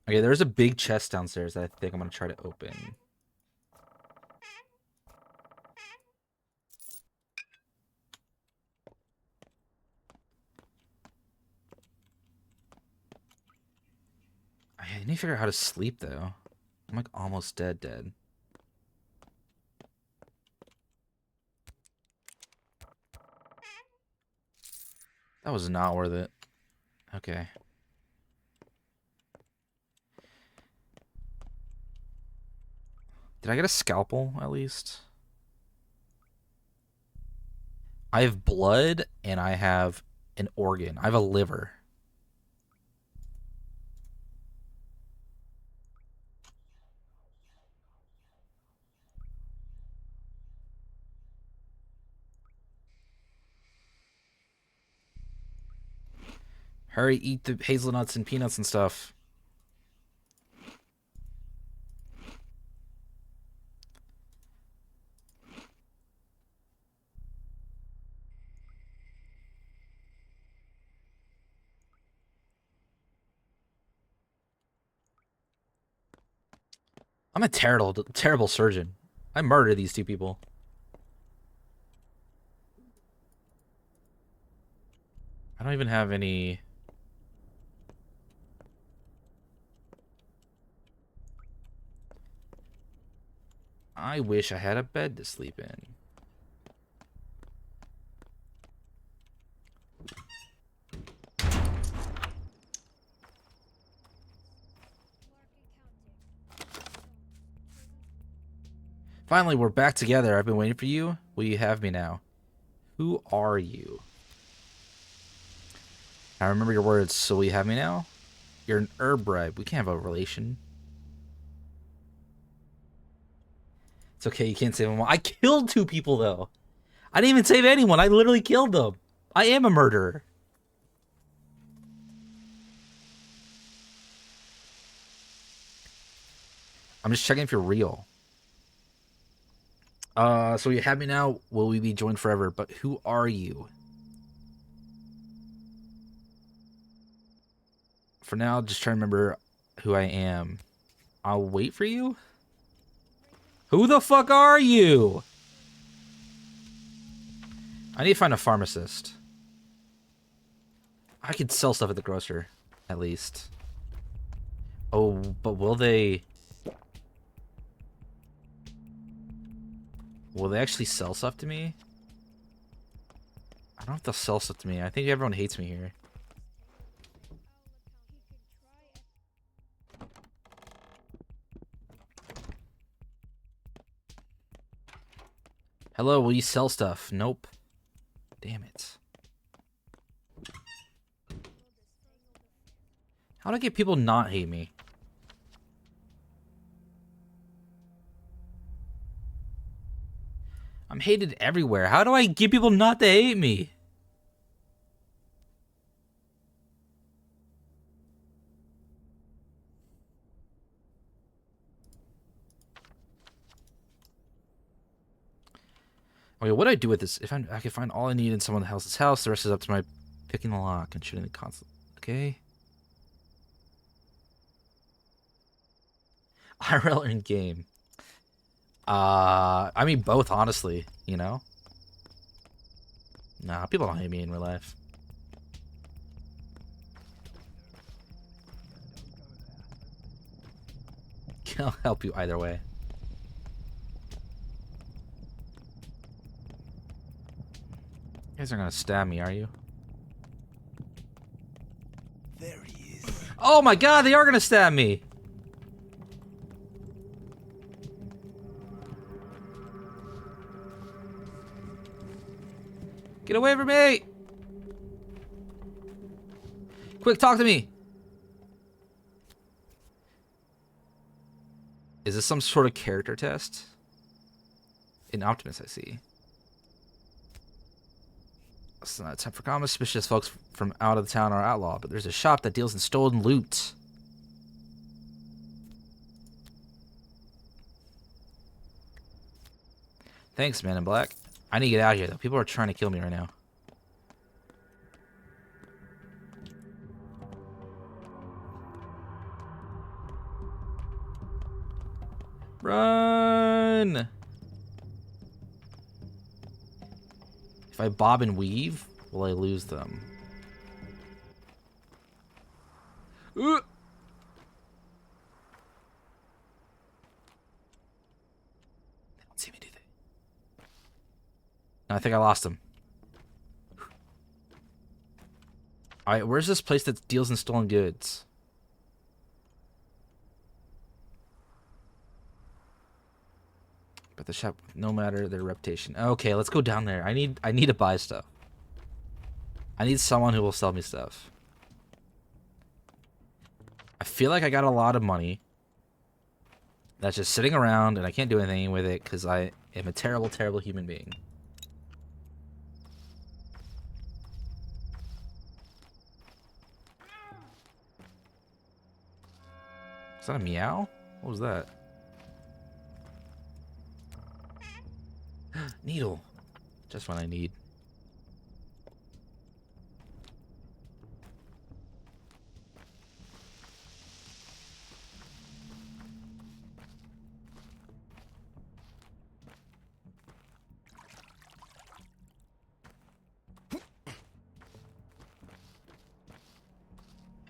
Okay, there's a big chest downstairs that I think I'm gonna try to open. I need to figure out how to sleep though. I'm like almost dead. That was not worth it. Okay. Did I get a scalpel at least? I have blood and I have an organ. I have a liver. Hurry, eat the hazelnuts and peanuts and stuff. I'm a terrible surgeon. I murdered these two people. I don't even have any... I wish I had a bed to sleep in. Finally, we're back together. I've been waiting for you. Will you have me now? Who are you? I remember your words, so will you have me now? You're an herb bribe. We can't have a relation. It's okay, you can't save them all. I killed two people, though. I didn't even save anyone. I literally killed them. I am a murderer. I'm just checking if you're real. So you have me now. Will we be joined forever? But who are you? For now, just try to remember who I am. I'll wait for you? Who the fuck are you? I need to find a pharmacist. I could sell stuff at the grocer, at least. Oh, but will they... Will they actually sell stuff to me? I don't know if they'll sell stuff to me. I think everyone hates me here. Hello, will you sell stuff? Nope. Damn it. How do I get people not hate me? I'm hated everywhere. How do I get people not to hate me? Okay, what do I do with this? If I can find all I need in someone else's house, the rest is up to my picking the lock and shooting the console. Okay. IRL or in game? I mean both, honestly. You know. Nah, people don't hate me in real life. I'll help you either way. You guys aren't gonna stab me, are you? There he is. Oh my god, they are gonna stab me! Get away from me! Quick, talk to me! Is this some sort of character test? In Optimus, I see. It's not time for comments. Suspicious folks from out of the town are outlawed, but there's a shop that deals in stolen loot. Thanks, Man in Black. I need to get out of here, though. People are trying to kill me right now. Run! If I bob and weave, will I lose them? They don't see me, do they? No, I think I lost them. Alright, where's this place that deals in stolen goods? But the shop, no matter their reputation. Okay, let's go down there. I need to buy stuff. I need someone who will sell me stuff. I feel like I got a lot of money that's just sitting around and I can't do anything with it because I am a terrible, terrible human being. Is that a meow? What was that? Needle. Just what I need.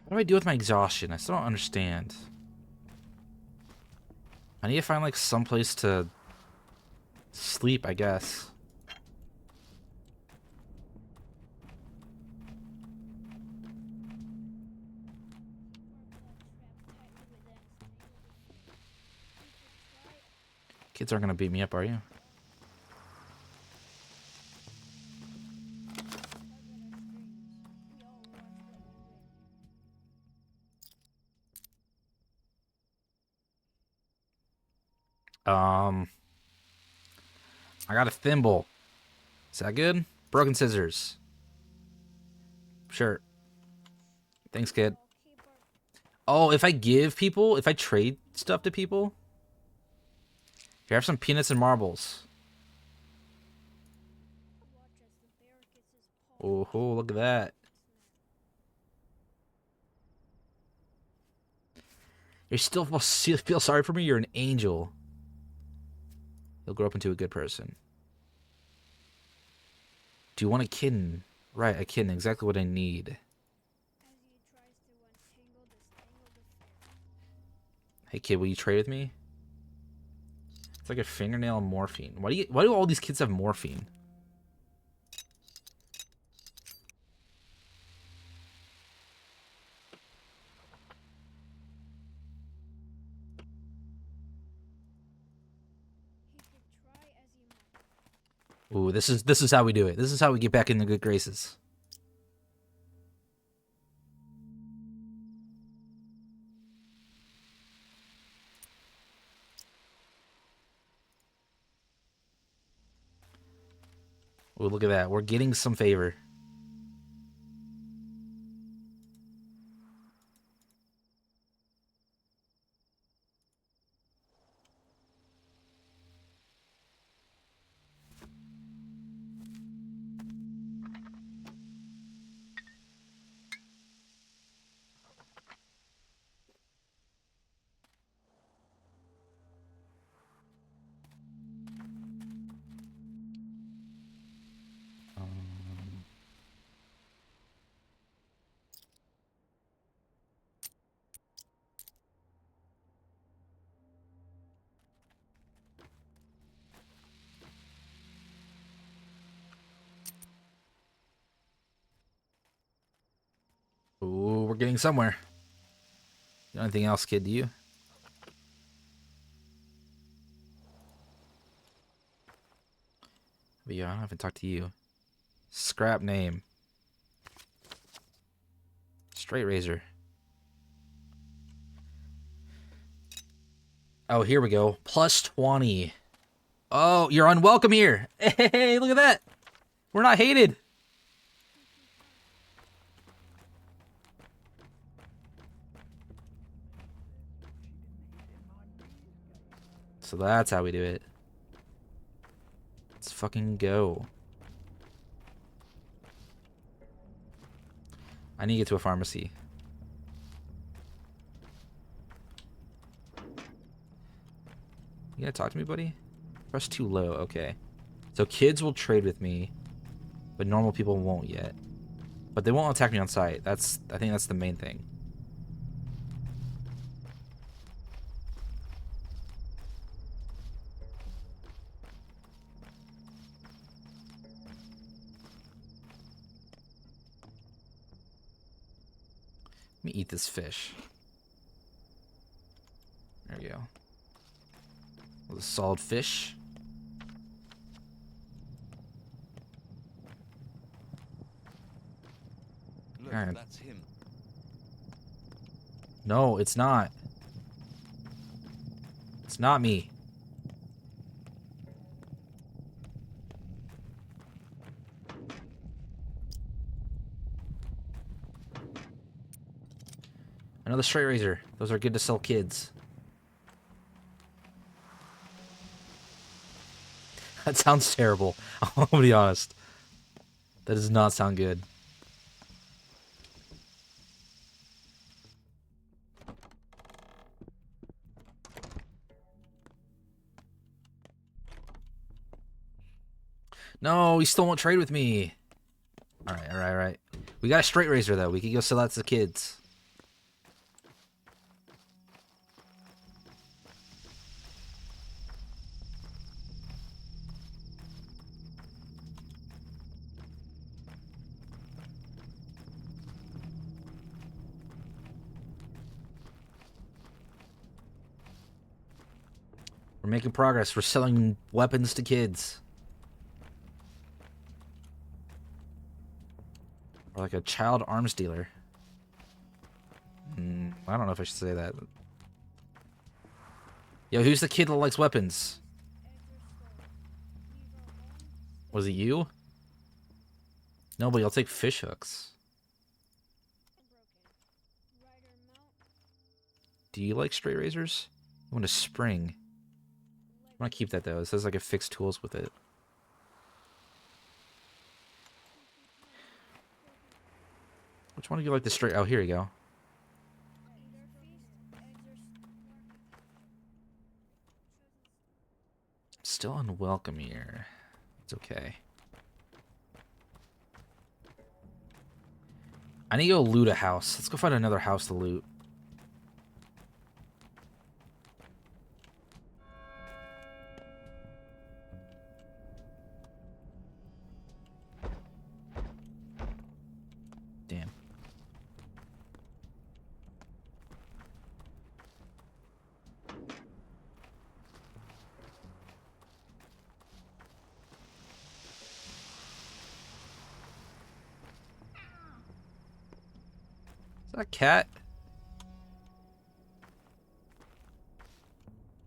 What do I do with my exhaustion? I still don't understand. I need to find like some place to sleep, I guess. Kids aren't gonna beat me up, are you? I got a thimble. Is that good? Broken scissors. Sure. Thanks, kid. Oh, if I give people, if I trade stuff to people. Here, have some peanuts and marbles. Oh, look at that. You still feel sorry for me? You're an angel. You'll grow up into a good person. Do you want a kitten? Right, a kitten. Exactly what I need. Hey, kid, will you trade with me? It's like a fingernail morphine. Why do all these kids have morphine? Ooh, this is how we do it. This is how we get back in the good graces. Ooh, look at that. We're getting some favor. we're getting somewhere. You know anything else, kid? Do you? But yeah, I haven't talked to you. Scrap name. Straight razor. Oh, here we go. Plus 20. Oh, you're unwelcome here. Hey, look at that. We're not hated. So that's how we do it. Let's fucking go. I need to get to a pharmacy. You gotta talk to me, buddy? Press too low, okay. So kids will trade with me, but normal people won't yet. But they won't attack me on sight. I think that's the main thing. Let me eat this fish. There we go. A solid fish. Look, All right. that's him. No, it's not. It's not me. Another straight razor. Those are good to sell kids. That sounds terrible. I'll be honest. That does not sound good. No, he still won't trade with me. Alright. We got a straight razor, though. We can go sell that to the kids. We're making progress. We're selling weapons to kids. Or like a child arms dealer. I don't know if I should say that. Yo, who's the kid that likes weapons? Was it you? Nobody, I'll take fish hooks. Do you like straight razors? I want a spring. I'm gonna keep that though. It says I can fix tools with it. Which one do you like the straight? Oh, here you go. Still unwelcome here. It's okay. I need to go loot a house. Let's go find another house to loot. Damn. Is that a cat?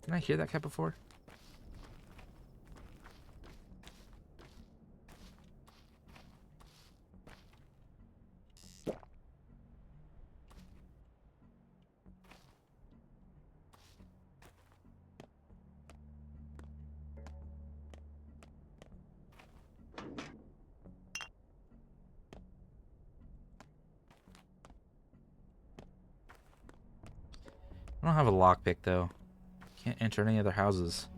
Didn't I hear that cat before? I don't have a lockpick though. Can't enter any other houses.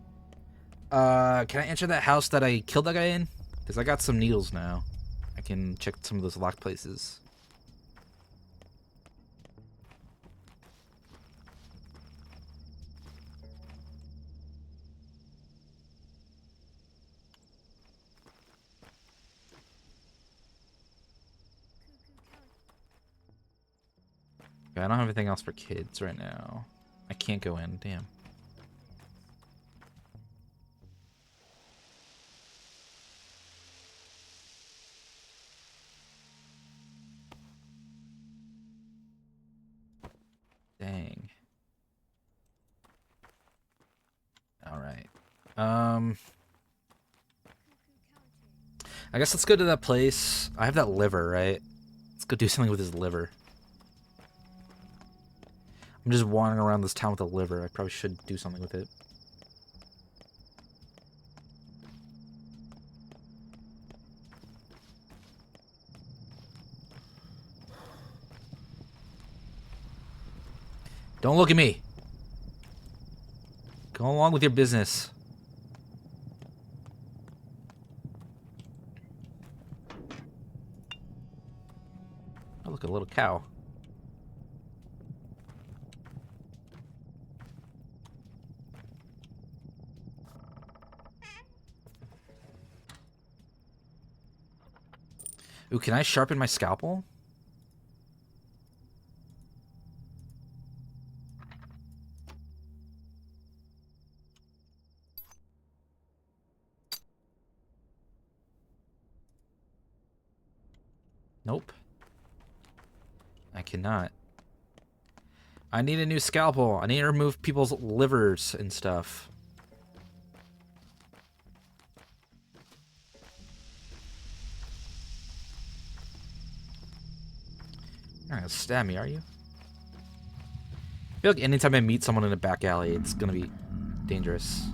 Can I enter that house that I killed that guy in? Because I got some needles now. I can check some of those locked places. Okay, I don't have anything else for kids right now. I can't go in. Damn. Dang. All right. I guess let's go to that place. I have that liver, right? Let's go do something with his liver. I'm just wandering around this town with a liver. I probably should do something with it. Don't look at me. Go along with your business. Oh, look, a little cow. Ooh, can I sharpen my scalpel? Nope. I cannot. I need a new scalpel. I need to remove people's livers and stuff. You're not gonna stab me, are you? I feel like anytime I meet someone in a back alley, it's gonna be dangerous.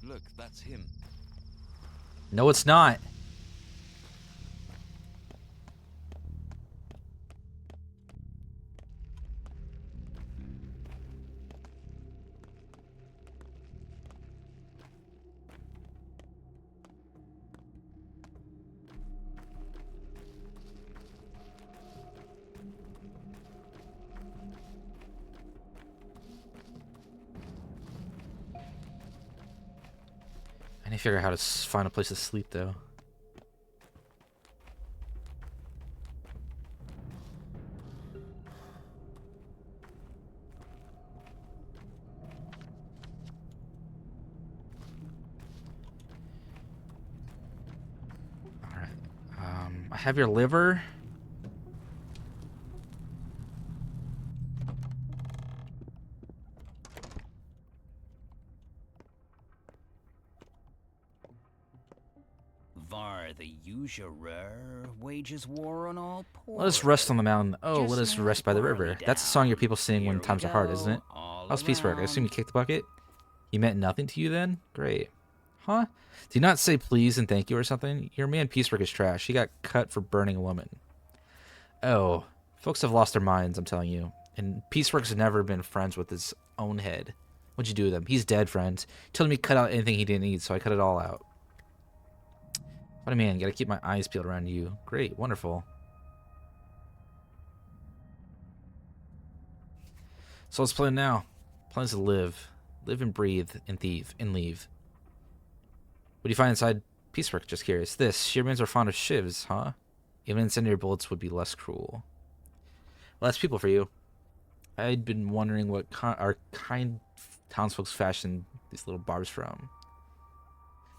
Look, that's him. No, it's not. I need to figure out how to find a place to sleep, though. Alright. I have your liver. Var the usurer wages war on all poor. Let us rest on the mountain. Oh, Just let us lay rest by the barley river. That's the song your people sing when Here we times are hard, go, isn't it? all How's piecework? I assume you around. kicked the bucket? He meant nothing to you then? Great. Huh? Do you not say please and thank you or something? Your man piecework is trash. He got cut for burning a woman. Oh, folks have lost their minds, I'm telling you. And piecework's never been friends with his own head. What'd you do with him? He's dead, friends. He told me to cut out anything he didn't need, so I cut it all out. What a man. Gotta keep my eyes peeled around you. Great. Wonderful. So let's plan now. Plans to live. Live and breathe and thieve and leave. What do you find inside piecework? Just curious. This. Shearmans are fond of shivs, huh? Even incendiary bullets would be less cruel. Well, that's people for you. I'd been wondering what our kind townsfolk fashion these little barbs from.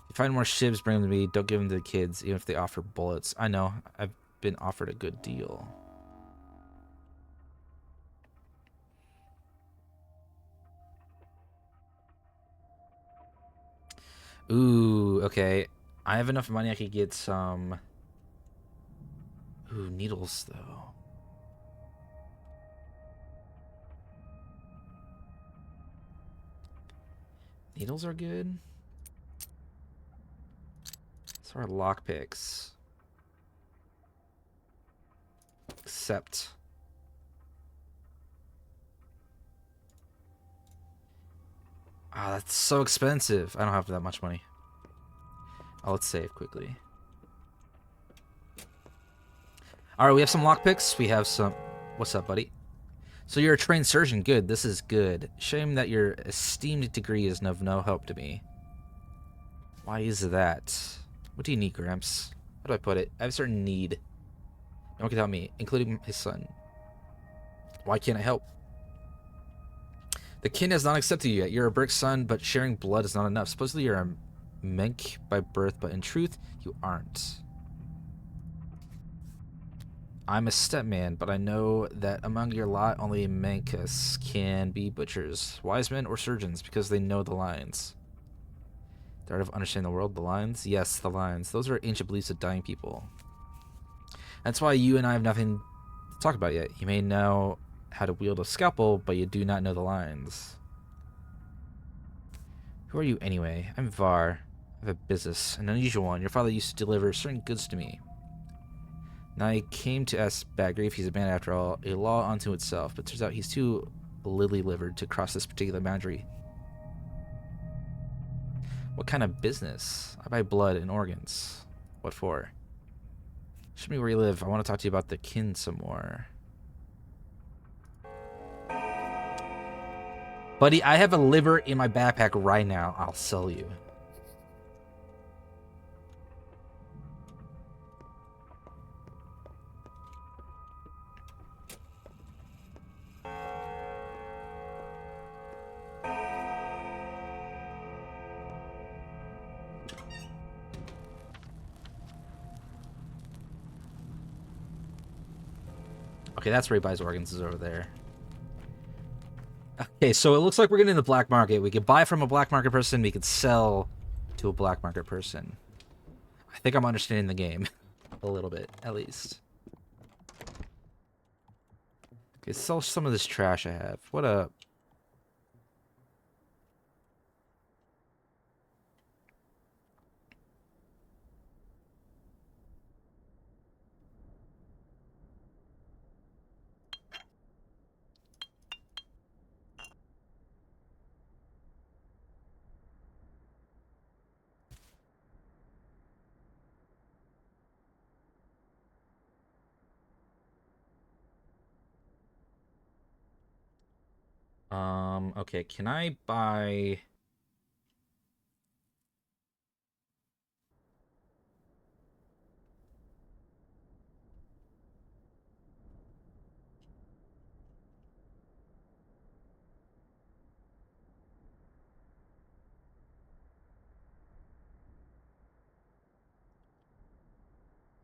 If you find more shivs, bring them to me. Don't give them to the kids, even if they offer bullets. I know. I've been offered a good deal. Ooh, okay. I have enough money I could get some... Ooh, needles, though. Needles are good. So are lockpicks. Except... Ah, that's so expensive. I don't have that much money. Oh, let's save quickly. All right, we have some lockpicks. We have some... What's up, buddy? So you're a trained surgeon. Good. This is good. Shame that your esteemed degree is of no help to me. Why is that? What do you need, Gramps? How do I put it? I have a certain need. No one can help me, including his son. Why can't I help? The kin has not accepted you yet. You're a Brick son, but sharing blood is not enough. Supposedly you're a Menk by birth, but in truth, you aren't. I'm a stepman, but I know that among your lot, only Menkas can be butchers, wise men, or surgeons, because they know the lines. The art of understanding the world, the lines? Yes, the lines. Those are ancient beliefs of dying people. That's why you and I have nothing to talk about yet. You may know how to wield a scalpel, but you do not know the lines. Who are you anyway? I'm Var. I have a business, an unusual one. Your father used to deliver certain goods to me. Now I came to ask Bagri if he's a man after all, a law unto itself, but turns out he's too lily-livered to cross this particular boundary. What kind of business? I buy blood and organs. What for? Show me where you live. I want to talk to you about the kin some more. Buddy, I have a liver in my backpack right now. I'll sell you. Okay, that's where he buys organs, is over there. Okay, so it looks like we're getting in the black market. We could buy from a black market person. We could sell to a black market person. I think I'm understanding the game. A little bit, at least. Okay, sell some of this trash I have. What up? Okay, can I buy...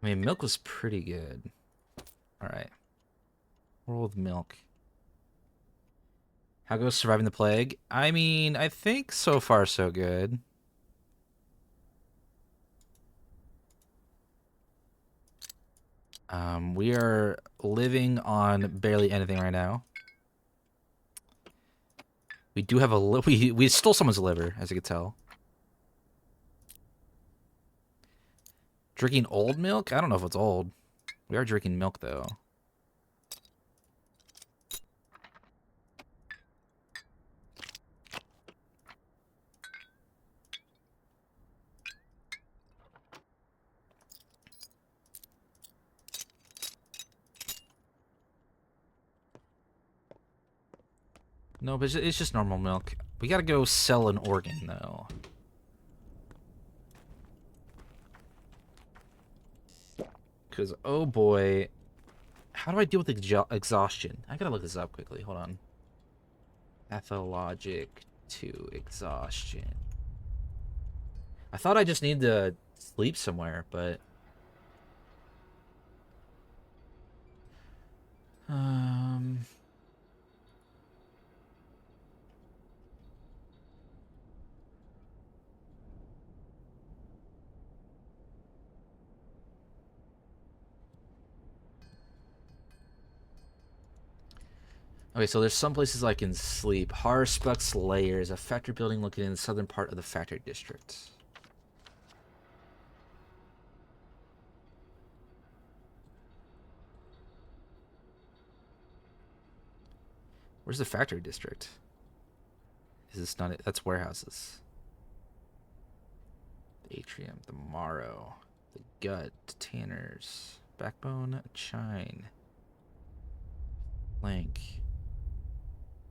I mean, milk was pretty good. Alright. Roll with milk. How goes surviving the plague? I mean, I think so far so good. We are living on barely anything right now. We do have a we stole someone's liver, as you can tell. Drinking old milk? I don't know if it's old. We are drinking milk though. No, but it's just normal milk. We gotta go sell an organ, though. Because, oh boy. How do I deal with exhaustion? I gotta look this up quickly. Hold on. Pathologic to exhaustion. I thought I just need to sleep somewhere, but... Okay, so there's some places I can sleep. Harspux Lair is a factory building located in the southern part of the factory district. Where's the factory district? Is this not it? That's warehouses. The atrium, the marrow, the gut, Tanner's, Backbone, chine. Link.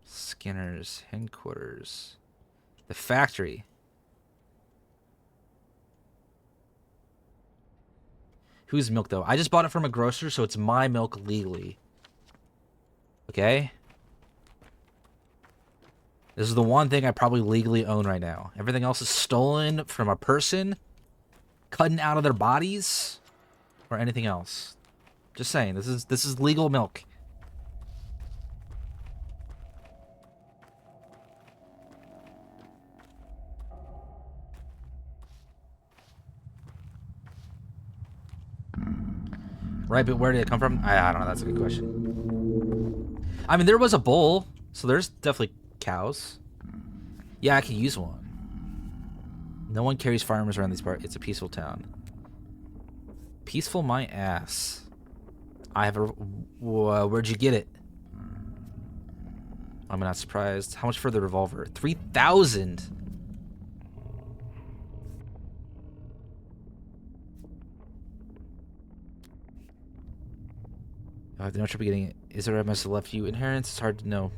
Skinner's headquarters. The factory. Whose milk, though? I just bought it from a grocer, so it's my milk legally. Okay? This is the one thing I probably legally own right now. Everything else is stolen from a person, cutting out of their bodies, or anything else. Just saying, this is legal milk. Right, but where did it come from? I don't know. That's a good question. I mean, there was a bull, so there's definitely cows. Yeah, I can use one. No one carries firearms around these parts. It's a peaceful town. Peaceful my ass. I have a... where'd you get it? I'm not surprised. How much for the revolver? 3,000! I have no trouble getting it. Is there a must have left you inheritance? It's hard to know.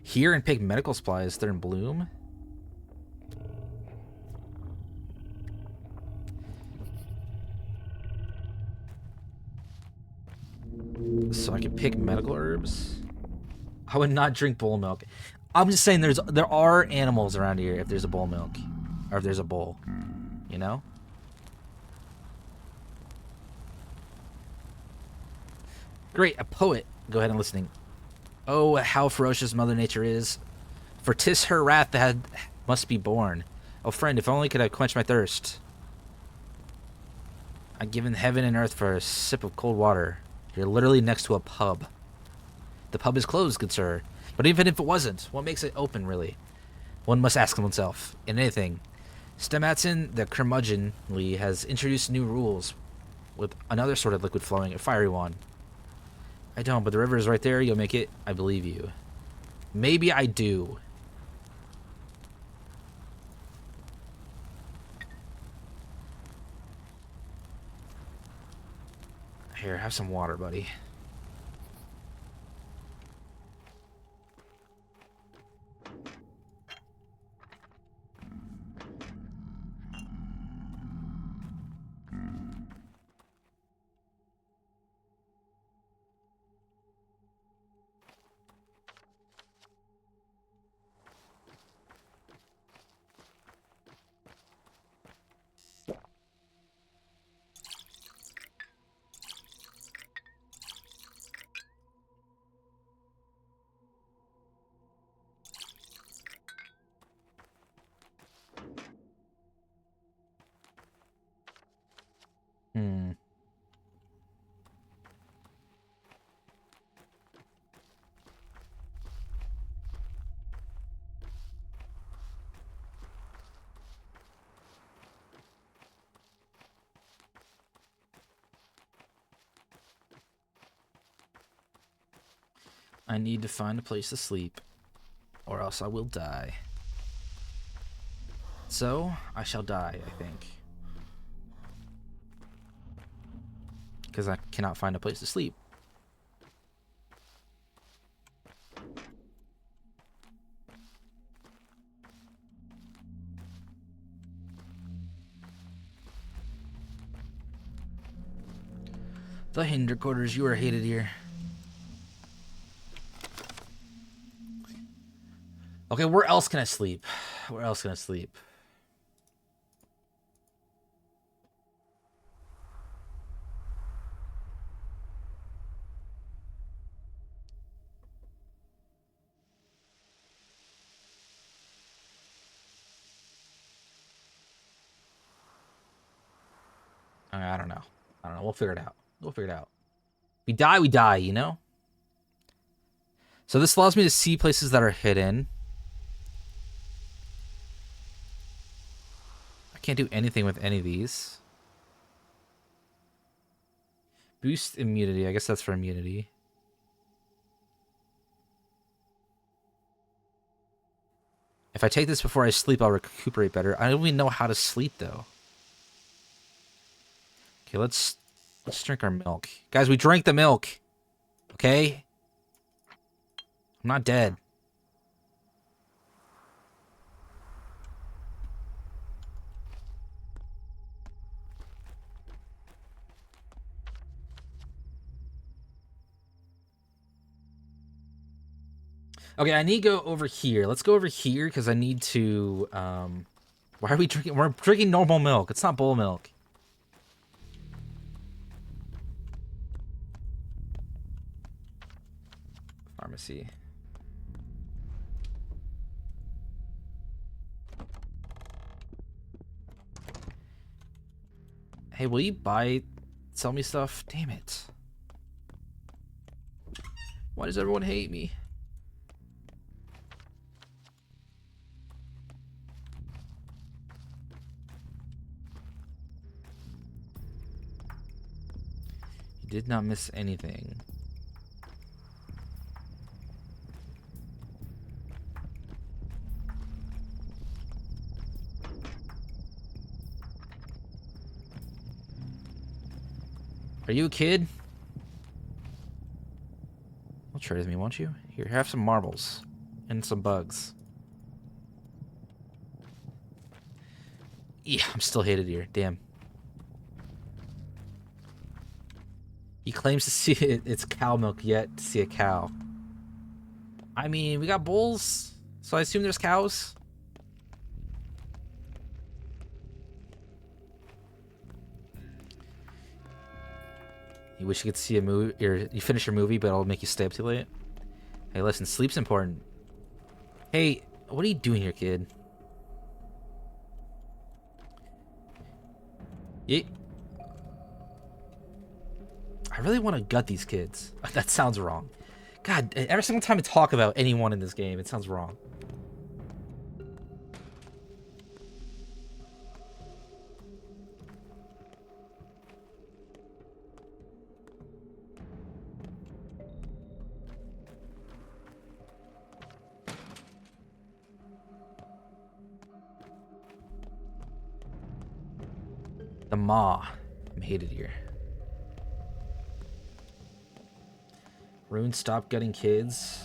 Here and pick medical supplies. They're in bloom. So I can pick medical herbs. I would not drink bull milk. I'm just saying there are animals around here if there's a bull milk. Or if there's a bull. You know? Great, a poet. Go ahead and listening. Oh, how ferocious Mother Nature is. For 'tis her wrath that must be born. Oh, friend, if only could I quench my thirst. I'd given heaven and earth for a sip of cold water. You're literally next to a pub. The pub is closed, good sir. But even if it wasn't, what makes it open, really? One must ask oneself. In anything. Stematson, the curmudgeonly, has introduced new rules with another sort of liquid flowing, a fiery one. I don't, but the river is right there. You'll make it. I believe you. Maybe I do. Here, have some water, buddy. I need to find a place to sleep, or else I will die. So, I shall die, I think. Because I cannot find a place to sleep. The hinder quarters, you are hated here. Okay, where else can I sleep? Where else can I sleep? I don't know. I don't know. We'll figure it out. We'll figure it out. We die, you know? So this allows me to see places that are hidden. I can't do anything with any of these. Boost immunity. I guess that's for immunity. If I take this before I sleep, I'll recuperate better. I don't even know how to sleep, though. Okay, let's drink our milk. Guys, we drank the milk. Okay? I'm not dead. Okay, I need to go over here. Let's go over here because I need to, why are we drinking? We're drinking normal milk. It's not bull milk. Pharmacy. Hey, will you sell me stuff? Damn it. Why does everyone hate me? You did not miss anything. Are you a kid? You'll trade with me, won't you? Here, have some marbles. And some bugs. Yeah, I'm still hated here. Damn. He claims to see it's cow milk yet to see a cow. I mean, we got bulls, so I assume there's cows. You wish you could see a movie, or you finish your movie, but it'll make you stay up too late. Hey, listen, sleep's important. Hey, what are you doing here, kid? I really want to gut these kids. That sounds wrong. God, every single time I talk about anyone in this game, it sounds wrong. The maw. I'm hated here. Rune, stop gutting kids.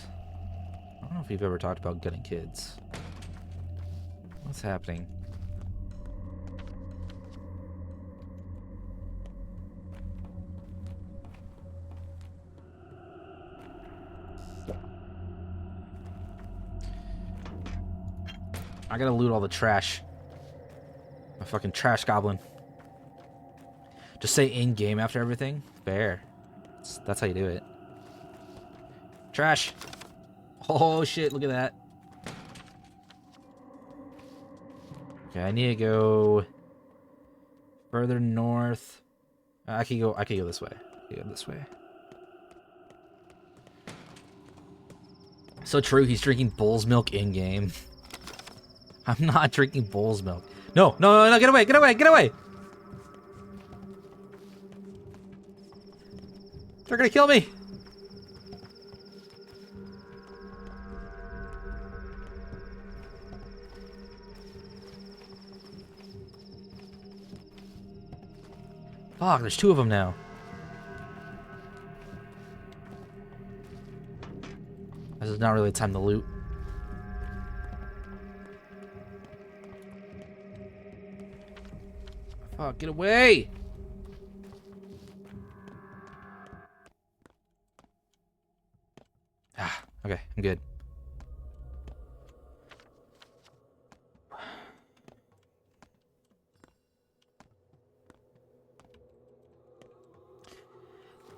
I don't know if we've ever talked about gutting kids. What's happening? I gotta loot all the trash. A fucking trash goblin. Just say in game after everything. Fair. That's how you do it. Trash. Oh shit, look at that. Okay, I need to go further north. I could go this way. I could go this way. So true, he's drinking bull's milk in game. I'm not drinking bull's milk. No, no, no, no, get away, get away, get away! They're gonna kill me! Fuck, there's two of them now. This is not really time to loot. Fuck, get away! Ah, okay, I'm good.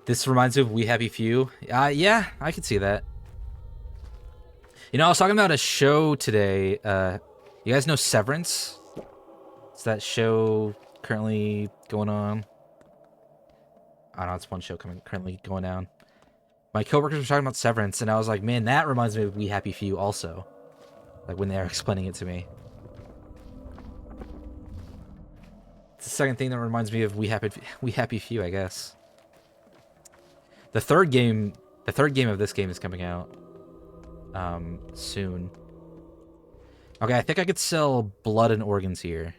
This reminds me of We Happy Few. Yeah, I can see that. You know, I was talking about a show today. You guys know Severance? It's that show currently going on. I don't know, it's one show currently going down. My coworkers were talking about Severance, and I was like, man, that reminds me of We Happy Few also. Like, when they were explaining it to me. It's the second thing that reminds me of We Happy Few, I guess. The third game of this game is coming out soon. Okay, I think I could sell blood and organs here.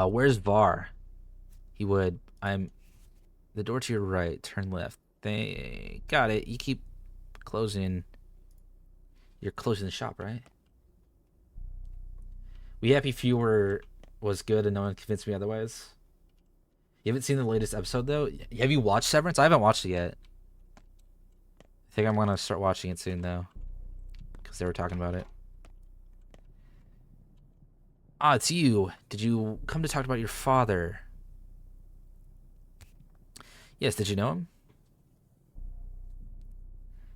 Where's Var? He would. I'm... The door to your right. Turn left. They... Got it. You keep closing... You're closing the shop, right? We Happy Few was good and no one convinced me otherwise. You haven't seen the latest episode, though? Have you watched Severance? I haven't watched it yet. I think I'm going to start watching it soon, though. Because they were talking about it. Ah, it's you. Did you come to talk about your father? Yes, did you know him?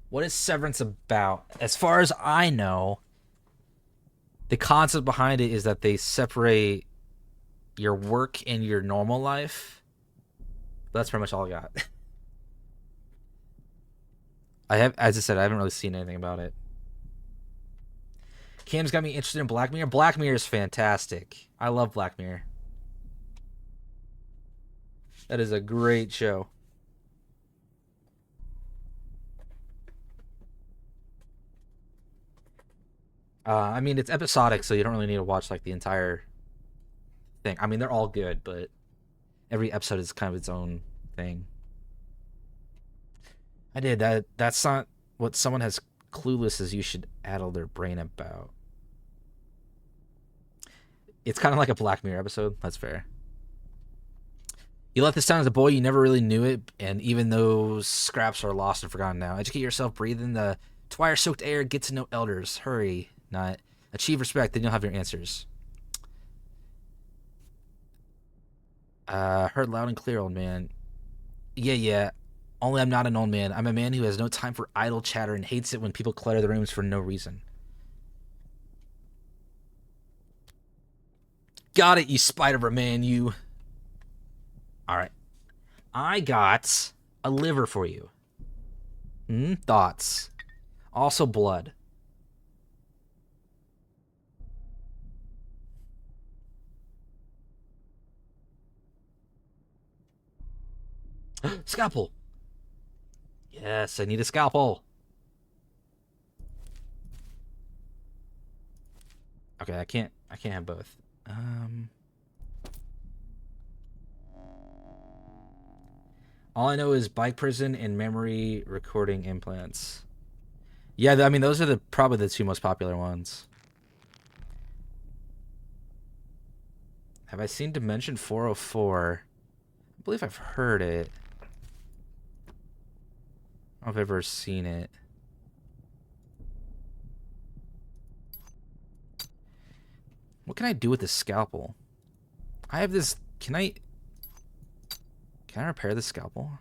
What is Severance about? As far as I know, the concept behind it is that they separate your work and your normal life. That's pretty much all I got. As I said, I haven't really seen anything about it. Cam's got me interested in Black Mirror. Black Mirror is fantastic. I love Black Mirror. That is a great show. I mean, it's episodic, so you don't really need to watch like the entire thing. I mean, they're all good, but every episode is kind of its own thing. I did that. That's not what someone as clueless as you should addle their brain about. It's kind of like a Black Mirror episode. That's fair. You left this town as a boy. You never really knew it, and even those scraps are lost and forgotten now. Educate yourself. Breathe in the twilight-soaked air. Get to know elders. Hurry. Not achieve respect. Then you'll have your answers. Heard loud and clear, old man. Yeah. Only I'm not an old man. I'm a man who has no time for idle chatter and hates it when people clutter the rooms for no reason. Got it, you Spider-Man, you. Alright. I got a liver for you. Thoughts. Also blood. Scalpel. Yes, I need a scalpel. Okay, I can't have both. All I know is bike prison and memory recording implants. Yeah, I mean those are probably the two most popular ones. Have I seen Dimension 404? I believe I've heard it. I don't know if I've ever seen it. What can I do with this scalpel? I have this... Can I repair this scalpel?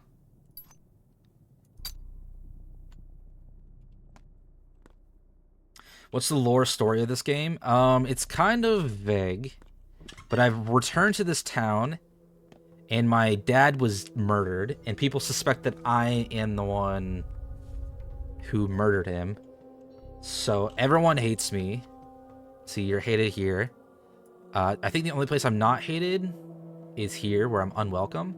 What's the lore story of this game? It's kind of vague. But I've returned to this town, and my dad was murdered, and people suspect that I am the one who murdered him. So everyone hates me. See, you're hated here. I think the only place I'm not hated is here, where I'm unwelcome.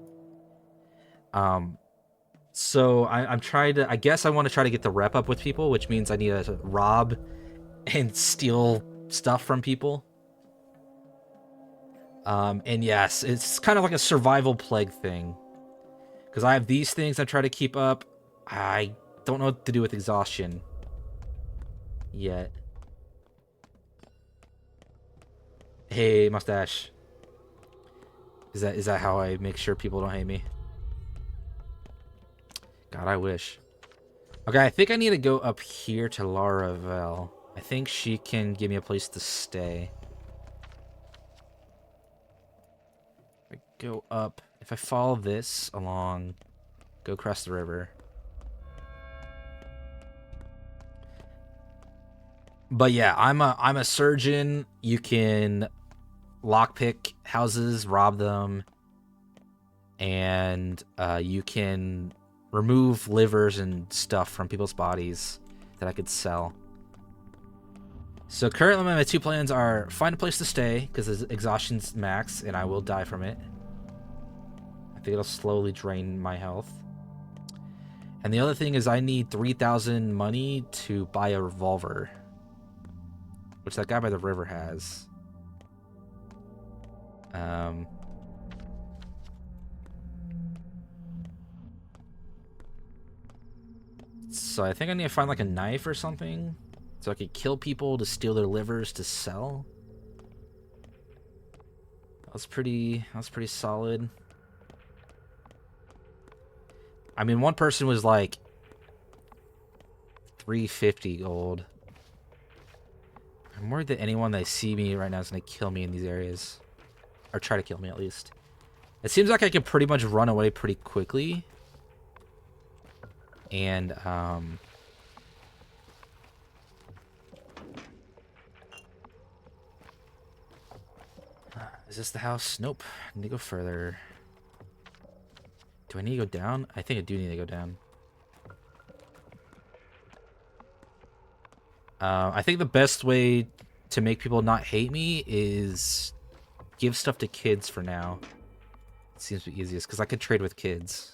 So I'm trying to... I guess I want to try to get the rep up with people, which means I need to rob and steal stuff from people. And yes, it's kind of like a survival plague thing. Because I have these things I try to keep up. I don't know what to do with exhaustion yet. Hey, mustache. Is that how I make sure people don't hate me? God, I wish. Okay, I think I need to go up here to Laravel. I think she can give me a place to stay. If I go up, if I follow this along, go across the river. But yeah, I'm a surgeon. You can lockpick houses, rob them, and you can remove livers and stuff from people's bodies that I could sell. So currently my two plans are find a place to stay, because the exhaustion's max, and I will die from it. I think it'll slowly drain my health. And the other thing is I need 3,000 money to buy a revolver, which that guy by the river has. So I think I need to find like a knife or something, so I could kill people to steal their livers to sell. That was pretty solid. I mean, one person was like 350 gold. I'm worried that anyone that see me right now is gonna kill me in these areas, or try to kill me at least. It seems like I can pretty much run away pretty quickly. And is this the house? Nope. I need to go further. Do I need to go down? I think I do need to go down. I think the best way to make people not hate me is give stuff to kids for now. It seems the easiest, because I could trade with kids.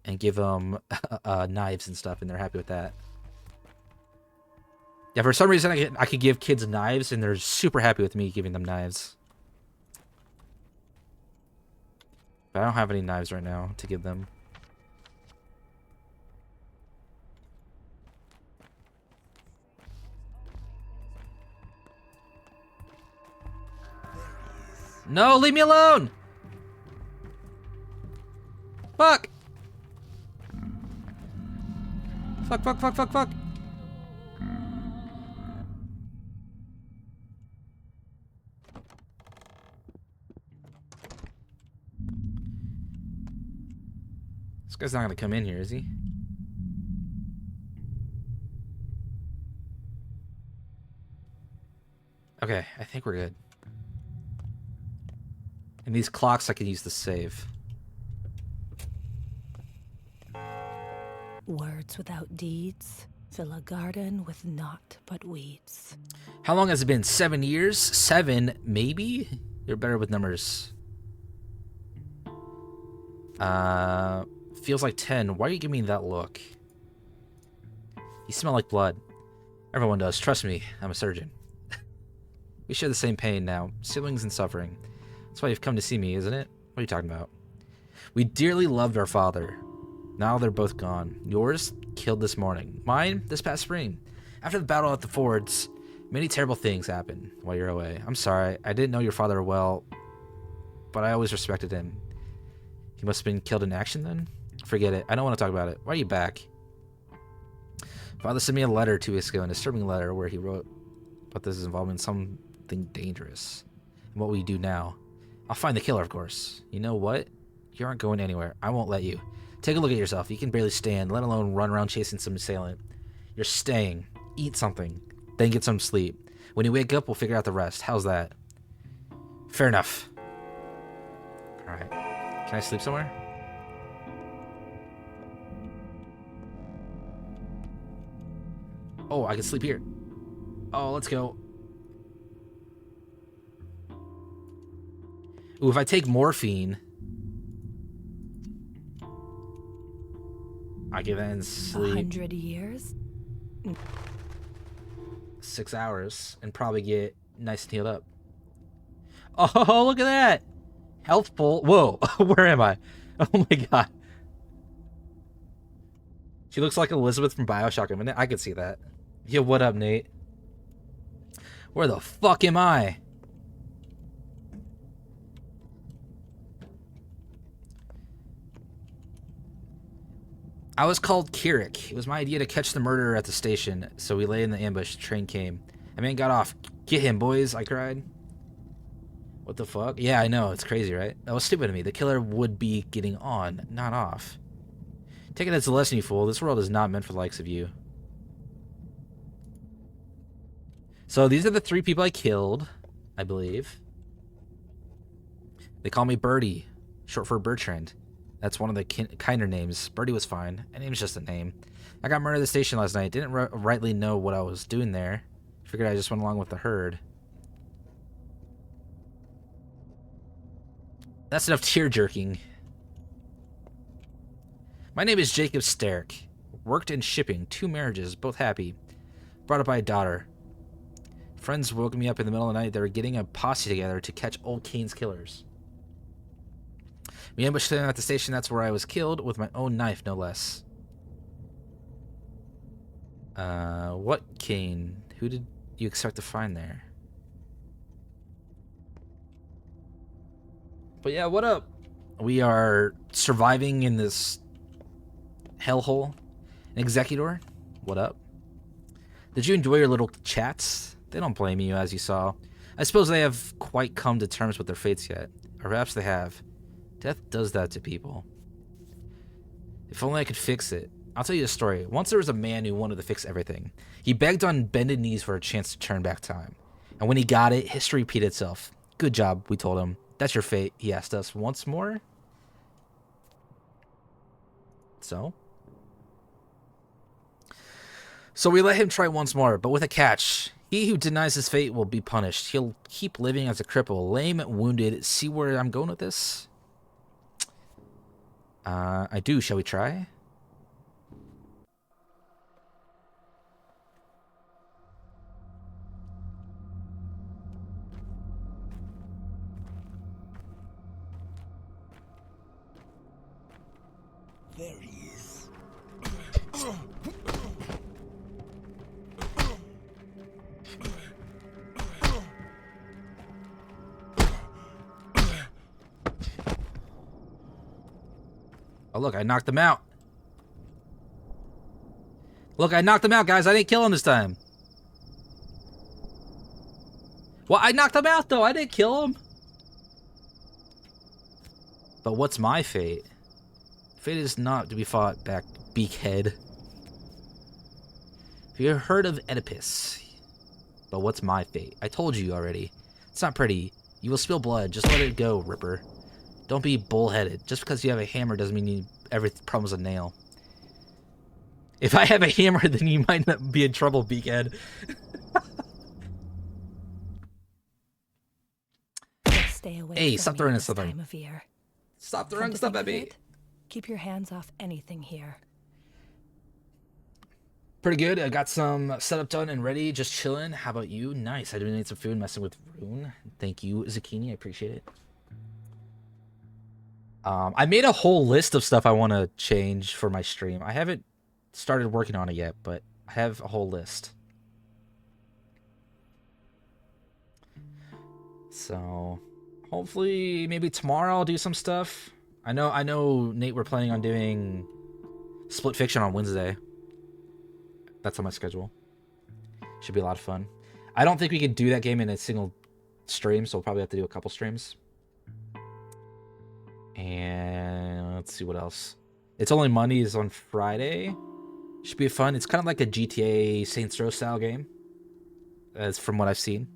And give them knives and stuff, and they're happy with that. Yeah, for some reason I could give kids knives, and they're super happy with me giving them knives. But I don't have any knives right now to give them. No, leave me alone! Fuck! Fuck, fuck, fuck, fuck, fuck. This guy's not gonna come in here, is he? Okay, I think we're good. And these clocks I can use to save. Words without deeds fill a garden with naught but weeds. How long has it been? 7 years? 7, maybe? You're better with numbers. Feels like 10. Why are you giving me that look? You smell like blood. Everyone does. Trust me, I'm a surgeon. We share the same pain now. Siblings and suffering. That's why you've come to see me, isn't it? What are you talking about? We dearly loved our father. Now they're both gone. Yours, killed this morning. Mine, this past spring. After the battle at the fords, many terrible things happened while you're away. I'm sorry, I didn't know your father well, but I always respected him. He must have been killed in action then? Forget it, I don't want to talk about it. Why are you back? Father sent me a letter 2 weeks ago, a disturbing letter where he wrote about this involvement in something dangerous. And what will you do now? I'll find the killer, of course. You know what? You aren't going anywhere. I won't let you. Take a look at yourself. You can barely stand, let alone run around chasing some assailant. You're staying. Eat something. Then get some sleep. When you wake up, we'll figure out the rest. How's that? Fair enough. Alright. Can I sleep somewhere? Oh, I can sleep here. Oh, let's go. Ooh, if I take morphine, I can then sleep 100 years? 6 hours and probably get nice and healed up. Oh, look at that! Health pull. Whoa, where am I? Oh my god. She looks like Elizabeth from BioShock a minute. I could see that. Yo, what up, Nate? Where the fuck am I? I was called Kirik. It was my idea to catch the murderer at the station, so we lay in the ambush. The train came. A man got off. Get him, boys, I cried. What the fuck? Yeah, I know. It's crazy, right? That was stupid of me. The killer would be getting on, not off. Take it as a lesson, you fool. This world is not meant for the likes of you. So these are the 3 people I killed, I believe. They call me Birdie, short for Bertrand. That's one of the kinder names. Birdie was fine. A name's just a name. I got murdered at the station last night. Didn't rightly know what I was doing there. Figured I just went along with the herd. That's enough tear jerking. My name is Jacob Sterrick. Worked in shipping, 2 marriages, both happy. Brought up by a daughter. Friends woke me up in the middle of the night. They were getting a posse together to catch old Kane's killers. We ambushed them at the station. That's where I was killed with my own knife, no less. What Kane? Who did you expect to find there? But yeah, what up? We are surviving in this hellhole. An executor? What up? Did you enjoy your little chats? They don't blame you, as you saw. I suppose they have quite come to terms with their fates yet. Or perhaps they have. Death does that to people. If only I could fix it. I'll tell you a story. Once there was a man who wanted to fix everything. He begged on bended knees for a chance to turn back time. And when he got it, history repeated itself. Good job, we told him. That's your fate, he asked us once more. So we let him try once more, but with a catch. He who denies his fate will be punished. He'll keep living as a cripple, lame, wounded. See where I'm going with this? I do. Shall we try? There he is. Oh, look, I knocked him out. Look, I knocked him out, guys. I didn't kill him this time. Well, I knocked him out, though. I didn't kill him. But what's my fate? Fate is not to be fought back, beakhead. Have you heard of Oedipus? But what's my fate? I told you already. It's not pretty. You will spill blood. Just let it go, Ripper. Don't be bullheaded. Just because you have a hammer doesn't mean every problem's a nail. If I have a hammer, then you might not be in trouble, beakhead. Stay away Hey, from stop me throwing this stuff at me. time of year. Stop Come throwing to stuff think at of me. it, keep your hands off anything here. Pretty good. I got some setup done and ready, just chilling. How about you? Nice. I do need some food, messing with Rune. Thank you, Zucchini. I appreciate it. I made a whole list of stuff I want to change for my stream. I haven't started working on it yet, but I have a whole list. So, hopefully, maybe tomorrow I'll do some stuff. I know, Nate, we're planning on doing Split Fiction on Wednesday. That's on my schedule. Should be a lot of fun. I don't think we can do that game in a single stream, so we'll probably have to do a couple streams. And let's see what else. It's Only Mondays on Friday. Should be fun. It's kind of like a GTA Saints Row style game, as from what I've seen.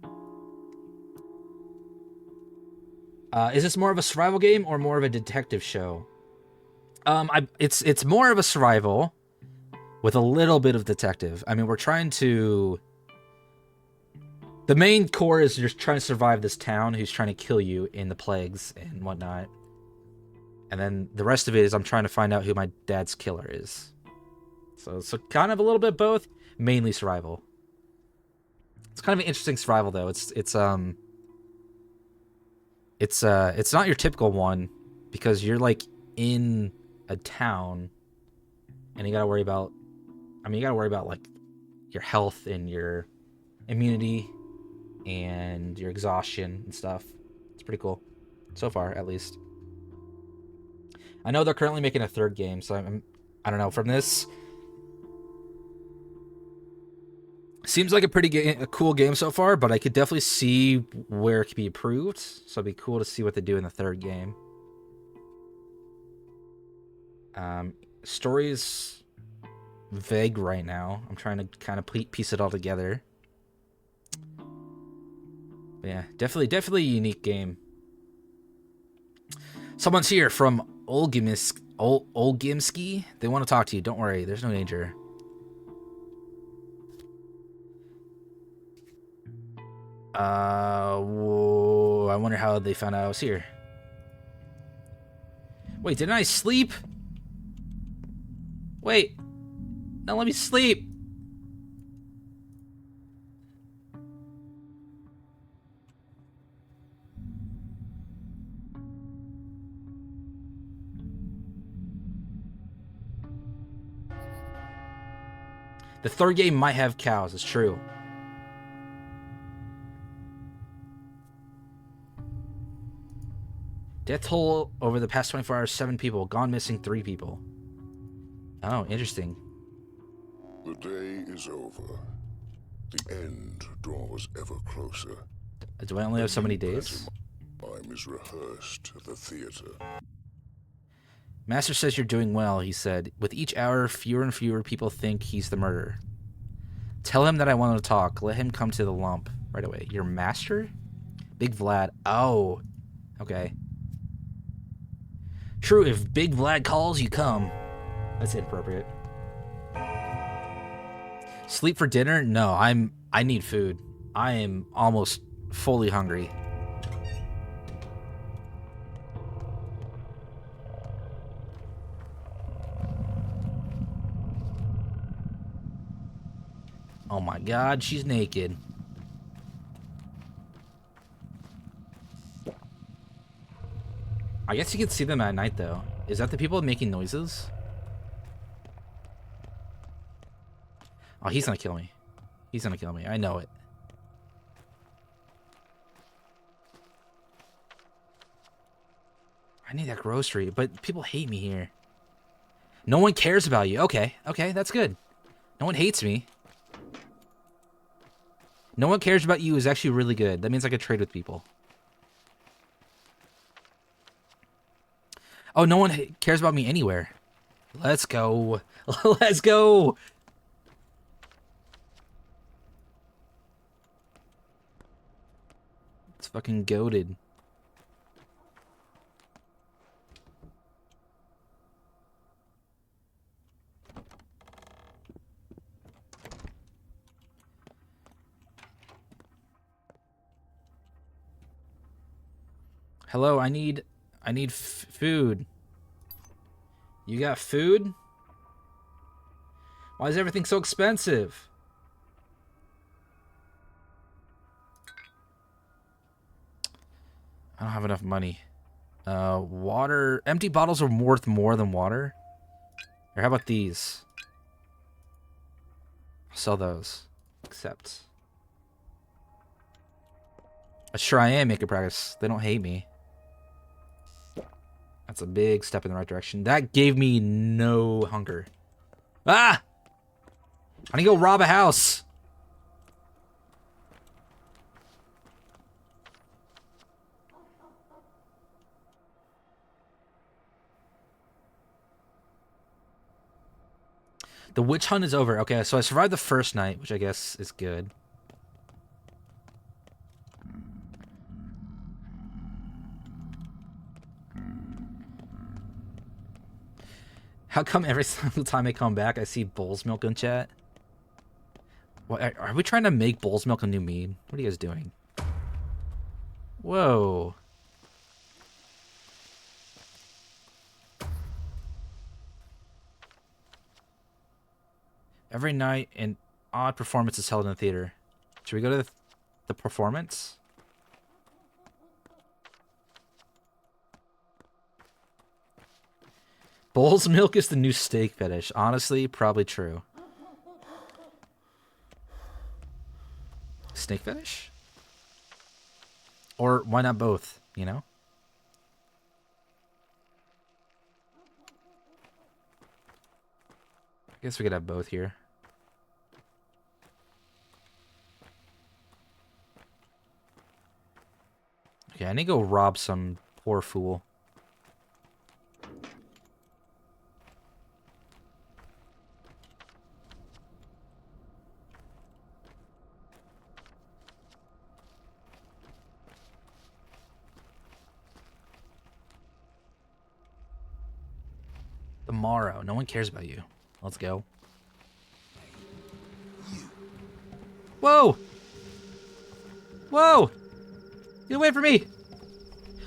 Is this more of a survival game or more of a detective show? It's more of a survival with a little bit of detective. I mean, we're trying to... The main core is you're trying to survive this town who's trying to kill you in the plagues and whatnot. And then the rest of it is I'm trying to find out who my dad's killer is. So kind of a little bit both, mainly survival. It's kind of an interesting survival though. It's not your typical one because you're like in a town and you gotta worry about like your health and your immunity and your exhaustion and stuff. It's pretty cool. So far, at least. I know they're currently making a third game, so I don't know. From this, seems like a cool game so far, but I could definitely see where it could be improved. So it'd be cool to see what they do in the third game. Story's vague right now. I'm trying to kind of piece it all together. But yeah, definitely a unique game. Someone's here from Olgimski. They want to talk to you. Don't worry. There's no danger. Whoa, I wonder how they found out I was here. Wait, didn't I sleep? Wait. Now let me sleep. The third game might have cows, it's true. Death toll over the past 24 hours, 7 people. Gone missing, 3 people. Oh, interesting. The day is over. The end draws ever closer. Do I only have so many days? Time is rehearsed at the theater. Master says you're doing well, he said. With each hour, fewer and fewer people think he's the murderer. Tell him that I want to talk. Let him come to the lump right away. Your master? Big Vlad. Oh. Okay. True, if Big Vlad calls, you come. That's inappropriate. Sleep for dinner? No, I need food. I am almost fully hungry. Oh my god, she's naked. I guess you can see them at night, though. Is that the people making noises? Oh, he's gonna kill me. He's gonna kill me. I know it. I need that grocery, but people hate me here. No one cares about you. Okay, okay, that's good. No one hates me. No one cares about you is actually really good. That means I could trade with people. Oh, no one cares about me anywhere. Let's go. Let's go. It's fucking goated. Hello, I need food. You got food? Why is everything so expensive? I don't have enough money. Water. Empty bottles are worth more than water. Or how about these? I'll sell those. Accept. Sure, I am making progress. They don't hate me. That's a big step in the right direction. That gave me no hunger. Ah! I need to go rob a house. The witch hunt is over. Okay, so I survived the first night, which I guess is good. How come every single time I come back, I see Bull's Milk in chat? What, are we trying to make Bull's Milk a new meme? What are you guys doing? Whoa. Every night, an odd performance is held in the theater. Should we go to the performance? Bull's Milk is the new steak fetish. Honestly, probably true. Snake fetish? Or why not both, you know? I guess we could have both here. Okay, I need to go rob some poor fool. The Morrow. No one cares about you. Let's go. Whoa! Whoa! Get away from me!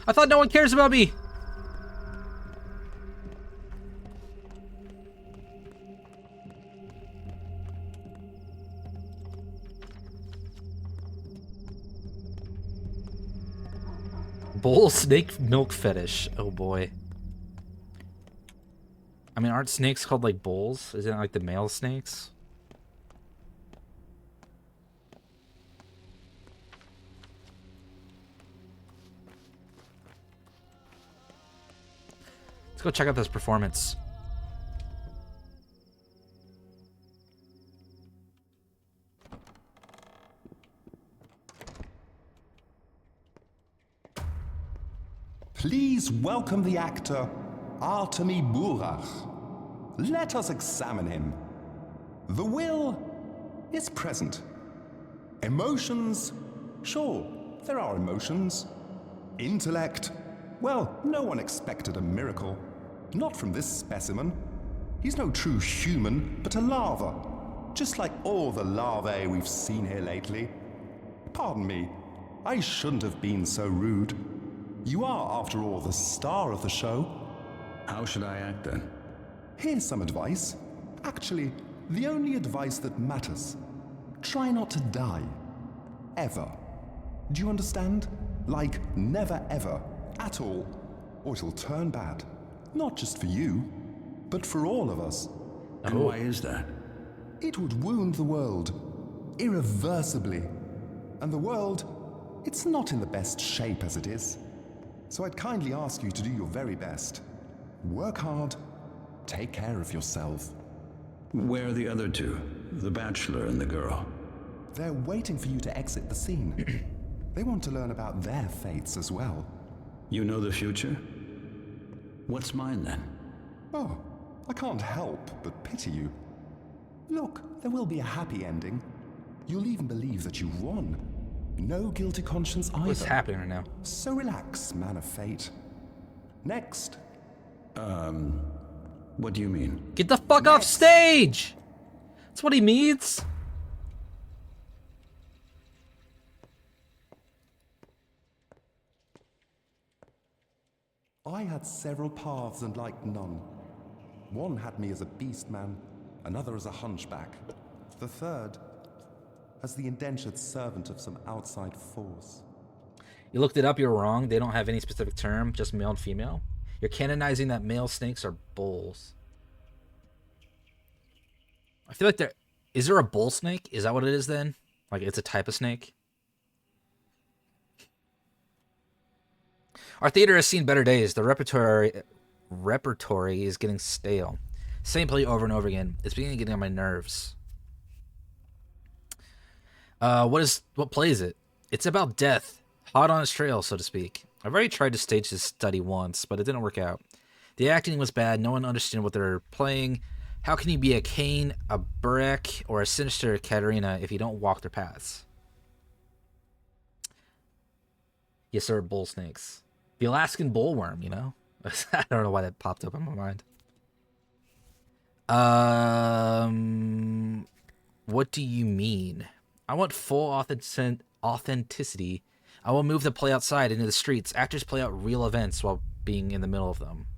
I thought no one cares about me! Bull snake milk fetish. Oh boy. I mean, aren't snakes called like bulls? Isn't it like the male snakes? Let's go check out this performance. Please welcome the actor, Artemi Burach. Let us examine him. The will is present. Emotions? Sure, there are emotions. Intellect? Well, no one expected a miracle. Not from this specimen. He's no true human, but a larva. Just like all the larvae we've seen here lately. Pardon me, I shouldn't have been so rude. You are, after all, the star of the show. How should I act then? Here's some advice. Actually, the only advice that matters. Try not to die. Ever. Do you understand? Like, never ever. At all. Or it'll turn bad. Not just for you, but for all of us. And why is that? It would wound the world. Irreversibly. And the world, it's not in the best shape as it is. So I'd kindly ask you to do your very best. Work hard. Take care of yourself. Where are the other two? The bachelor and the girl? They're waiting for you to exit the scene. They want to learn about their fates as well. You know the future? What's mine then? Oh, I can't help but pity you. Look, there will be a happy ending. You'll even believe that you've won. No guilty conscience either. What's happening right now? So relax, man of fate. Next. What do you mean? Get the fuck off stage! That's what he means. I had several paths and liked none. One had me as a beast man, another as a hunchback, the third as the indentured servant of some outside force. You looked it up, you're wrong. They don't have any specific term, just male and female. You're canonizing that male snakes are bulls. I feel like is there a bull snake? Is that what it is then? Like it's a type of snake? Our theater has seen better days. The repertory is getting stale. Same play over and over again. It's beginning to get on my nerves. What play is it? It's about death. Hot on its trail, so to speak. I've already tried to stage this study once, but it didn't work out. The acting was bad. No one understood what they were playing. How can you be a Cain, a Burek, or a sinister Katerina if you don't walk their paths? Yes, sir, bull snakes. The Alaskan bullworm, you know? I don't know why that popped up in my mind. What do you mean? I want full authenticity. I will move the play outside into the streets. Actors play out real events while being in the middle of them.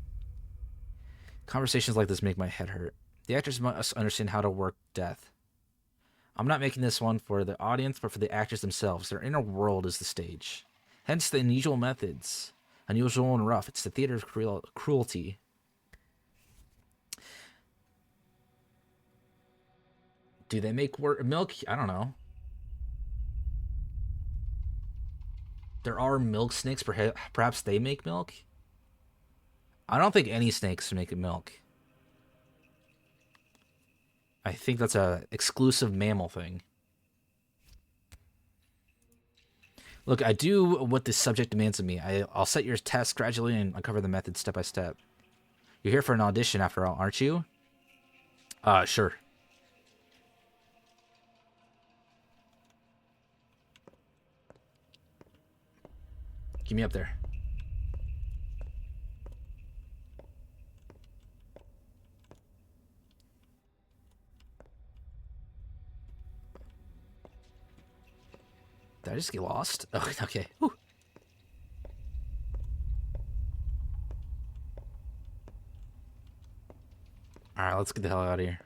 Conversations like this make my head hurt. The actors must understand how to work death. I'm not making this one for the audience, but for the actors themselves. Their inner world is the stage. Hence the unusual methods. Unusual and rough. It's the theater's cruelty. Do they make milk? I don't know. There are milk snakes. Perhaps they make milk? I don't think any snakes make milk. I think that's a exclusive mammal thing. Look, I do what the subject demands of me. I'll set your tasks gradually and uncover the method step by step. You're here for an audition after all, aren't you? Sure. Get me up there. Did I just get lost? Oh, okay. Whew. Alright, let's get the hell out of here.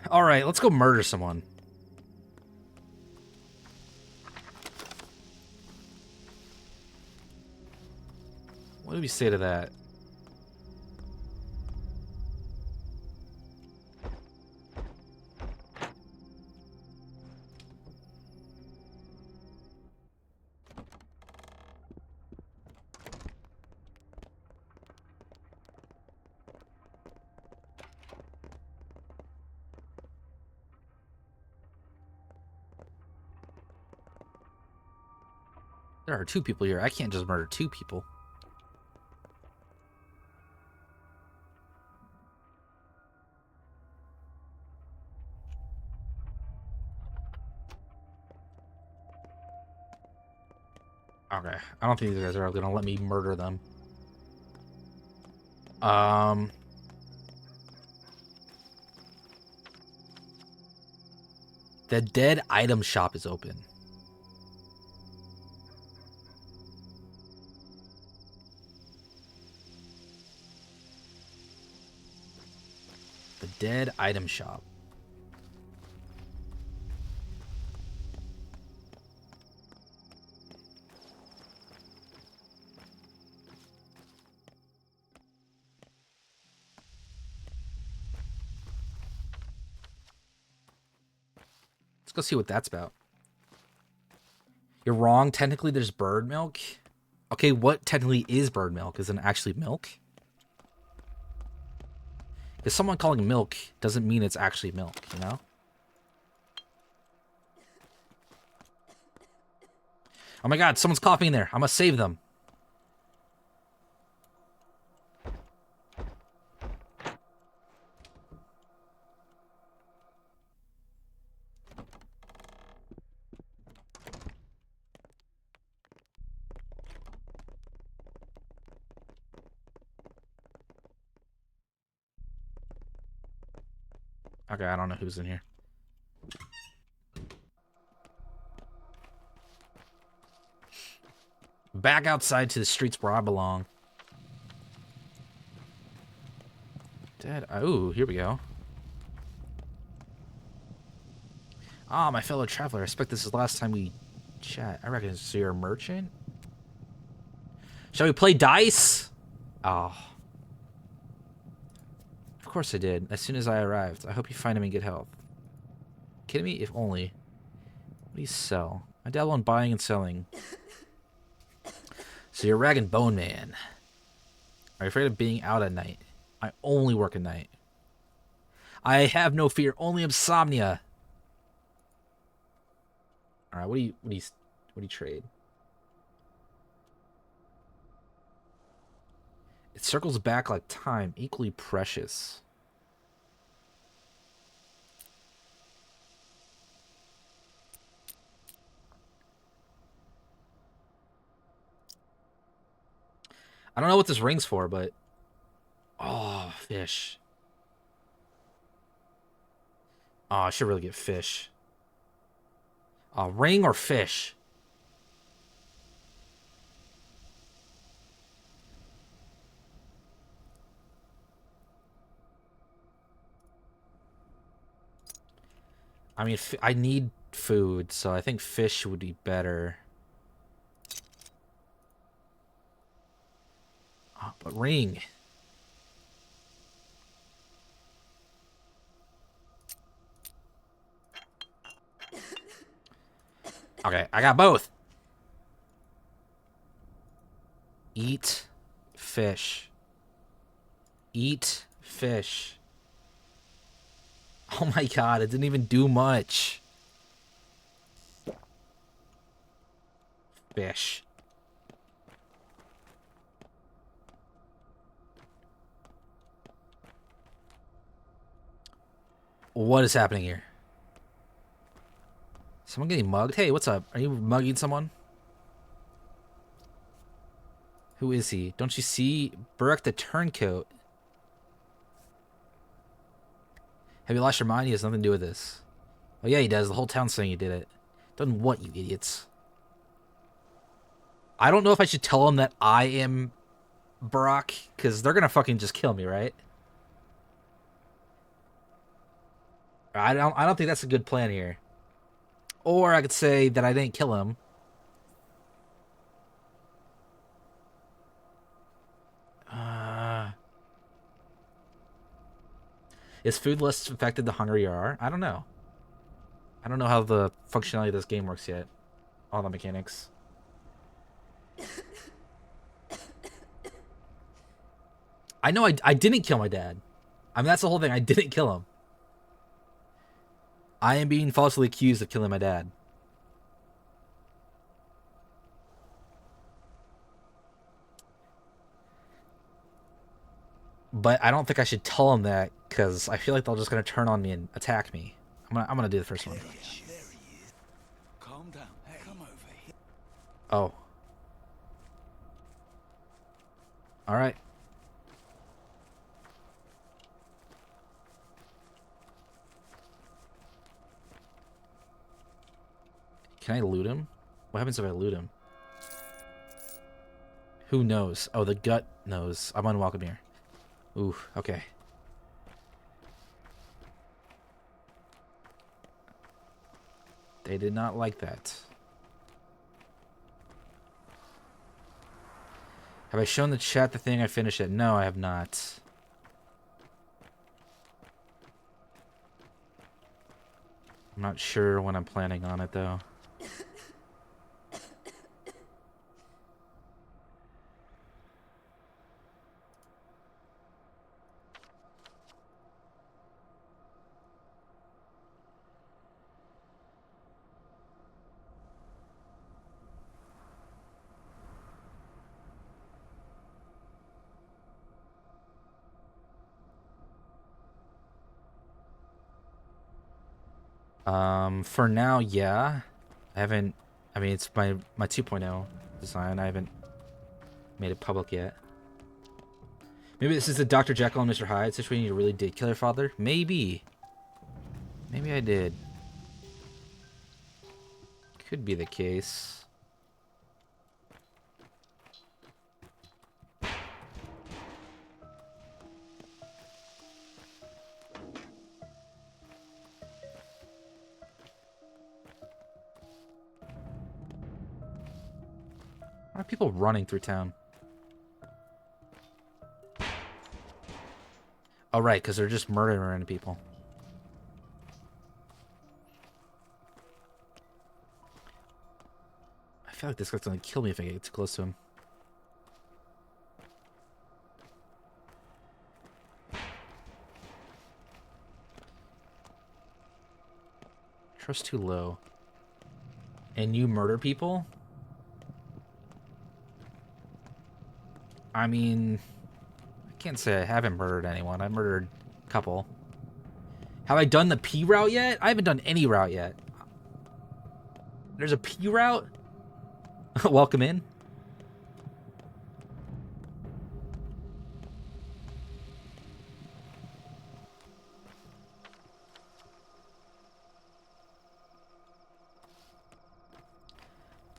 Alright, let's go murder someone. What do we say to that? There are 2 people here. I can't just murder 2 people. Okay. I don't think these guys are gonna let me murder them. The dead item shop is open. The dead item shop. Let's go see what that's about. You're wrong. Technically, there's bird milk. Okay, what technically is bird milk? Is it actually milk? Because someone calling milk doesn't mean it's actually milk, you know? Oh my god, someone's coughing in there. I'm gonna save them. Okay, I don't know who's in here. Back outside to the streets where I belong. Dead. Oh, here we go. Ah, my fellow traveler. I expect this is the last time we chat. I reckon so you're a merchant? Shall we play dice? Oh. Of course I did. As soon as I arrived. I hope you find him in good health. Kidding me? If only. What do you sell? I dabble in buying and selling. So you're a rag and bone man. Are you afraid of being out at night? I only work at night. I have no fear, only insomnia. Alright, what do you trade? It circles back like time, equally precious. I don't know what this ring's for, but... Oh, fish. Oh, I should really get fish. Ring or fish? I mean, I need food, so I think fish would be better. Oh, but ring. Okay, I got both. Eat fish. Eat fish. Oh my god, it didn't even do much. Fish. What is happening here? Someone getting mugged? Hey, what's up? Are you mugging someone? Who is he? Don't you see? Burek the Turncoat. Have you lost your mind? He has nothing to do with this. Oh yeah, he does. The whole town's saying he did it. Done what, you idiots? I don't know if I should tell him that I am Brock, because they're gonna fucking just kill me, right? I don't think that's a good plan here. Or I could say that I didn't kill him. Is food less affected the hungrier you are? I don't know. I don't know how the functionality of this game works yet. All the mechanics. I know I didn't kill my dad. I mean, that's the whole thing. I didn't kill him. I am being falsely accused of killing my dad. But I don't think I should tell him that, because I feel like they're just gonna turn on me and attack me. I'm gonna do the first one. Calm down. Come over here. Oh. All right. Can I loot him? What happens if I loot him? Who knows? Oh, the gut knows. I'm unwelcome here. Ooh, okay. They did not like that. Have I shown the chat the thing I finished it? No, I have not. I'm not sure when I'm planning on it, though. For now, yeah. I haven't... I mean, it's my 2.0 design. I haven't made it public yet. Maybe this is the Dr. Jekyll and Mr. Hyde situation. You really did kill your father? Maybe. Maybe I did. Could be the case. Why are people running through town? Oh, right, because they're just murdering people. I feel like this guy's gonna kill me if I get too close to him. Trust too low. And you murder people? I mean, I can't say I haven't murdered anyone. I murdered a couple. Have I done the P route yet? I haven't done any route yet. There's a P route? Welcome in.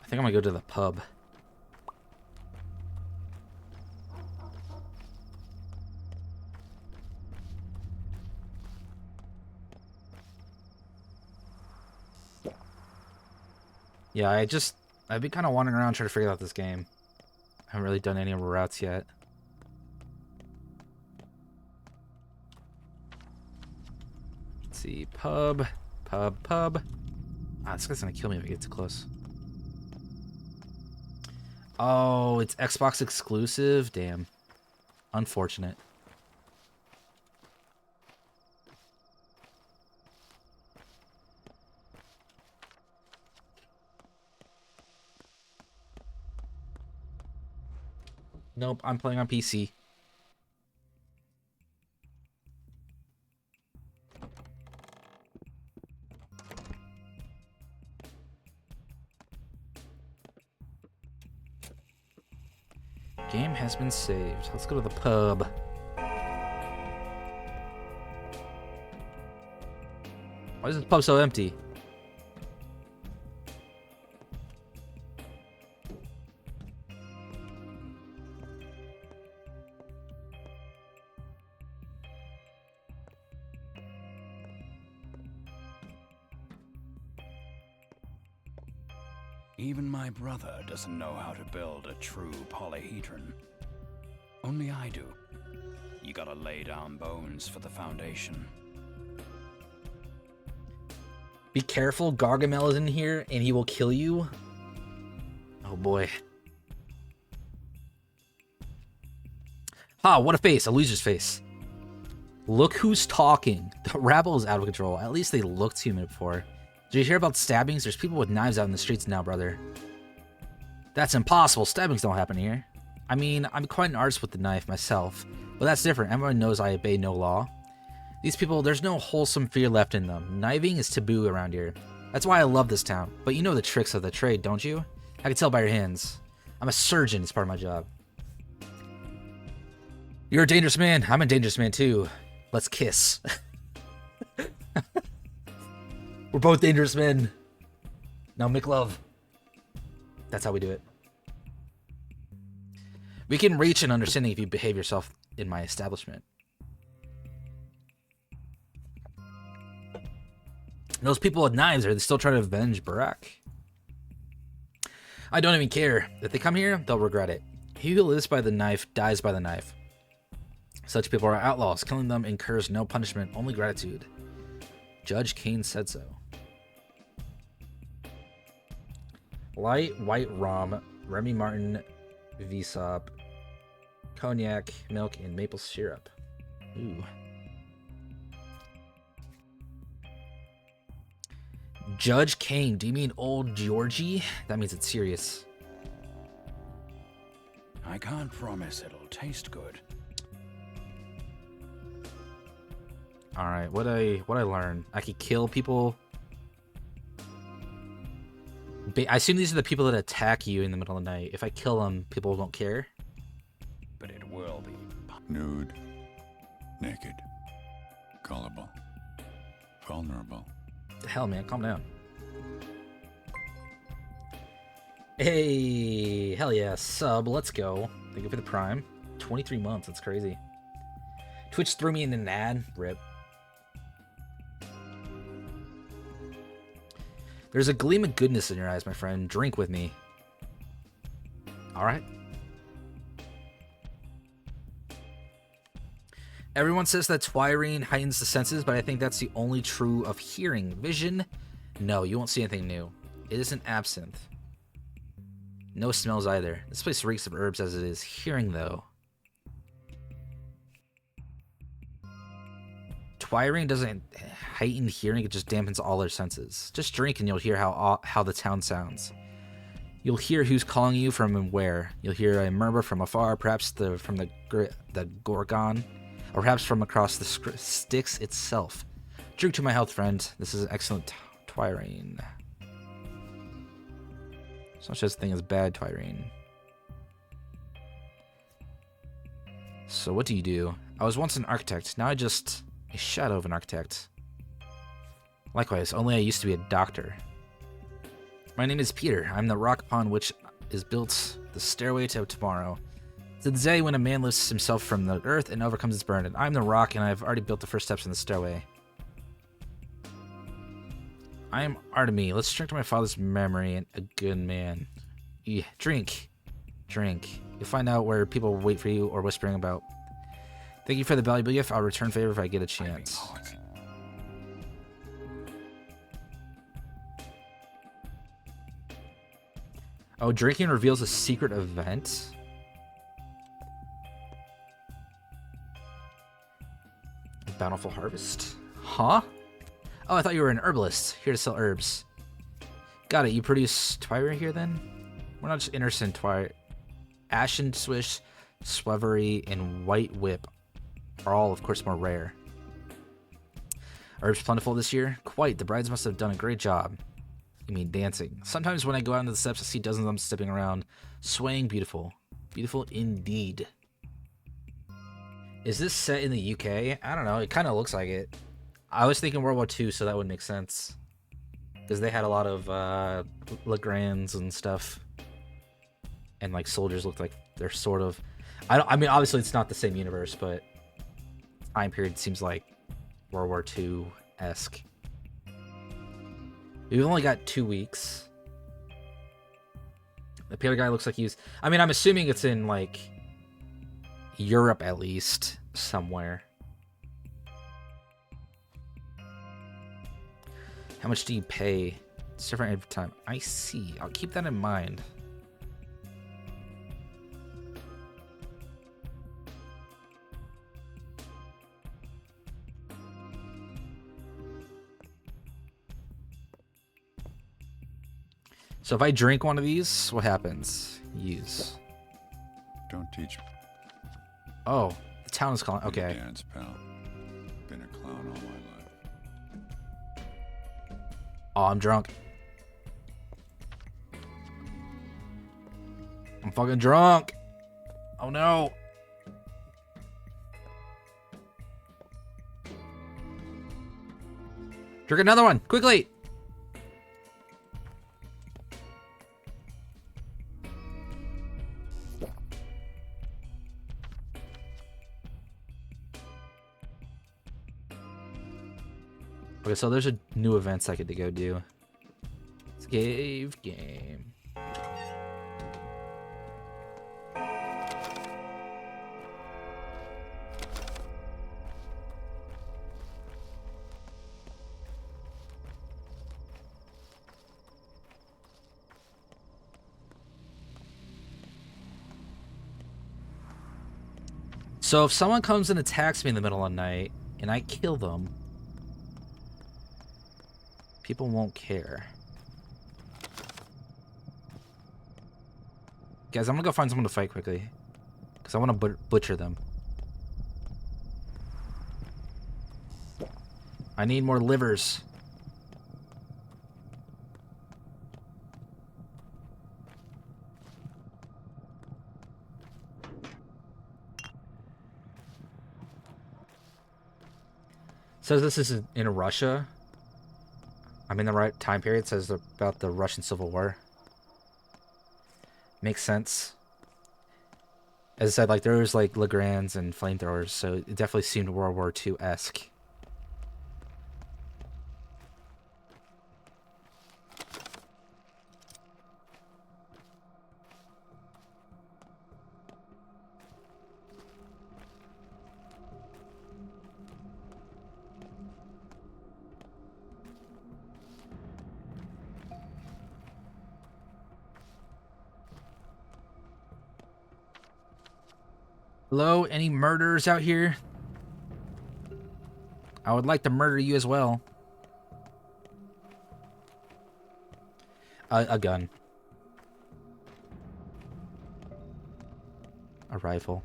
I think I'm gonna go to the pub. Yeah, I've been kind of wandering around trying to figure out this game. I haven't really done any of the routes yet. Let's see, pub. Ah, this guy's gonna kill me if I get too close. Oh, it's Xbox exclusive? Damn. Unfortunate. Nope, I'm playing on PC. Game has been saved. Let's go to the pub. Why is this pub so empty? Even my brother doesn't know how to build a true polyhedron. Only I do. You gotta lay down bones for the foundation. Be careful, Gargamel is in here and he will kill you. Oh boy. Ah, what a face, a loser's face. Look who's talking. The rabble is out of control. At least they looked human before. Did you hear about stabbings? There's people with knives out in the streets now, brother. That's impossible. Stabbings don't happen here. I mean, I'm quite an artist with the knife myself, but that's different. Everyone knows I obey no law. These people, there's no wholesome fear left in them. Kniving is taboo around here. That's why I love this town. But you know the tricks of the trade, don't you? I can tell by your hands. I'm a surgeon. It's part of my job. You're a dangerous man. I'm a dangerous man too. Let's kiss. We're both dangerous men. Now make love. That's how we do it. We can reach an understanding if you behave yourself in my establishment. Those people with knives, are they still trying to avenge Barack? I don't even care. If they come here, they'll regret it. He who lives by the knife dies by the knife. Such people are outlaws. Killing them incurs no punishment, only gratitude. Judge Kane said so. Light white rum, Remy Martin, Visop, cognac, milk, and maple syrup. Ooh. Judge Kane, do you mean old Georgie? That means it's serious. I can't promise it'll taste good. Alright, what I learn? I could kill people. I assume these are the people that attack you in the middle of the night. If I kill them, people won't care. But it will be. Nude, naked, gullible, vulnerable. The hell, man, calm down. Hey, hell yeah, sub, let's go. Thank you for the prime. 23 months, that's crazy. Twitch threw me in an ad, rip. There's a gleam of goodness in your eyes, my friend. Drink with me. Alright. Everyone says that Twirine heightens the senses, but I think that's the only true of hearing. Vision? No, you won't see anything new. It isn't absinthe. No smells either. This place reeks of herbs as it is. Hearing, though. Twirine doesn't heighten hearing, it just dampens all our senses. Just drink and you'll hear how the town sounds. You'll hear who's calling you from and where. You'll hear a murmur from afar, perhaps from the Gorgon, or perhaps from across the Styx itself. Drink to my health, friend. This is an excellent Twirine. There's no such thing as bad Twirine. So what do you do? I was once an architect, now I just... a shadow of an architect. Likewise, only I used to be a doctor. My name is Peter. I'm the rock upon which is built the stairway to tomorrow. To the day when a man lifts himself from the earth and overcomes its burden. I'm the rock, and I've already built the first steps in the stairway. I am Artemy. Let's drink to my father's memory and a good man. Yeah, drink. Drink. You'll find out where people wait for you or whispering about. Thank you for the valuable gift. I'll return favor if I get a chance. Oh, drinking reveals a secret event? Bountiful harvest? Huh? Oh, I thought you were an herbalist. Here to sell herbs. Got it. You produce Twirine here then? We're not just interested in Twirine. Ashen Swish, Swevery, and White Whip are all, of course, more rare. Herbs plentiful this year? Quite. The brides must have done a great job. You mean dancing. Sometimes when I go out into the steps, I see dozens of them stepping around, swaying beautiful. Beautiful indeed. Is this set in the UK? I don't know. It kind of looks like it. I was thinking World War II, so that would make sense. Because they had a lot of Legrands and stuff. And like soldiers looked like they're sort of... I mean, obviously it's not the same universe, but time period seems like World War II-esque. We've only got 2 weeks. The pale guy looks like he's... I mean, I'm assuming it's in, like, Europe at least, somewhere. How much do you pay? It's different every time. I see. I'll keep that in mind. So if I drink one of these, what happens? Use. Don't teach. Oh, the town is calling. Okay. Dance, pal. Been a clown all my life. Oh, I'm drunk. I'm fucking drunk. Oh no. Drink another one, quickly. Okay, so there's a new events I get to go do. Save game. So if someone comes and attacks me in the middle of the night and I kill them, people won't care. Guys, I'm gonna go find someone to fight quickly. Because I want to butcher them. I need more livers. Says this is in Russia. I'm in the right time period. It says about the Russian Civil War. Makes sense. As I said, like there was like Legrands and flamethrowers, so it definitely seemed World War II-esque. Hello, any murderers out here? I would like to murder you as well. A gun. A rifle.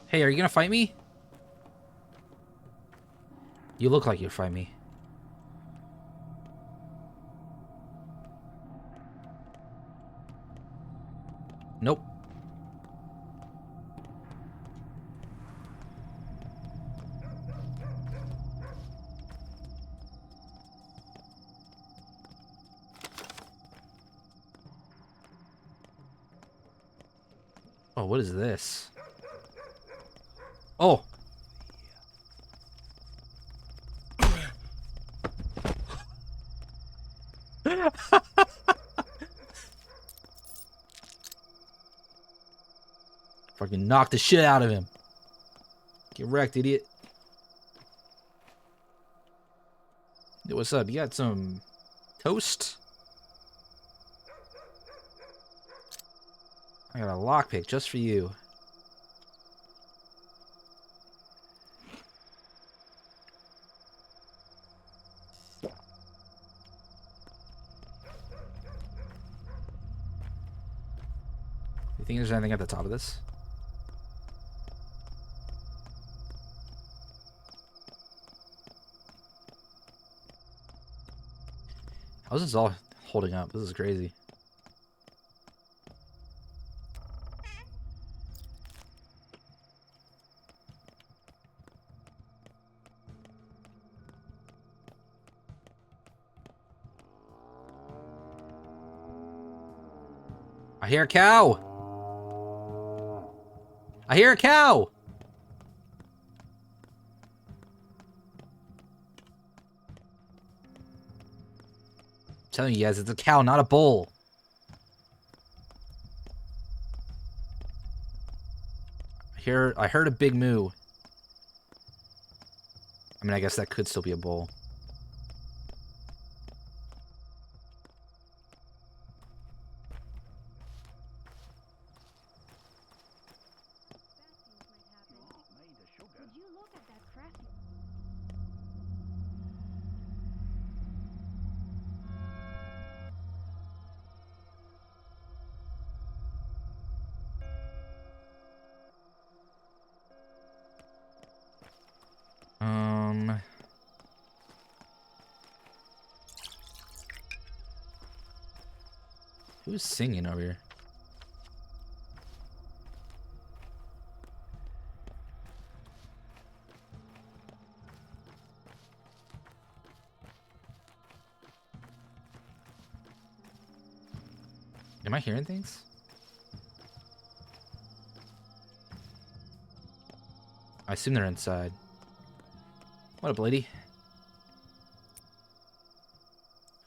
Hey, are you gonna fight me? You look like you'll fight me. Nope. Oh, what is this? Oh! Fucking knock the shit out of him. Get wrecked, idiot. Yo, what's up? You got some toast? I got a lockpick just for you. You think there's anything at the top of this? How's this all holding up? This is crazy. I hear a cow! I hear a cow! I'm telling you guys, it's a cow, not a bull. I heard a big moo. I mean, I guess that could still be a bull. Who's singing over here? Am I hearing things? I assume they're inside. What up, lady?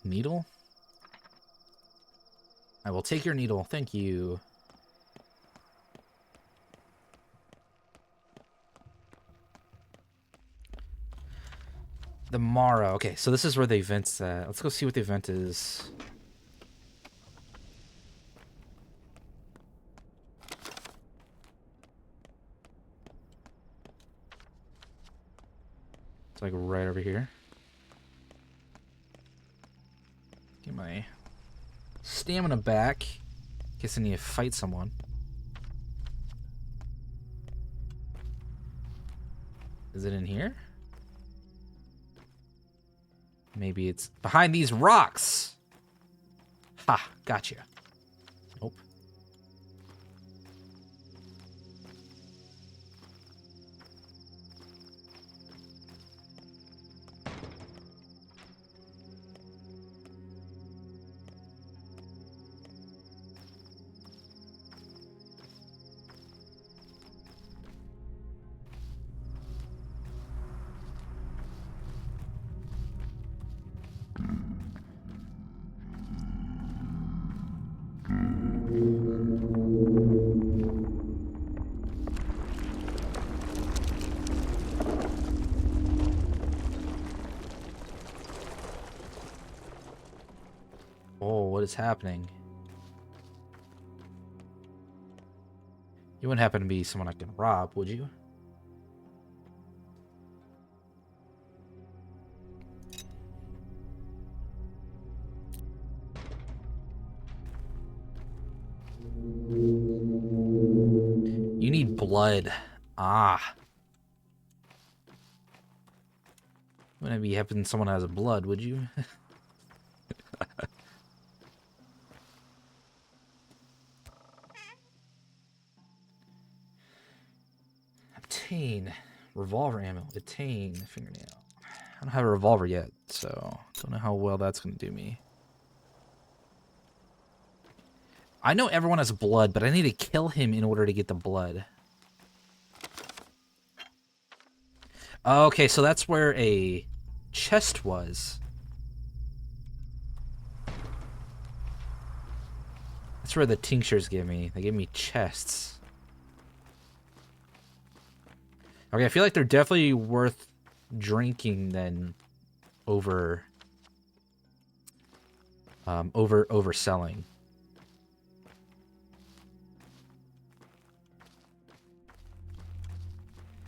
Needle? I will take your needle, thank you. The Morrow. Okay, so this is where the event's at. Let's go see what the event is. It's like right over here. Get my stamina back. In case I need to fight someone. Is it in here? Maybe it's behind these rocks. Ha, gotcha. Nope. Oh, what is happening? You wouldn't happen to be someone I can rob, would you? You need blood. Ah. Wouldn't be happen someone has blood, would you? Obtain revolver ammo. Obtain fingernail. I don't have a revolver yet, so don't know how well that's gonna do me. I know everyone has blood, but I need to kill him in order to get the blood. Okay, so that's where a chest was. That's where the tinctures give me. They give me chests. Okay, I feel like they're definitely worth drinking than overselling.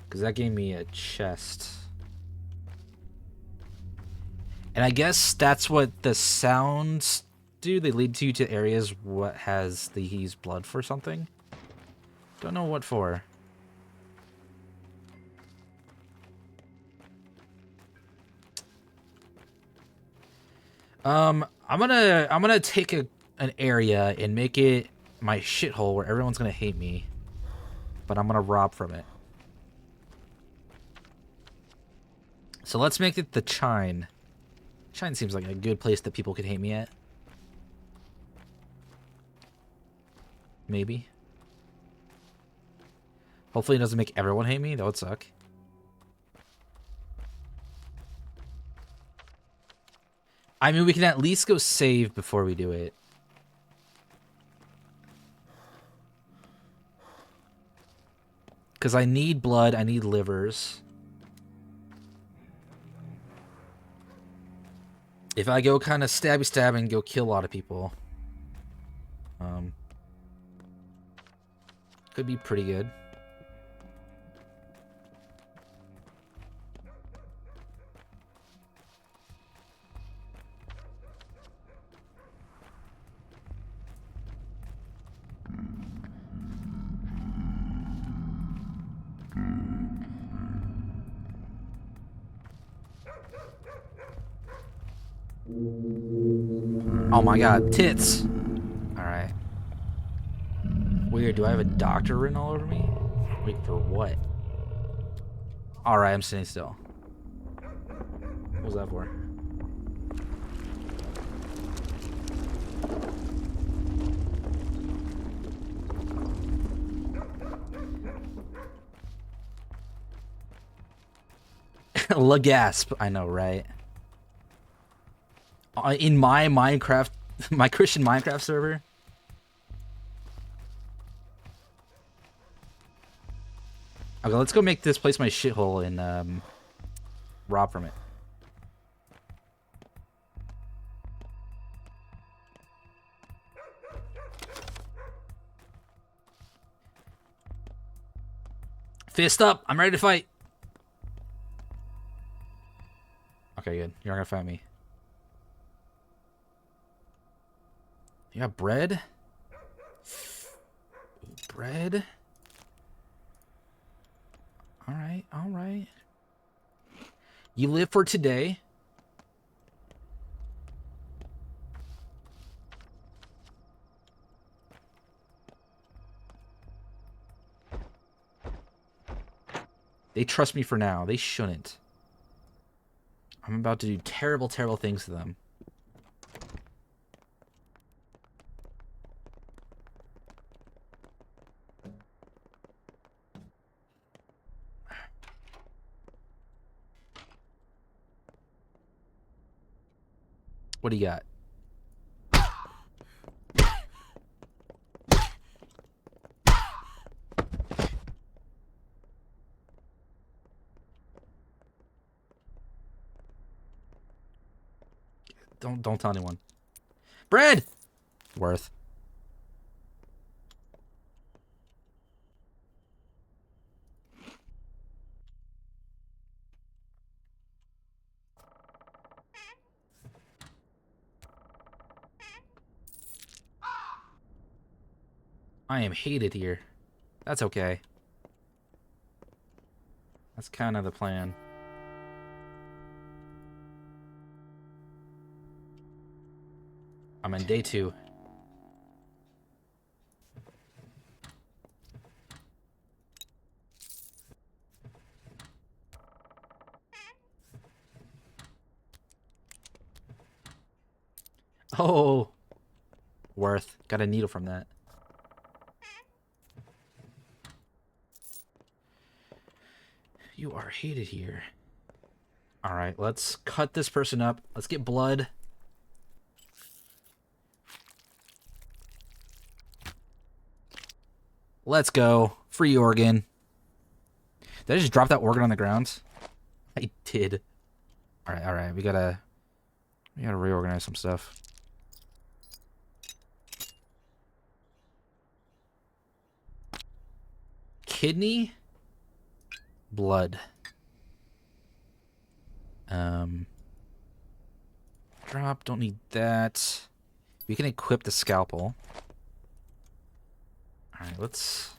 Because that gave me a chest. And I guess that's what the sounds do. They lead you to areas what has they use blood for something. Don't know what for. I'm gonna take an area and make it my shithole where everyone's gonna hate me, but I'm gonna rob from it. So let's make it the Chine. Chine seems like a good place that people could hate me at. Maybe. Hopefully it doesn't make everyone hate me. That would suck. I mean, we can at least go save before we do it. Because I need blood, I need livers. If I go kind of stabby and go kill a lot of people, could be pretty good. Oh my god, tits! Alright. Weird, do I have a doctor written all over me? Wait, for what? Alright, I'm sitting still. What was that for? La gasp, I know, right? In my Minecraft, my Christian Minecraft server. Okay, let's go make this place my shithole and rob from it. Fist up! I'm ready to fight! Okay, good. You're not gonna fight me. You got bread? Bread? Alright, alright. You live for today. They trust me for now. They shouldn't. I'm about to do terrible, terrible things to them. What do you got? Don't tell anyone. Bread! Worth. I am hated here. That's okay. That's kind of the plan. I'm in day 2. Oh! Worth. Got a needle from that. You are hated here. Alright, let's cut this person up. Let's get blood. Let's go. Free organ. Did I just drop that organ on the ground? I did. Alright, we gotta reorganize some stuff. Kidney? Blood. Drop, don't need that. We can equip the scalpel. Alright, let's...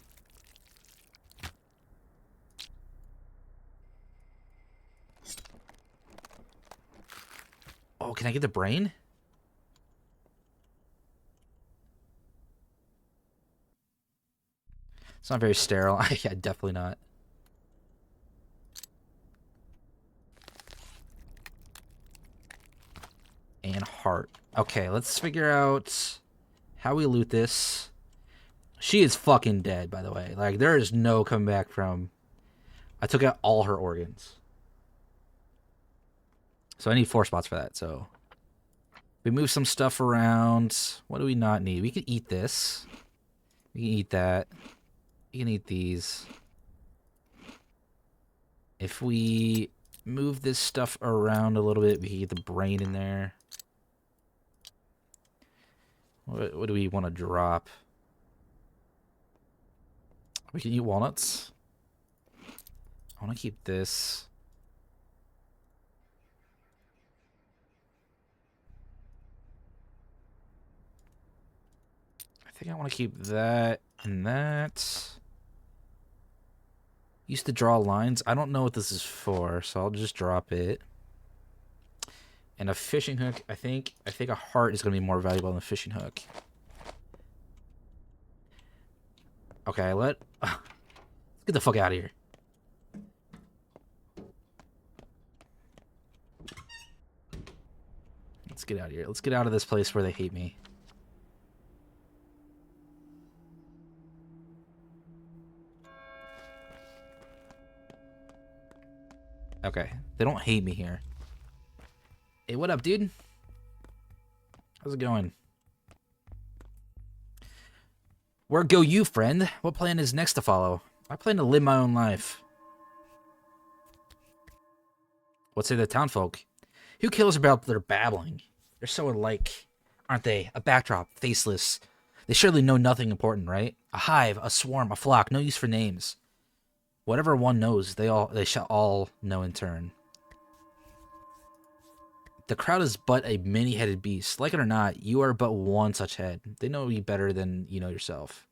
Oh, can I get the brain? It's not very sterile. Yeah, definitely not. And heart. Okay, let's figure out how we loot this. She is fucking dead, by the way. Like, there is no coming back from... I took out all her organs. So I need 4 spots for that, so... We move some stuff around. What do we not need? We can eat this. We can eat that. We can eat these. If we move this stuff around a little bit, we can get the brain in there. What do we want to drop? We can eat walnuts. I want to keep this. I think I want to keep that and that. Used to draw lines. I don't know what this is for, so I'll just drop it. And a fishing hook. I think a heart is going to be more valuable than a fishing hook. Okay, let's get the fuck out of here. Let's get out of here. Let's get out of this place where they hate me. Okay, they don't hate me here. Hey, what up, dude? How's it going? Where go you, friend? What plan is next to follow? I plan to live my own life. What say the townfolk? Who cares about their babbling? They're so alike, aren't they? A backdrop, faceless. They surely know nothing important, right? A hive, a swarm, a flock, no use for names. Whatever one knows, they shall all know in turn. The crowd is but a many-headed beast. Like it or not, you are but one such head. They know you better than you know yourself.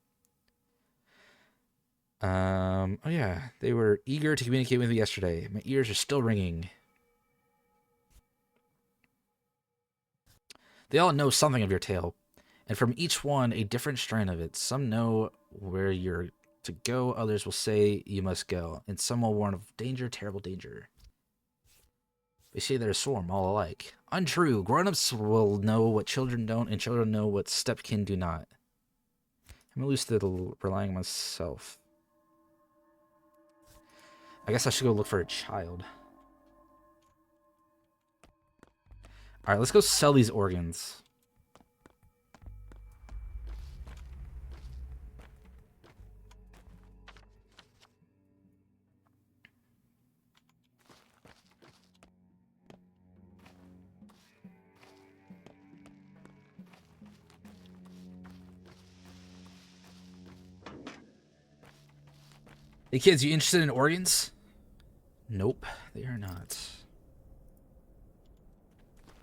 Oh yeah, they were eager to communicate with me yesterday. My ears are still ringing. They all know something of your tale, and from each one a different strand of it. Some know where you're to go, others will say you must go, and some will warn of danger, terrible danger. They say they're a swarm, all alike. Untrue. Grown-ups will know what children don't, and children know what stepkin do not. I'm used to relying on myself. I guess I should go look for a child. Alright, let's go sell these organs. Hey kids, you interested in organs? Nope, they are not.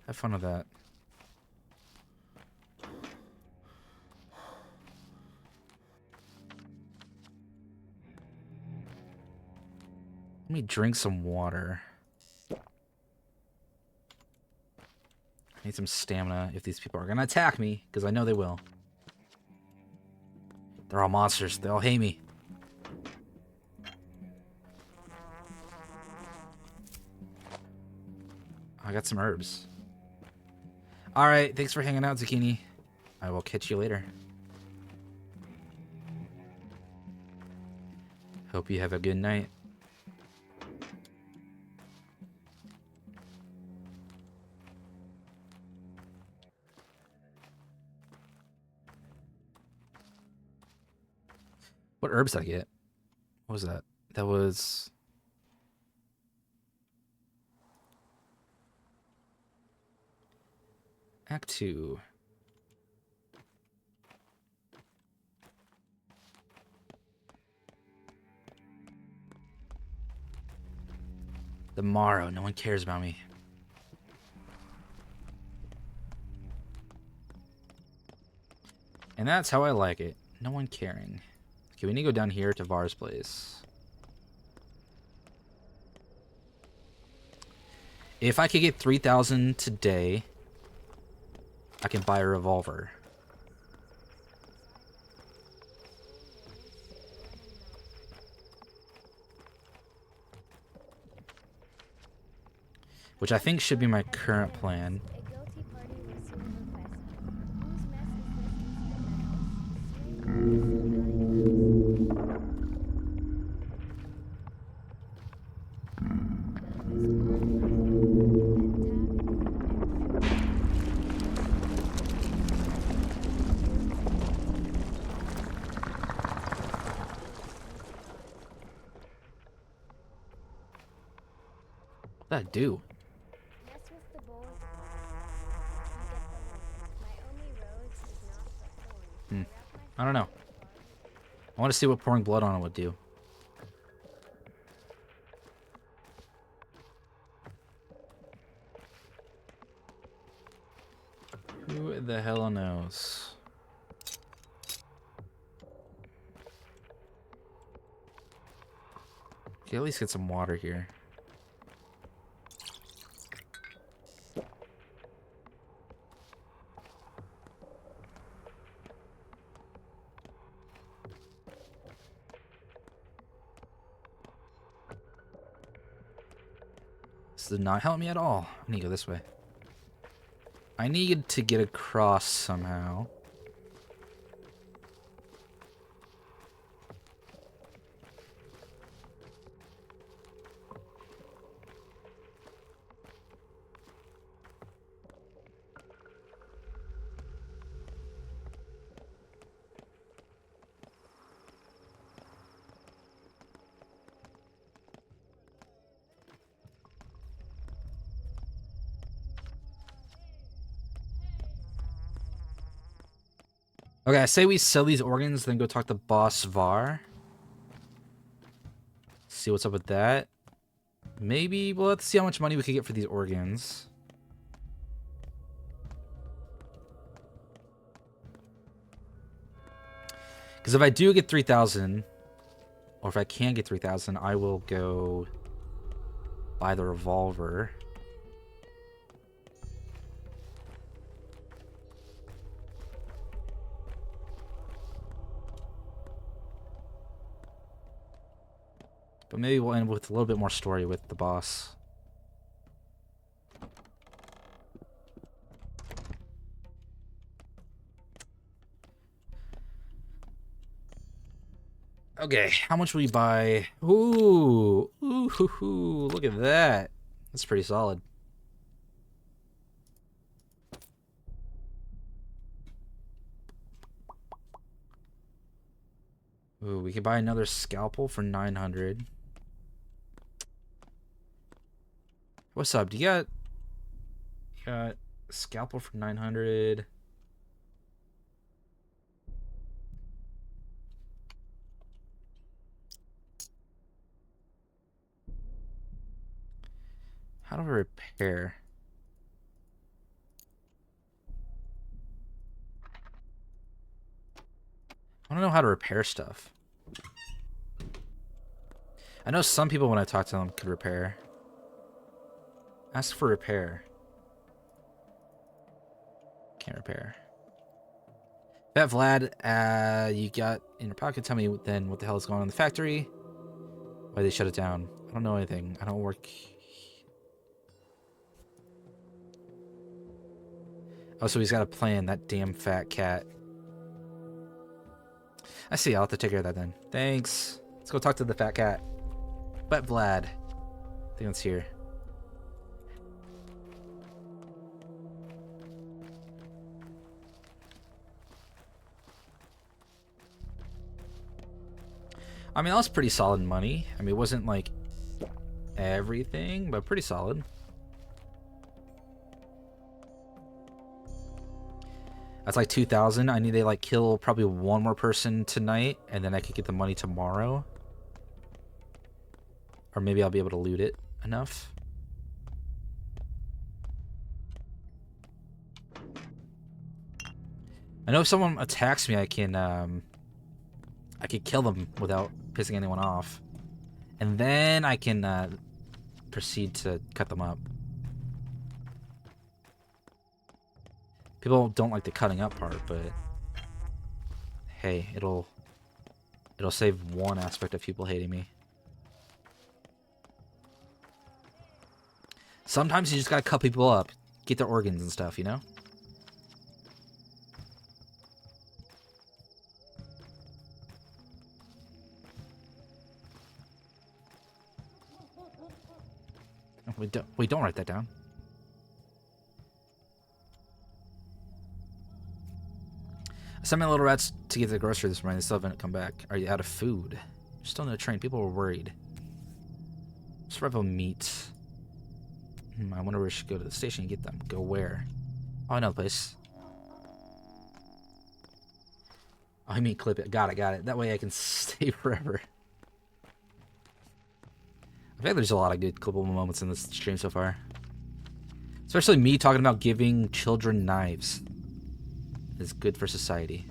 Have fun with that. Let me drink some water. I need some stamina if these people are gonna attack me, because I know they will. They're all monsters. They all hate me. I got some herbs. Alright, thanks for hanging out, Zucchini. I will catch you later. Hope you have a good night. What herbs did I get? What was that? That was... Act 2. The morrow. No one cares about me. And that's how I like it. No one caring. Okay, we need to go down here to Var's place. If I could get 3,000 today, I can buy a revolver. Which I think should be my current plan. What'd that do? I don't know. I want to see what pouring blood on it would do. Who the hell knows? Okay, at least get some water here. This did not help me at all. I need to go this way. I need to get across somehow. Okay, I say we sell these organs, then go talk to Boss Var. See what's up with that. Maybe, well, let's see how much money we can get for these organs. Because if I do get 3,000, or if I can get 3,000, I will go buy the revolver. But maybe we'll end with a little bit more story with the boss. Okay, how much will you buy? Ooh, look at that. That's pretty solid. Ooh, we could buy another scalpel for 900. What's up? Do you got a scalpel for 900? How do I repair? I don't know how to repair stuff. I know some people when I talk to them could repair. Ask for repair. Can't repair. Bet Vlad, you got in your pocket. Tell me then what the hell is going on in the factory. Why they shut it down. I don't know anything. I don't work. Oh, so he's got a plan, that damn fat cat. I see, I'll have to take care of that then. Thanks. Let's go talk to the fat cat. Bet Vlad. I think it's here. I mean, that was pretty solid money. I mean, it wasn't like everything, but pretty solid. That's like 2,000. I need to like kill probably one more person tonight, and then I could get the money tomorrow. Or maybe I'll be able to loot it enough. I know if someone attacks me, I can kill them without pissing anyone off. And then I can proceed to cut them up. People don't like the cutting up part, but hey, it'll save one aspect of people hating me. Sometimes you just gotta cut people up, get their organs and stuff, you know? Wait, don't write that down. I sent my little rats to get to the grocery this morning. They still haven't come back. Are you out of food? Still on the train. People were worried. Survival meat. I wonder where we should go to the station and get them. Go where? Oh, I know the place. Oh, I mean clip it. Got it. That way I can stay forever. I think there's a lot of good clippable moments in this stream so far. Especially me talking about giving children knives. Is good for society.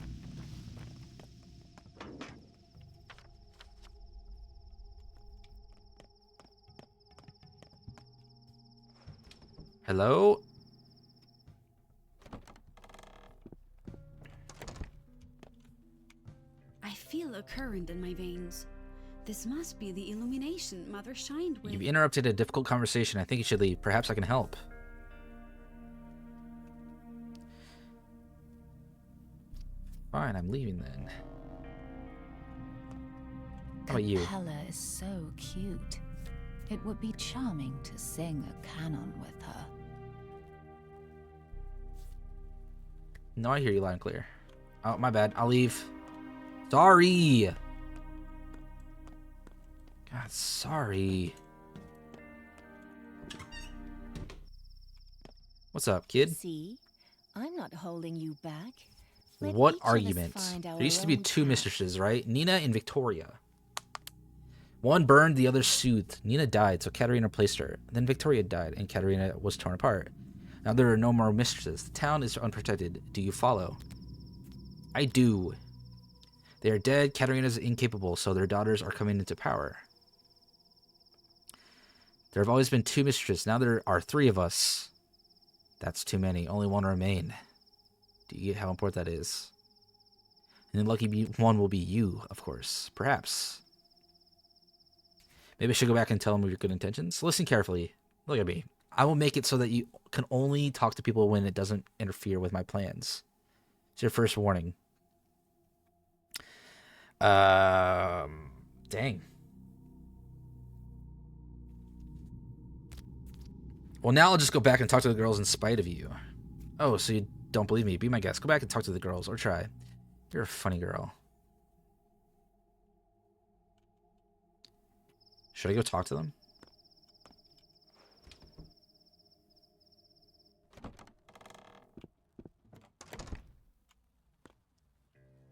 Hello? I feel a current in my veins. This must be the illumination Mother shined with. You've interrupted a difficult conversation. I think you should leave. Perhaps I can help. Fine, I'm leaving then. How about you? Capella is so cute. It would be charming to sing a canon with her. No, I hear you loud and clear. Oh, my bad. I'll leave. Sorry. God, sorry. What's up, kid? See? I'm not holding you back. Let What each of us argument? find our There used to be own two path. mistresses, right? Nina and Victoria. One burned, the other soothed. Nina died, so Katerina replaced her. Then Victoria died, and Katerina was torn apart. Now there are no more mistresses. The town is unprotected. Do you follow? I do. They are dead. Katerina is incapable, so their daughters are coming into power. There have always been two mistresses. Now there are three of us. That's too many. Only one remain. Do you get how important that is? And the lucky one will be you, of course. Perhaps. Maybe I should go back and tell them your good intentions. Listen carefully. Look at me. I will make it so that you can only talk to people when it doesn't interfere with my plans. It's your first warning. Dang. Well, now I'll just go back and talk to the girls in spite of you. Oh, so you don't believe me? Be my guest. Go back and talk to the girls, or try. You're a funny girl. Should I go talk to them?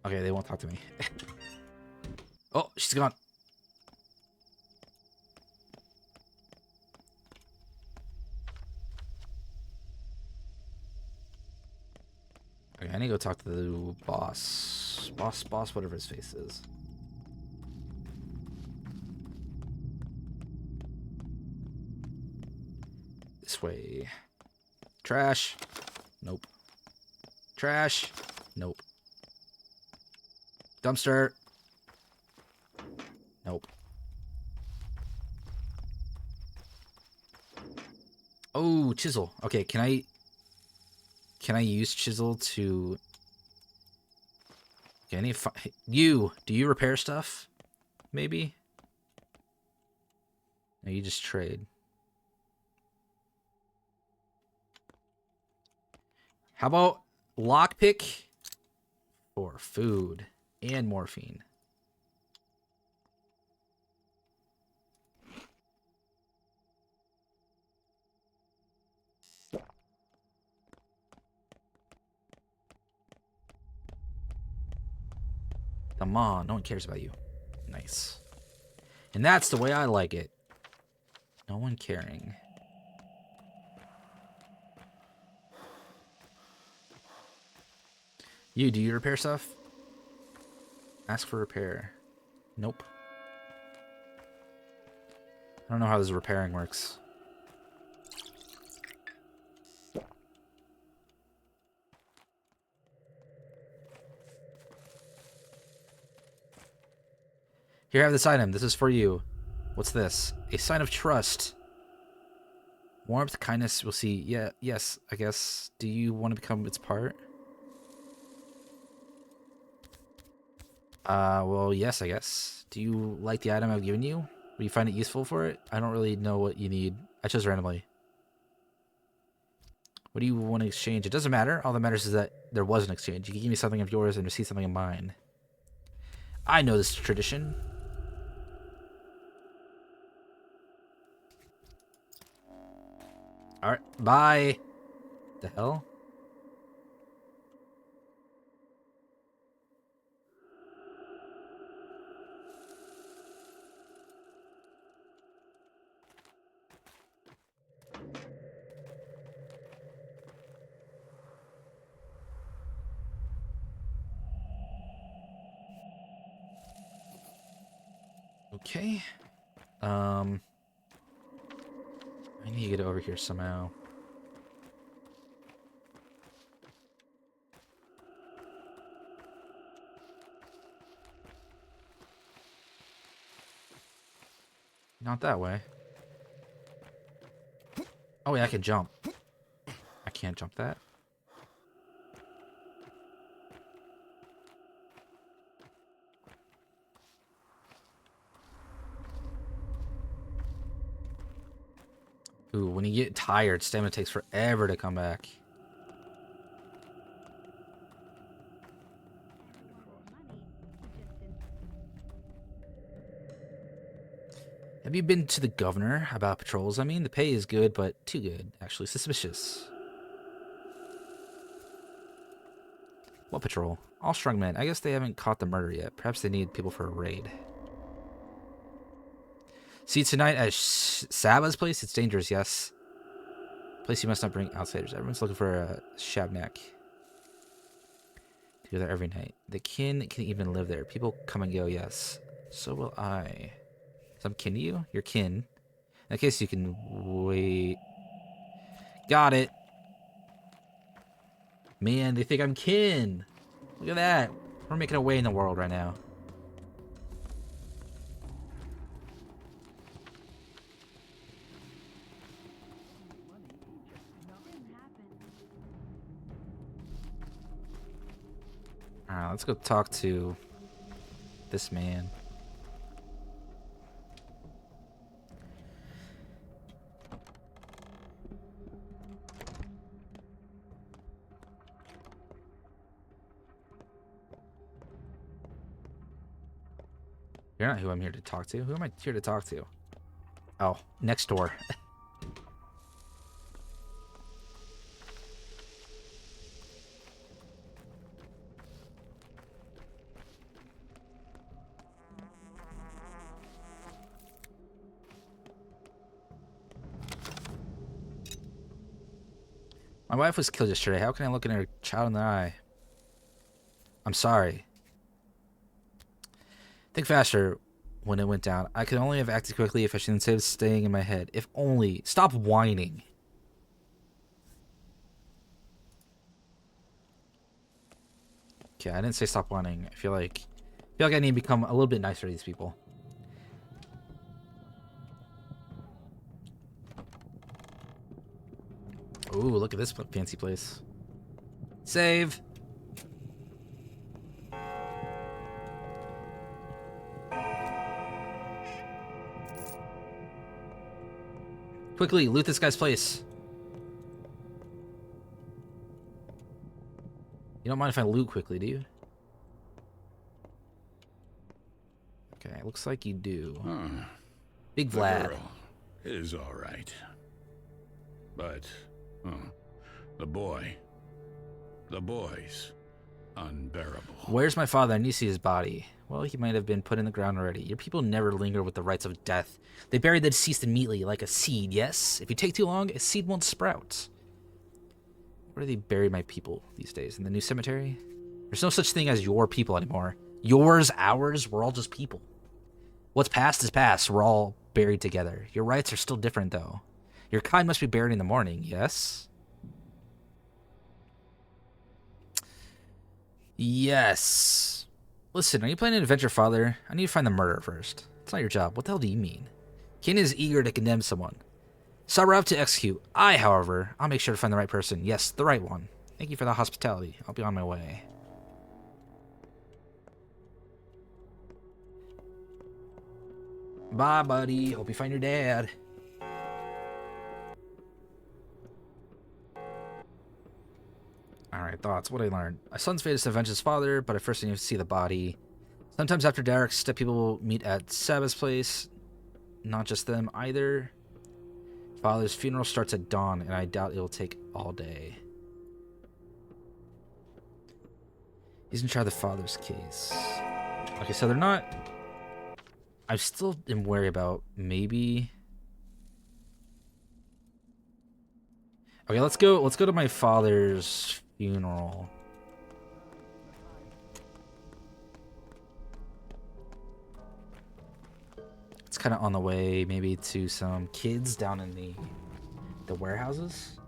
Okay, they won't talk to me. Oh, she's gone. Okay, I need to go talk to the boss. Boss, whatever his face is. This way. Trash. Nope. Trash. Nope. Dumpster. Nope. Oh, chisel. Okay, can I use chisel to... Okay, I need to you. Do you repair stuff? Maybe? No, you just trade. How about lockpick for food and morphine? Come on, no one cares about you. Nice. And that's the way I like it. No one caring. Do you repair stuff? Ask for repair. Nope. I don't know how this repairing works. Here, have this item. This is for you. What's this? A sign of trust. Warmth, kindness, we'll see. Yeah, yes, I guess. Do you want to become its part? Well, yes, I guess. Do you like the item I've given you? Will you find it useful for it? I don't really know what you need. I chose randomly. What do you want to exchange? It doesn't matter. All that matters is that there was an exchange. You can give me something of yours and receive something of mine. I know this tradition. Alright, bye. The hell? Okay. I need to get over here somehow. Not that way. Oh wait, I can jump. I can't jump that. Ooh, when you get tired, stamina takes forever to come back. Have you been to the governor about patrols? I mean, the pay is good, but too good. Actually, suspicious. What patrol? All strong men. I guess they haven't caught the murder yet. Perhaps they need people for a raid. See you tonight at Saba's place? It's dangerous, yes. Place you must not bring outsiders. Everyone's looking for a shabnak. To go there every night. The kin can even live there. People come and go, yes. So will I. So I'm kin to you? You're kin. In that case, you can wait. Got it. Man, they think I'm kin. Look at that. We're making a way in the world right now. Alright, let's go talk to this man. You're not who I'm here to talk to. Who am I here to talk to? Oh, next door. My wife was killed yesterday. How can I look in her child in the eye? I'm sorry. Think faster when it went down. I could only have acted quickly if I should instead of staying in my head. If only. Stop whining. Okay, I didn't say stop whining. I feel like I need to become a little bit nicer to these people. Ooh, look at this fancy place. Save. Quickly, loot this guy's place. You don't mind if I loot quickly, do you? Okay, looks like you do. Huh. Big The Vlad. girl is all right. But, the boy's unbearable. Where's my father? I need to see his body. Well, he might have been put in the ground already. Your people never linger with the rites of death. They bury the deceased immediately, like a seed, yes? If you take too long, a seed won't sprout. Where do they bury my people these days? In the new cemetery? There's no such thing as your people anymore. Yours, ours, we're all just people. What's past is past. We're all buried together. Your rights are still different, though. Your kind must be buried in the morning, yes? Yes. Listen, are you planning an adventure, Father? I need to find the murderer first. It's not your job. What the hell do you mean? King is eager to condemn someone. Sarab to execute. I, however, I'll make sure to find the right person. Yes, the right one. Thank you for the hospitality. I'll be on my way. Bye, buddy. Hope you find your dad. Alright, thoughts. What I learned. My son's fate is to avenge his father, but I first need to see the body. Sometimes after dark, step people will meet at Sabbath's place. Not just them, either. Father's funeral starts at dawn, and I doubt it will take all day. He's in charge of the father's case. Okay, so they're not... I still am worried about maybe... Okay, let's go to my father's funeral. It's kind of on the way, maybe to some kids down in the warehouses.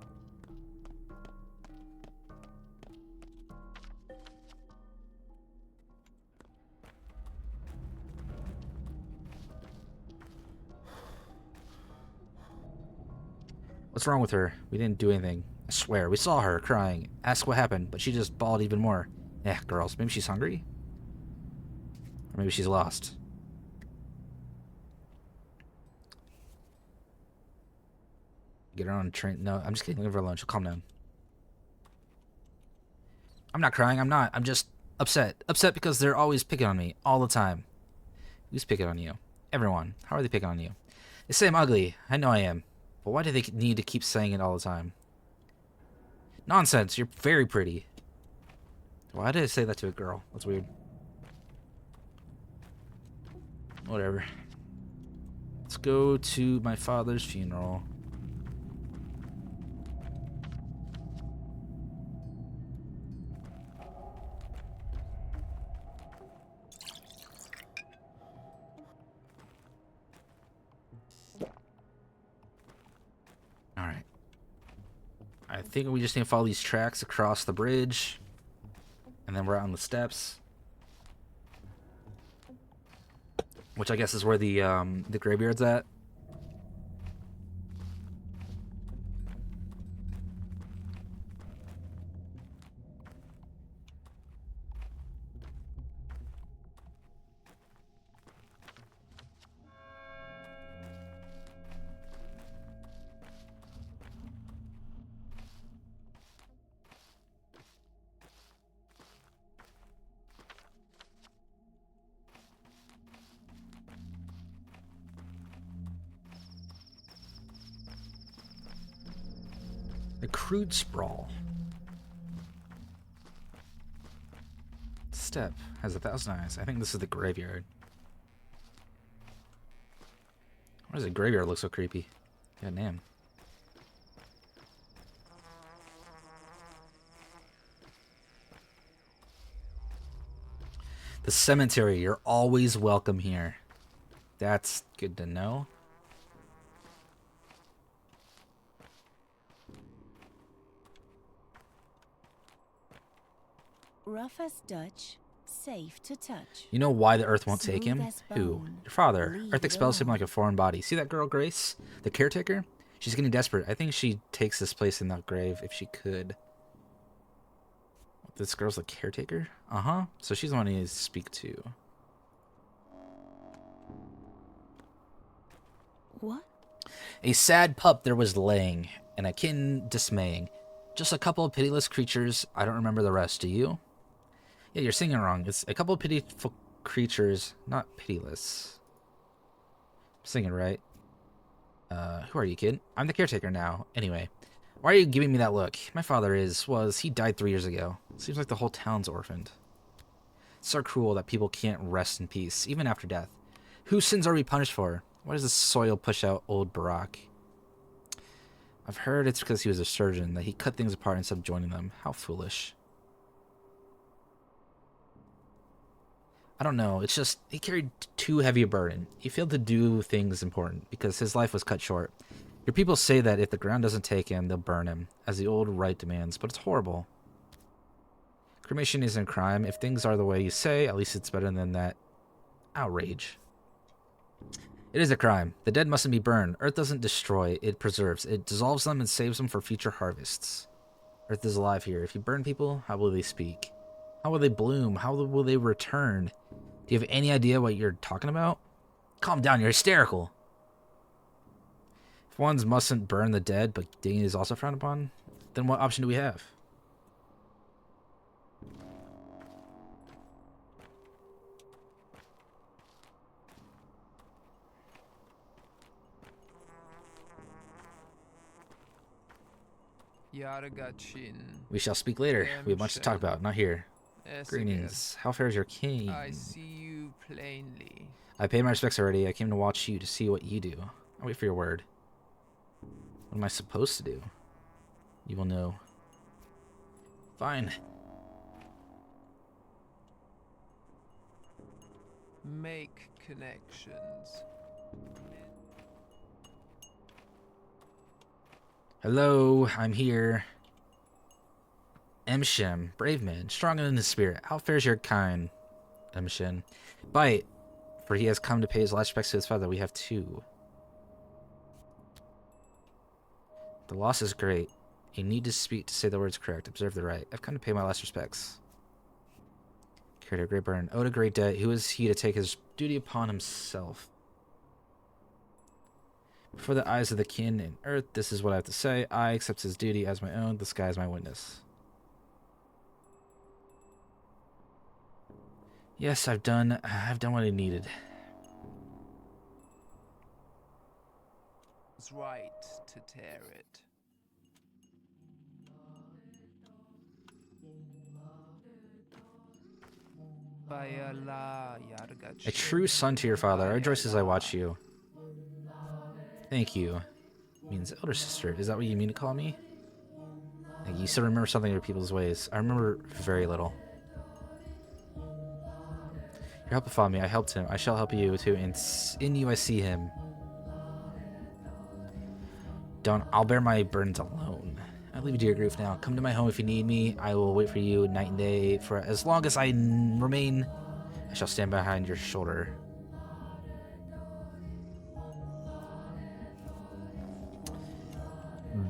What's wrong with her? We didn't do anything. I swear, we saw her crying. Ask what happened, but she just bawled even more. Eh, girls, maybe she's hungry? Or maybe she's lost. Get her on a train. No, I'm just kidding. Leave her alone. She'll calm down. I'm not crying. I'm not. I'm just upset. Upset because they're always picking on me. All the time. Who's picking on you? Everyone. How are they picking on you? They say I'm ugly. I know I am. But why do they need to keep saying it all the time? Nonsense. You're very pretty. Why did I say that to a girl? That's weird. Whatever. Let's go to my father's funeral. Alright. I think we just need to follow these tracks across the bridge. And then we're out on the steps. Which I guess is where the graveyard's at. The crude sprawl. Step has 1,000 eyes. I think this is the graveyard. Why does the graveyard look so creepy? God damn. The cemetery. You're always welcome here. That's good to know. Rough as Dutch, safe to touch. You know why the Earth won't take him? Smooth as Who? bone, Your father. leave Earth it expels him alone. like a foreign body. See that girl, Grace? The caretaker? She's getting desperate. I think she takes this place in that grave if she could. This girl's the caretaker? Uh-huh. So she's the one he needs to speak to. What? A sad pup there was laying, and a kitten dismaying. Just a couple of pitiless creatures. I don't remember the rest. Do you? Yeah, you're singing wrong. It's a couple of pitiful creatures, not pitiless. I'm singing right. Who are you, kid? I'm the caretaker now. Anyway, why are you giving me that look? My father he died 3 years ago. Seems like the whole town's orphaned. It's so cruel that people can't rest in peace, even after death. Whose sins are we punished for? Why does the soil push out old Barack? I've heard it's because he was a surgeon, that he cut things apart instead of joining them. How foolish. I don't know. It's just he carried too heavy a burden. He failed to do things important because his life was cut short. Your people say that if the ground doesn't take him, they'll burn him, as the old rite demands, but it's horrible. Cremation isn't a crime. If things are the way you say, at least it's better than that outrage. It is a crime. The dead mustn't be burned. Earth doesn't destroy, it preserves. It dissolves them and saves them for future harvests. Earth is alive here. If you burn people, how will they speak? How will they bloom? How will they return? Do you have any idea what you're talking about? Calm down, you're hysterical. If ones mustn't burn the dead, but digging is also frowned upon, then what option do we have? Yargachin. We shall speak later. We have much to talk about, not here. Greetings. How fares your king? I see you plainly. I paid my respects already. I came to watch you to see what you do. I'll wait for your word. What am I supposed to do? You will know. Fine. Make connections. Hello, I'm here. Emshem, brave man, strong in his spirit. How fares your kind, Emshem? Bite, for he has come to pay his last respects to his father. We have two. The loss is great. You need to speak to say the words correct. Observe the right. I've come to pay my last respects. Carried a great burden. Owed a great debt. Who is he to take his duty upon himself? Before the eyes of the kin and earth, this is what I have to say. I accept his duty as my own. The sky is my witness. Yes, I've done what I needed. It's right to tear it. A true son to your father. I rejoice as I watch you. Thank you. Means elder sister. Is that what you mean to call me? Like, you still remember something of your people's ways. I remember very little. Your help followed me. I helped him. I shall help you too. In you I see him. I'll bear my burdens alone. I leave you to your grief now. Come to my home if you need me. I will wait for you night and day. For as long as I remain, I shall stand behind your shoulder.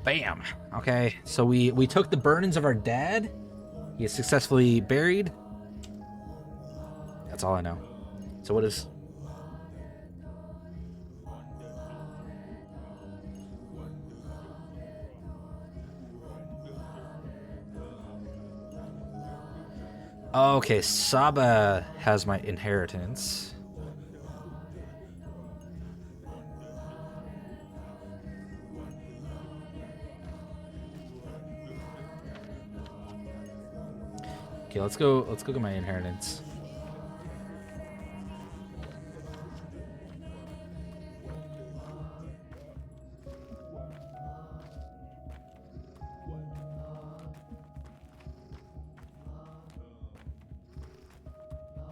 Bam. Okay, so we took the burdens of our dad. He is successfully buried. That's all I know. So what is... Okay, Saba has my inheritance. Okay, let's go get my inheritance.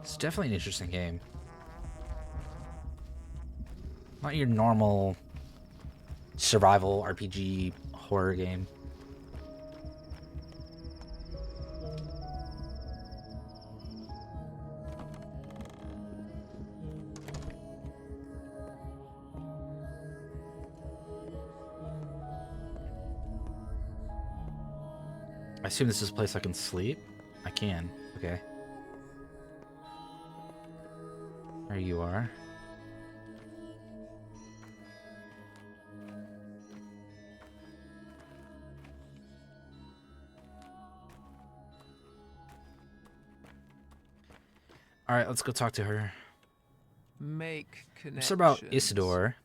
It's definitely an interesting game. Not your normal survival RPG horror game. I assume this is a place I can sleep? I can. Okay. There you are. Alright, let's go talk to her. Make connections. It's about Isidore,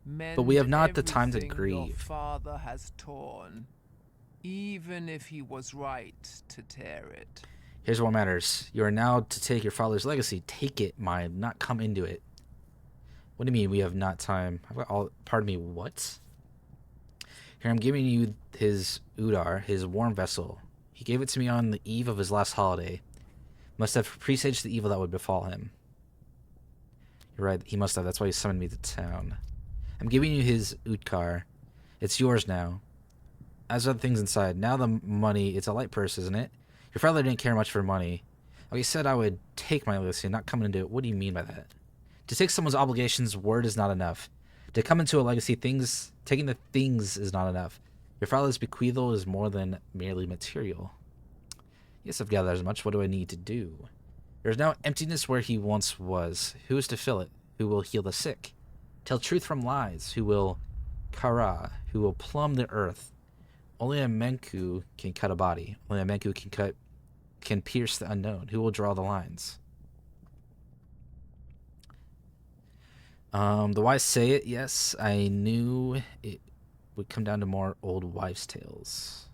but we have not the time to grieve. Your father has torn, even if he was right to tear it. Here's what matters. You are now to take your father's legacy. Take it, mine, not come into it. What do you mean we have not time? Pardon me, what? Here, I'm giving you his Udar, his warm vessel. He gave it to me on the eve of his last holiday. Must have presaged the evil that would befall him. You're right, he must have. That's why he summoned me to town. I'm giving you his Utkar. It's yours now. As are the things inside. Now the money, it's a light purse, isn't it? Your father didn't care much for money. Oh, he said I would take my legacy, not come into it. What do you mean by that? To take someone's obligations, word is not enough. To come into a legacy, taking the things is not enough. Your father's bequeathal is more than merely material. Yes, I've gathered as much. What do I need to do? There is now emptiness where he once was. Who is to fill it? Who will heal the sick? Tell truth from lies? Who will kara? Who will plumb the earth? Only a Menku can cut a body. Only a Menku can pierce the unknown. Who will draw the lines? The wise say it, yes. I knew it would come down to more old wives' tales.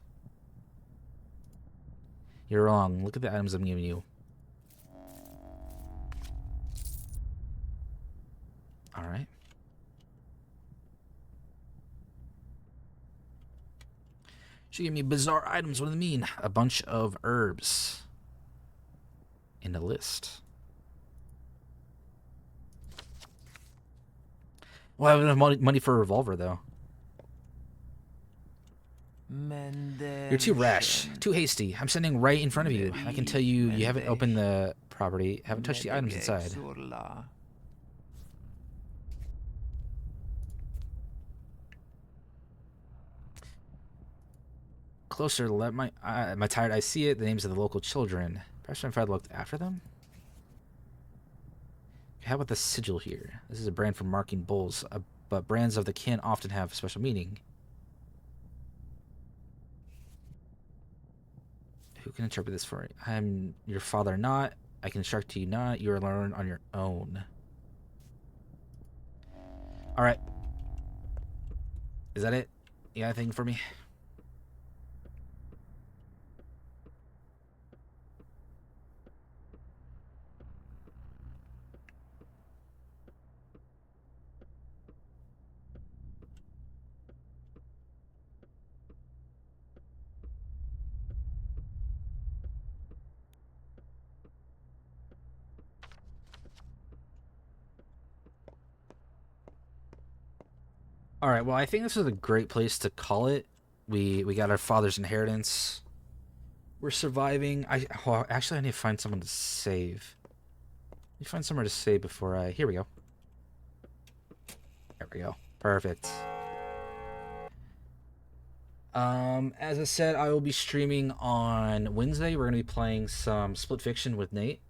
You're wrong. Look at the items I'm giving you. Alright. She gave me bizarre items. What do they mean? A bunch of herbs. In a list. Well, I have enough money for a revolver, though. You're too rash, too hasty. I'm standing right in front of you. I can tell you haven't opened the property, haven't touched the items inside. Closer, let my tired eyes see it. The names of the local children. Perhaps my father looked after them? How about the sigil here? This is a brand for marking bulls, but brands of the kin often have special meaning. Who can interpret this for you? I'm your father not. I can instruct you not. You are learned on your own. Alright. Is that it? You got anything for me? All right, well, I think this is a great place to call it. We got our father's inheritance. We're surviving. Actually, I need to find someone to save. Let me find somewhere to save before I... Here we go. There we go. Perfect. As I said, I will be streaming on Wednesday. We're going to be playing some Split Fiction with Nate.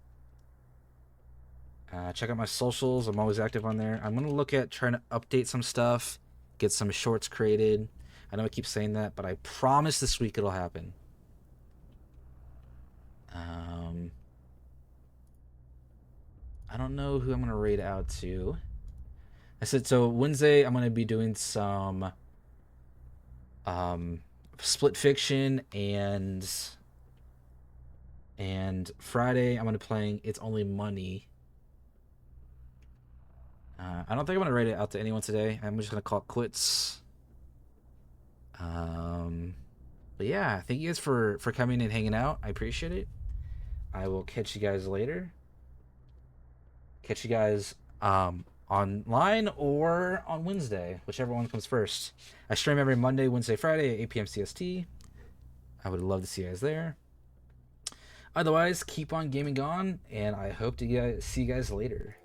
Check out my socials. I'm always active on there. I'm going to look at trying to update some stuff. Get some shorts created. I know I keep saying that, but I promise this week it'll happen. I don't know who I'm going to raid out to. I said, so Wednesday I'm going to be doing some Split Fiction, and Friday I'm going to be playing It's Only Money. I don't think I'm going to rate it out to anyone today. I'm just going to call it quits. But yeah, thank you guys for coming and hanging out. I appreciate it. I will catch you guys later. Catch you guys online or on Wednesday, whichever one comes first. I stream every Monday, Wednesday, Friday at 8 p.m. CST. I would love to see you guys there. Otherwise, keep on gaming on, and I hope to see you guys later.